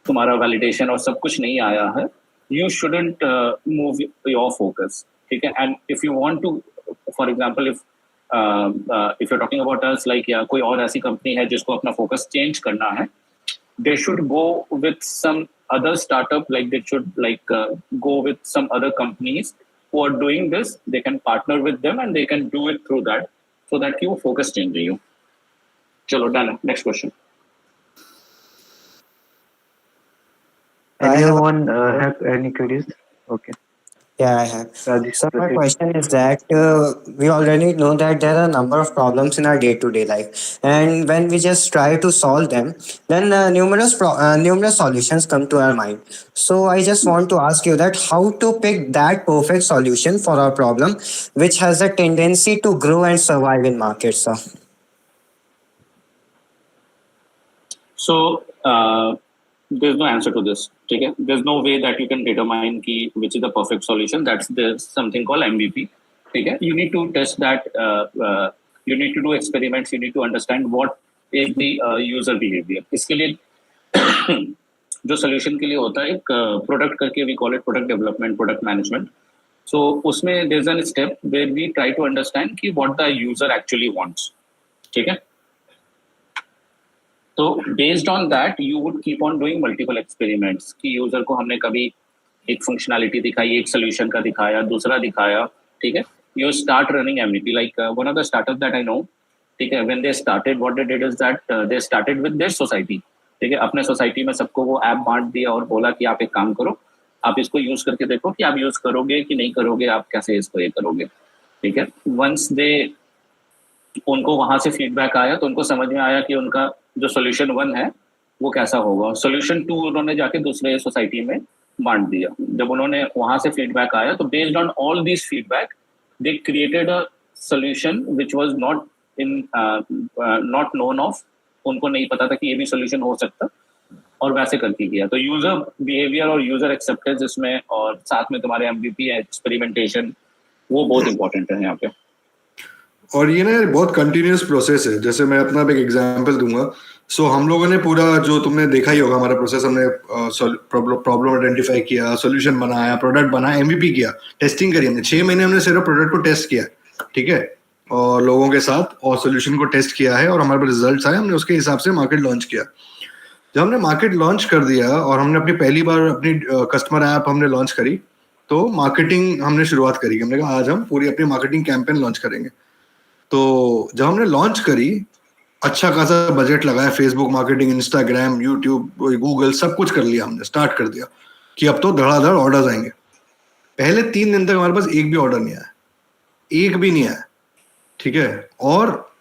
तुम्हारा वैलिडेशन और सब कुछ नहीं आया है, you shouldn't move your focus, ठीक है. And if you want to, for example, if you talking about us, like या कोई और ऐसी कंपनी है जिसको अपना फोकस चेंज करना है, they should go with some other startup, like they should go with some other companies who are doing this. They can partner with them and they can do it through that, so that you focus change you. Chalo, done. Next question. Anyone have any queries? Okay. Yeah, I have. Rajesh, So my proceed. question is that we already know that there are a number of problems in our day-to-day life, and when we just try to solve them, then numerous solutions come to our mind. So I just want to ask you that how to pick that perfect solution for our problem, which has a tendency to grow and survive in markets, sir. So there's no answer to this. Okay? There's no way that you can determine which is the perfect solution. There's something called MVP. Okay? You need to test that. You need to do experiments. You need to understand what is the user behavior. इसके लिए जो solution के लिए होता है एक product करके, we call it product development, product management. So उसमें there's a step where we try to understand कि what the user actually wants. ठीक है? तो based on that you would keep on doing multiple experiments कि user को हमने कभी एक फंक्शनैलिटी दिखाई, एक सोल्यूशन का दिखाया, दूसरा दिखाया, ठीक है. You start running MVP, like one of the startup that I know, ठीक है, when they started what they did is that they started with their society, ठीक है, अपने सोसाइटी में सबको वो ऐप बांट दिया और बोला कि आप एक काम करो, आप इसको यूज करके देखो कि आप यूज करोगे कि नहीं करोगे, आप कैसे इसको ये करोगे, ठीक है. वंस उनको वहां से फीडबैक आया तो उनको समझ में आया कि उनका जो सोल्यूशन 1 है वो कैसा होगा, सोल्यूशन 2 उन्होंने जाके दूसरे सोसाइटी में बांट दिया. जब उन्होंने वहां से फीडबैक आया तो based on all this feedback they created a solution which was not known of, उनको नहीं पता था कि ये भी सोल्यूशन हो सकता, और वैसे करके किया. तो यूजर बिहेवियर और यूजर एक्सेप्टेंस इसमें, और साथ में तुम्हारे एमवीपी एक्सपेरिमेंटेशन, वो बहुत इंपॉर्टेंट है यहाँ पे. और ये ना बहुत कंटिन्यूस प्रोसेस है. जैसे मैं अपना एक एग्जांपल दूंगा. सो हम लोगों ने पूरा जो तुमने देखा ही होगा हमारा प्रोसेस, हमने प्रॉब्लम आइडेंटिफाई किया, सॉल्यूशन बनाया, प्रोडक्ट बनाया, एमवीपी किया, टेस्टिंग करी. हमने 6 महीने हमने सिर्फ प्रोडक्ट को टेस्ट किया, ठीक है, और लोगों के साथ, और सॉल्यूशन को टेस्ट किया है, और हमारे पास रिजल्ट्स आए. हमने उसके हिसाब से मार्केट लॉन्च किया. जब हमने मार्केट लॉन्च कर दिया और हमने अपनी पहली बार अपनी कस्टमर ऐप हमने लॉन्च करी, तो मार्केटिंग हमने शुरुआत करी. हमने कहा आज हम पूरी अपनी मार्केटिंग कैंपेन लॉन्च करेंगे. तो जब हमने लॉन्च करी, अच्छा खासा बजट लगाया, Facebook marketing, Instagram, YouTube, Google, सब कुछ कर लिया. हमने स्टार्ट कर दिया कि अब तो धड़ाधड़ ऑर्डर्स आएंगे. पहले 3 दिन तक हमारे पास एक भी ऑर्डर नहीं आया, एक भी नहीं आया, ठीक है. और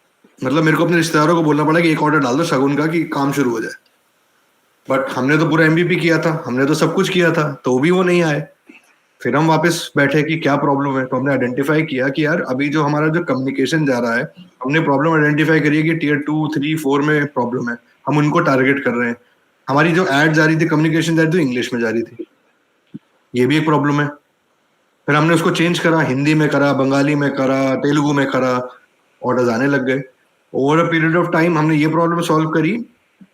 मतलब मेरे को अपने रिश्तेदारों को बोलना पड़ा कि एक ऑर्डर डाल दो शगुन का कि काम शुरू हो जाए. बट हमने तो पूरा एमवीपी किया था, हमने तो सब कुछ किया था, तो भी वो नहीं आए. फिर हम वापस बैठे कि क्या प्रॉब्लम है. तो हमने आइडेंटिफाई किया कि यार अभी जो हमारा जो कम्युनिकेशन जा रहा है, हमने प्रॉब्लम आइडेंटिफाई करी है कि टियर 2, 3, 4 में प्रॉब्लम है, हम उनको टारगेट कर रहे हैं. हमारी जो एड जा रही थी, कम्युनिकेशन जा रही थी, इंग्लिश में जा रही थी, ये भी एक प्रॉब्लम है. फिर हमने उसको चेंज करा, हिंदी में करा, बंगाली में करा, तेलुगु में करा, ऑर्डर्स आने लग गए. Over a period of time हमने ये प्रॉब्लम सॉल्व करी,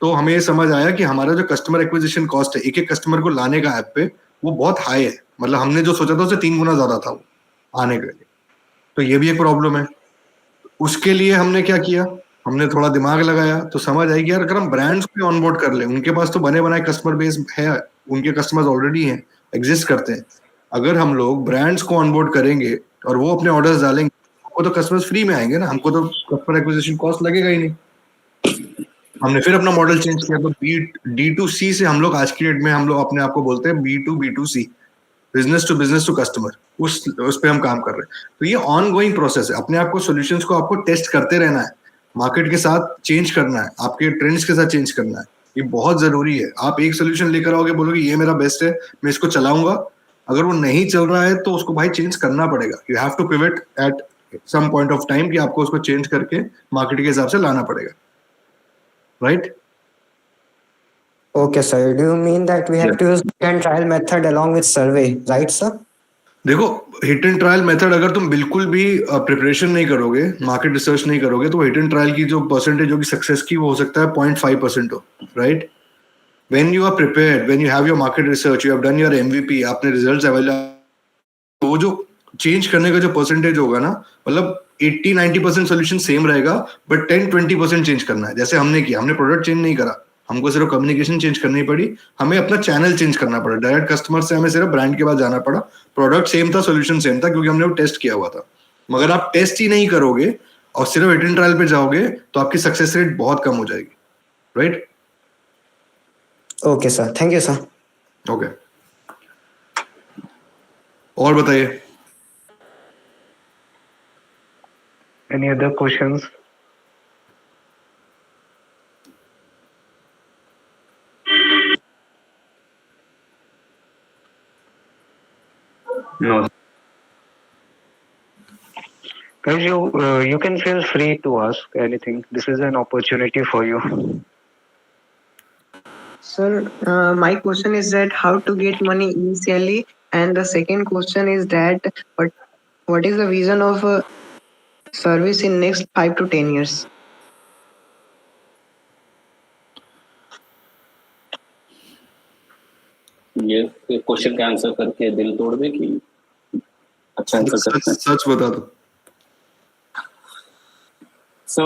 तो हमें ये समझ आया कि हमारा जो कस्टमर एक्विजिशन कॉस्ट है एक एक कस्टमर को लाने का ऐप पे, वो बहुत हाई है. मतलब हमने जो सोचा था उससे 3 गुना ज्यादा था वो आने के लिए. तो ये भी एक प्रॉब्लम है. उसके लिए हमने क्या किया, हमने थोड़ा दिमाग लगाया, तो समझ आई कि यार अगर हम ब्रांड्स को ऑनबोर्ड कर ले, उनके पास तो बने बनाए कस्टमर बेस है, उनके कस्टमर्स ऑलरेडी हैं, एग्जिस्ट करते हैं. अगर हम लोग ब्रांड्स को ऑनबोर्ड करेंगे और वो अपने ऑर्डर्स डालेंगे, हमको तो कस्टमर्स फ्री में आएंगे ना, हमको तो कस्टमर एक्विजिशन कॉस्ट लगेगा ही नहीं. हमने फिर अपना मॉडल चेंज किया. तो D2C से हम लोग आज की डेट में हम लोग अपने आप को बोलते हैं B2B2C, बिजनेस टू कस्टमर. उस पे हम काम कर रहे हैं. तो ये ऑन गोइंग प्रोसेस है. अपने आप को सॉल्यूशंस को आपको टेस्ट करते रहना है. मार्केट के साथ चेंज करना है, आपके ट्रेंड्स के साथ चेंज करना है, ये बहुत जरूरी है. आप एक सोल्यूशन लेकर आओगे, बोलोगे ये मेरा बेस्ट है, मैं इसको चलाऊंगा, अगर वो नहीं चल रहा है तो उसको भाई चेंज करना पड़ेगा. You have to pivot at some point of time कि आपको उसको चेंज करके मार्केट के हिसाब से लाना पड़ेगा. Right? Okay, sir. Do you mean that we have to use hit and trial method along with survey, right, sir? देखो, हिट एंड ट्रायल मेथड अगर तुम बिल्कुल भी प्रिपरेशन नहीं करोगे, मार्केट रिसर्च नहीं करोगे, तो हिट एंड ट्रायल की जो परसेंटेज होगी सक्सेस की, वो हो सकता है 0.5% हो. Right? When you are prepared, when you have your market research, you have done your MVP, आपने रिजल्ट्स अवेलेबल, तो वो जो चेंज करने का जो परसेंटेज होगा ना, मतलब 80-90% सोल्यूशन सेम रहेगा, बट 10-20% चेंज करना है. जैसे हमने किया, हमने प्रोडक्ट चेंज नहीं करा, हमको सिर्फ कम्युनिकेशन चेंज करनी पड़ी, हमें अपना चैनल चेंज करना पड़ा. डायरेक्ट कस्टमर से हमें सिर्फ ब्रांड के पास जाना पड़ा. प्रोडक्ट सेम था, सोल्यूशन सेम था, क्योंकि हमने वो टेस्ट किया हुआ था. मगर आप टेस्ट ही नहीं करोगे और सिर्फ हिट एंड ट्रायल पे जाओगे तो आपकी सक्सेस रेट बहुत कम हो जाएगी. Right? Okay, sir. Thank you, sir. Okay. और बताइए. Any other questions? No. Guys, you can feel free to ask anything. This is an opportunity for you. Sir, my question is that how to get money initially, and the second question is that what is the vision of service in next 5 to 10 years? ये question का answer करके दिल तोड़ दे कि अच्छा answer करते हैं. सच बता दो. So,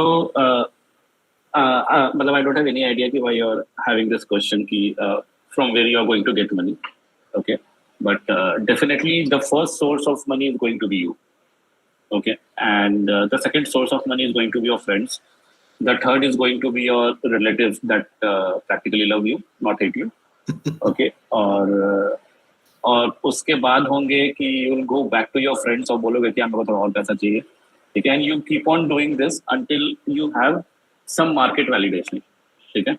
मतलब I don't have any idea कि why you're having this question कि from where you are going to get money, okay? But definitely the first source of money is going to be you, okay? And the second source of money is going to be your friends. The third is going to be your relatives that practically love you, not hate you, okay? और उसके बाद होंगे कि you will go back to your friends और बोलोगे कि हमें थोड़ा और पैसा चाहिए, ठीक है? And you keep on doing this until you have some market validation, ठीक है?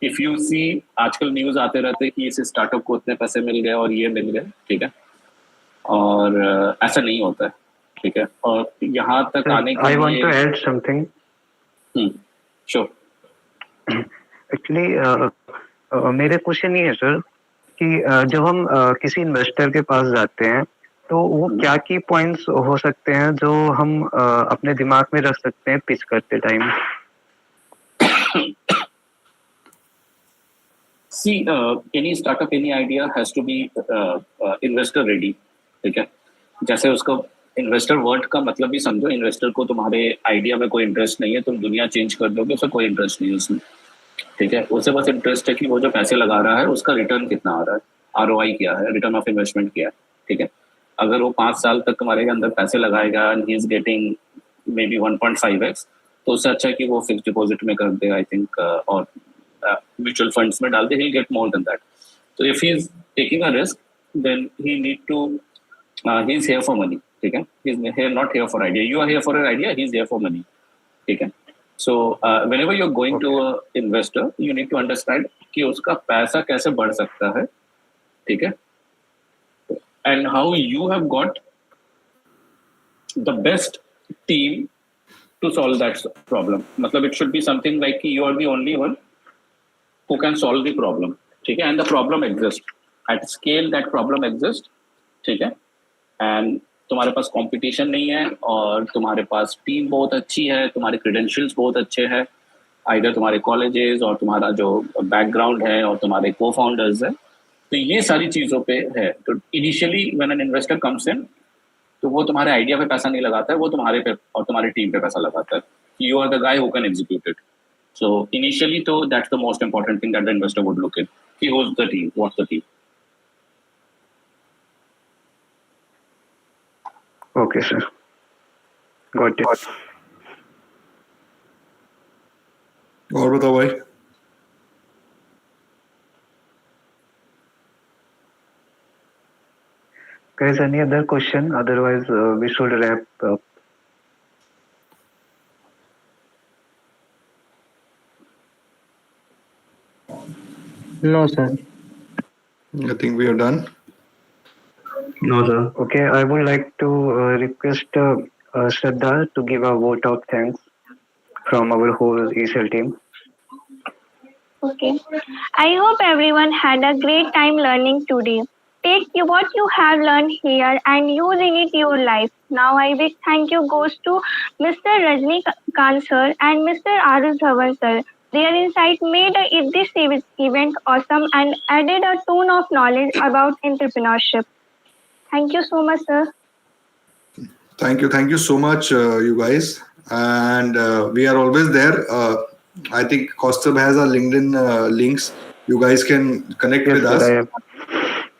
If you see, आजकल न्यूज आते रहते हैं कि इस स्टार्टअप को इतने पैसे मिल गए और ये मिल गए, ठीक है? और ऐसा नहीं होता है, ठीक है? और यहाँ तक आने के लिए I want to add something. Sure. Actually, मेरे क्वेश्चन ये है सर कि जब हम किसी इन्वेस्टर के पास जाते हैं तो वो क्या की पॉइंट्स हो सकते हैं जो हम अपने दिमाग में रख सकते हैं पिच करते time. See, any startup, any idea has to be investor ready, ठीक है? जैसे उसका इन्वेस्टर वर्ड का मतलब भी समझो. इन्वेस्टर को तुम्हारे आइडिया में कोई इंटरेस्ट नहीं है, तुम दुनिया चेंज कर दोगे, उसे कोई इंटरेस्ट नहीं है उसमें, ठीक है? उसे बस इंटरेस्ट है कि वो जो पैसे लगा रहा है उसका रिटर्न कितना आ रहा है, ROI क्या है, रिटर्न ऑफ इन्वेस्टमेंट क्या है, ठीक है? अगर वो 5 साल तक तुम्हारे अंदर पैसे लगाएगा and he is getting may be 1.5x, तो उससे अच्छा है कि वो फिक्स डिपॉजिट में कर दे, आई थिंक, और म्यूचुअल फंड्स में डाल दे. He will get more than that. So if he is taking a risk, then he need to, he is here for money, ठीक है? He is here not here for idea. You are here for an idea, he is here for money, ठीक है? So whenever you are going to a investor, you need to understand कि उसका पैसा कैसे बढ़ सकता है, ठीक है? And how you have got the best team to solve that problem. मतलब it should be something like you are the only one who can solve the problem, ठीक है? And the problem exists at scale, that problem exists, ठीक है? And तुम्हारे पास competition नहीं है और तुम्हारे पास टीम बहुत अच्छी है, तुम्हारे क्रेडेंशियल्स बहुत अच्छे हैं, आइदर तुम्हारे कॉलेजेस और तुम्हारा जो बैकग्राउंड है और तुम्हारे को फाउंडर्स है, तो ये सारी चीज़ों पे है. तो initially when an investor comes in, तो वो तुम्हारे आइडिया पे पैसा नहीं लगाता है, वो तुम्हारे पे और तुम्हारी टीम पे पैसा लगाता है. You are the guy who can execute it. So initially, तो that's the most important thing that the investor would look at. Who's the team? What's the team? Okay, sir. Got it. और बताओ भाई. Guys, any other question? Otherwise, we should wrap up. No, sir. I think we are done. No, sir. Okay, I would like to request Shraddha to give a vote of thanks from our whole ESL team. Okay. I hope everyone had a great time learning today. Take what you have learned here and use in it your life. Now I big thank you goes to Mr. Rajni Kant sir and Mr. Aarush Dhawan sir. Their insight made this event awesome and added a tone of knowledge about entrepreneurship. Thank you so much, sir. Thank you so much, you guys. And we are always there. I think Kaustubh has our LinkedIn links. You guys can connect Yes, with sir, us. I am.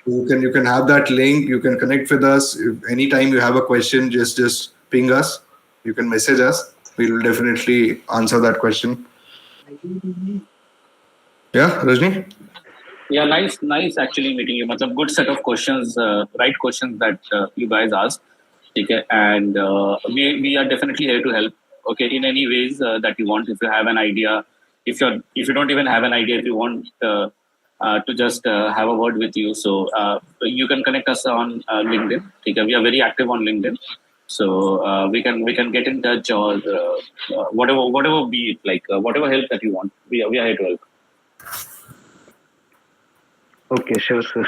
You can have that link. You can connect with us. If anytime you have a question, just ping us. You can message us. We will definitely answer that question. Yeah, Rajni. Yeah, nice actually meeting you. Matlab, good set of questions, right questions that you guys asked. Okay, and we are definitely here to help. Okay, in any ways that you want. If you have an idea, if you don't even have an idea, if you want to just have a word with you, so you can connect us on LinkedIn. Okay, we are very active on LinkedIn, so we can get in touch or whatever be it, like whatever help that you want. We are here to help. Okay, sure, sir.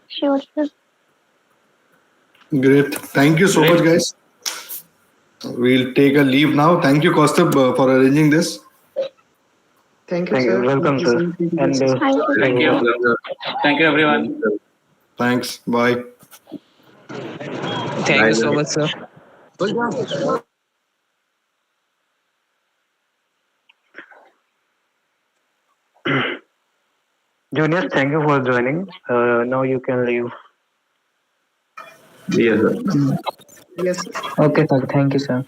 Sure, sir. Great. Thank you so much, guys. We'll take a leave now. Thank you, Kaustubh, for arranging this. Thank you, Thank you. sir. Welcome, Thank you, sir. sir. And Thank you. Thank you. Thank you, everyone. Thanks. Bye. Thank you so much, sir. juniors, thank you for joining. Now you can leave. Yes, sir. Yes. Okay, sir. Thank you, sir.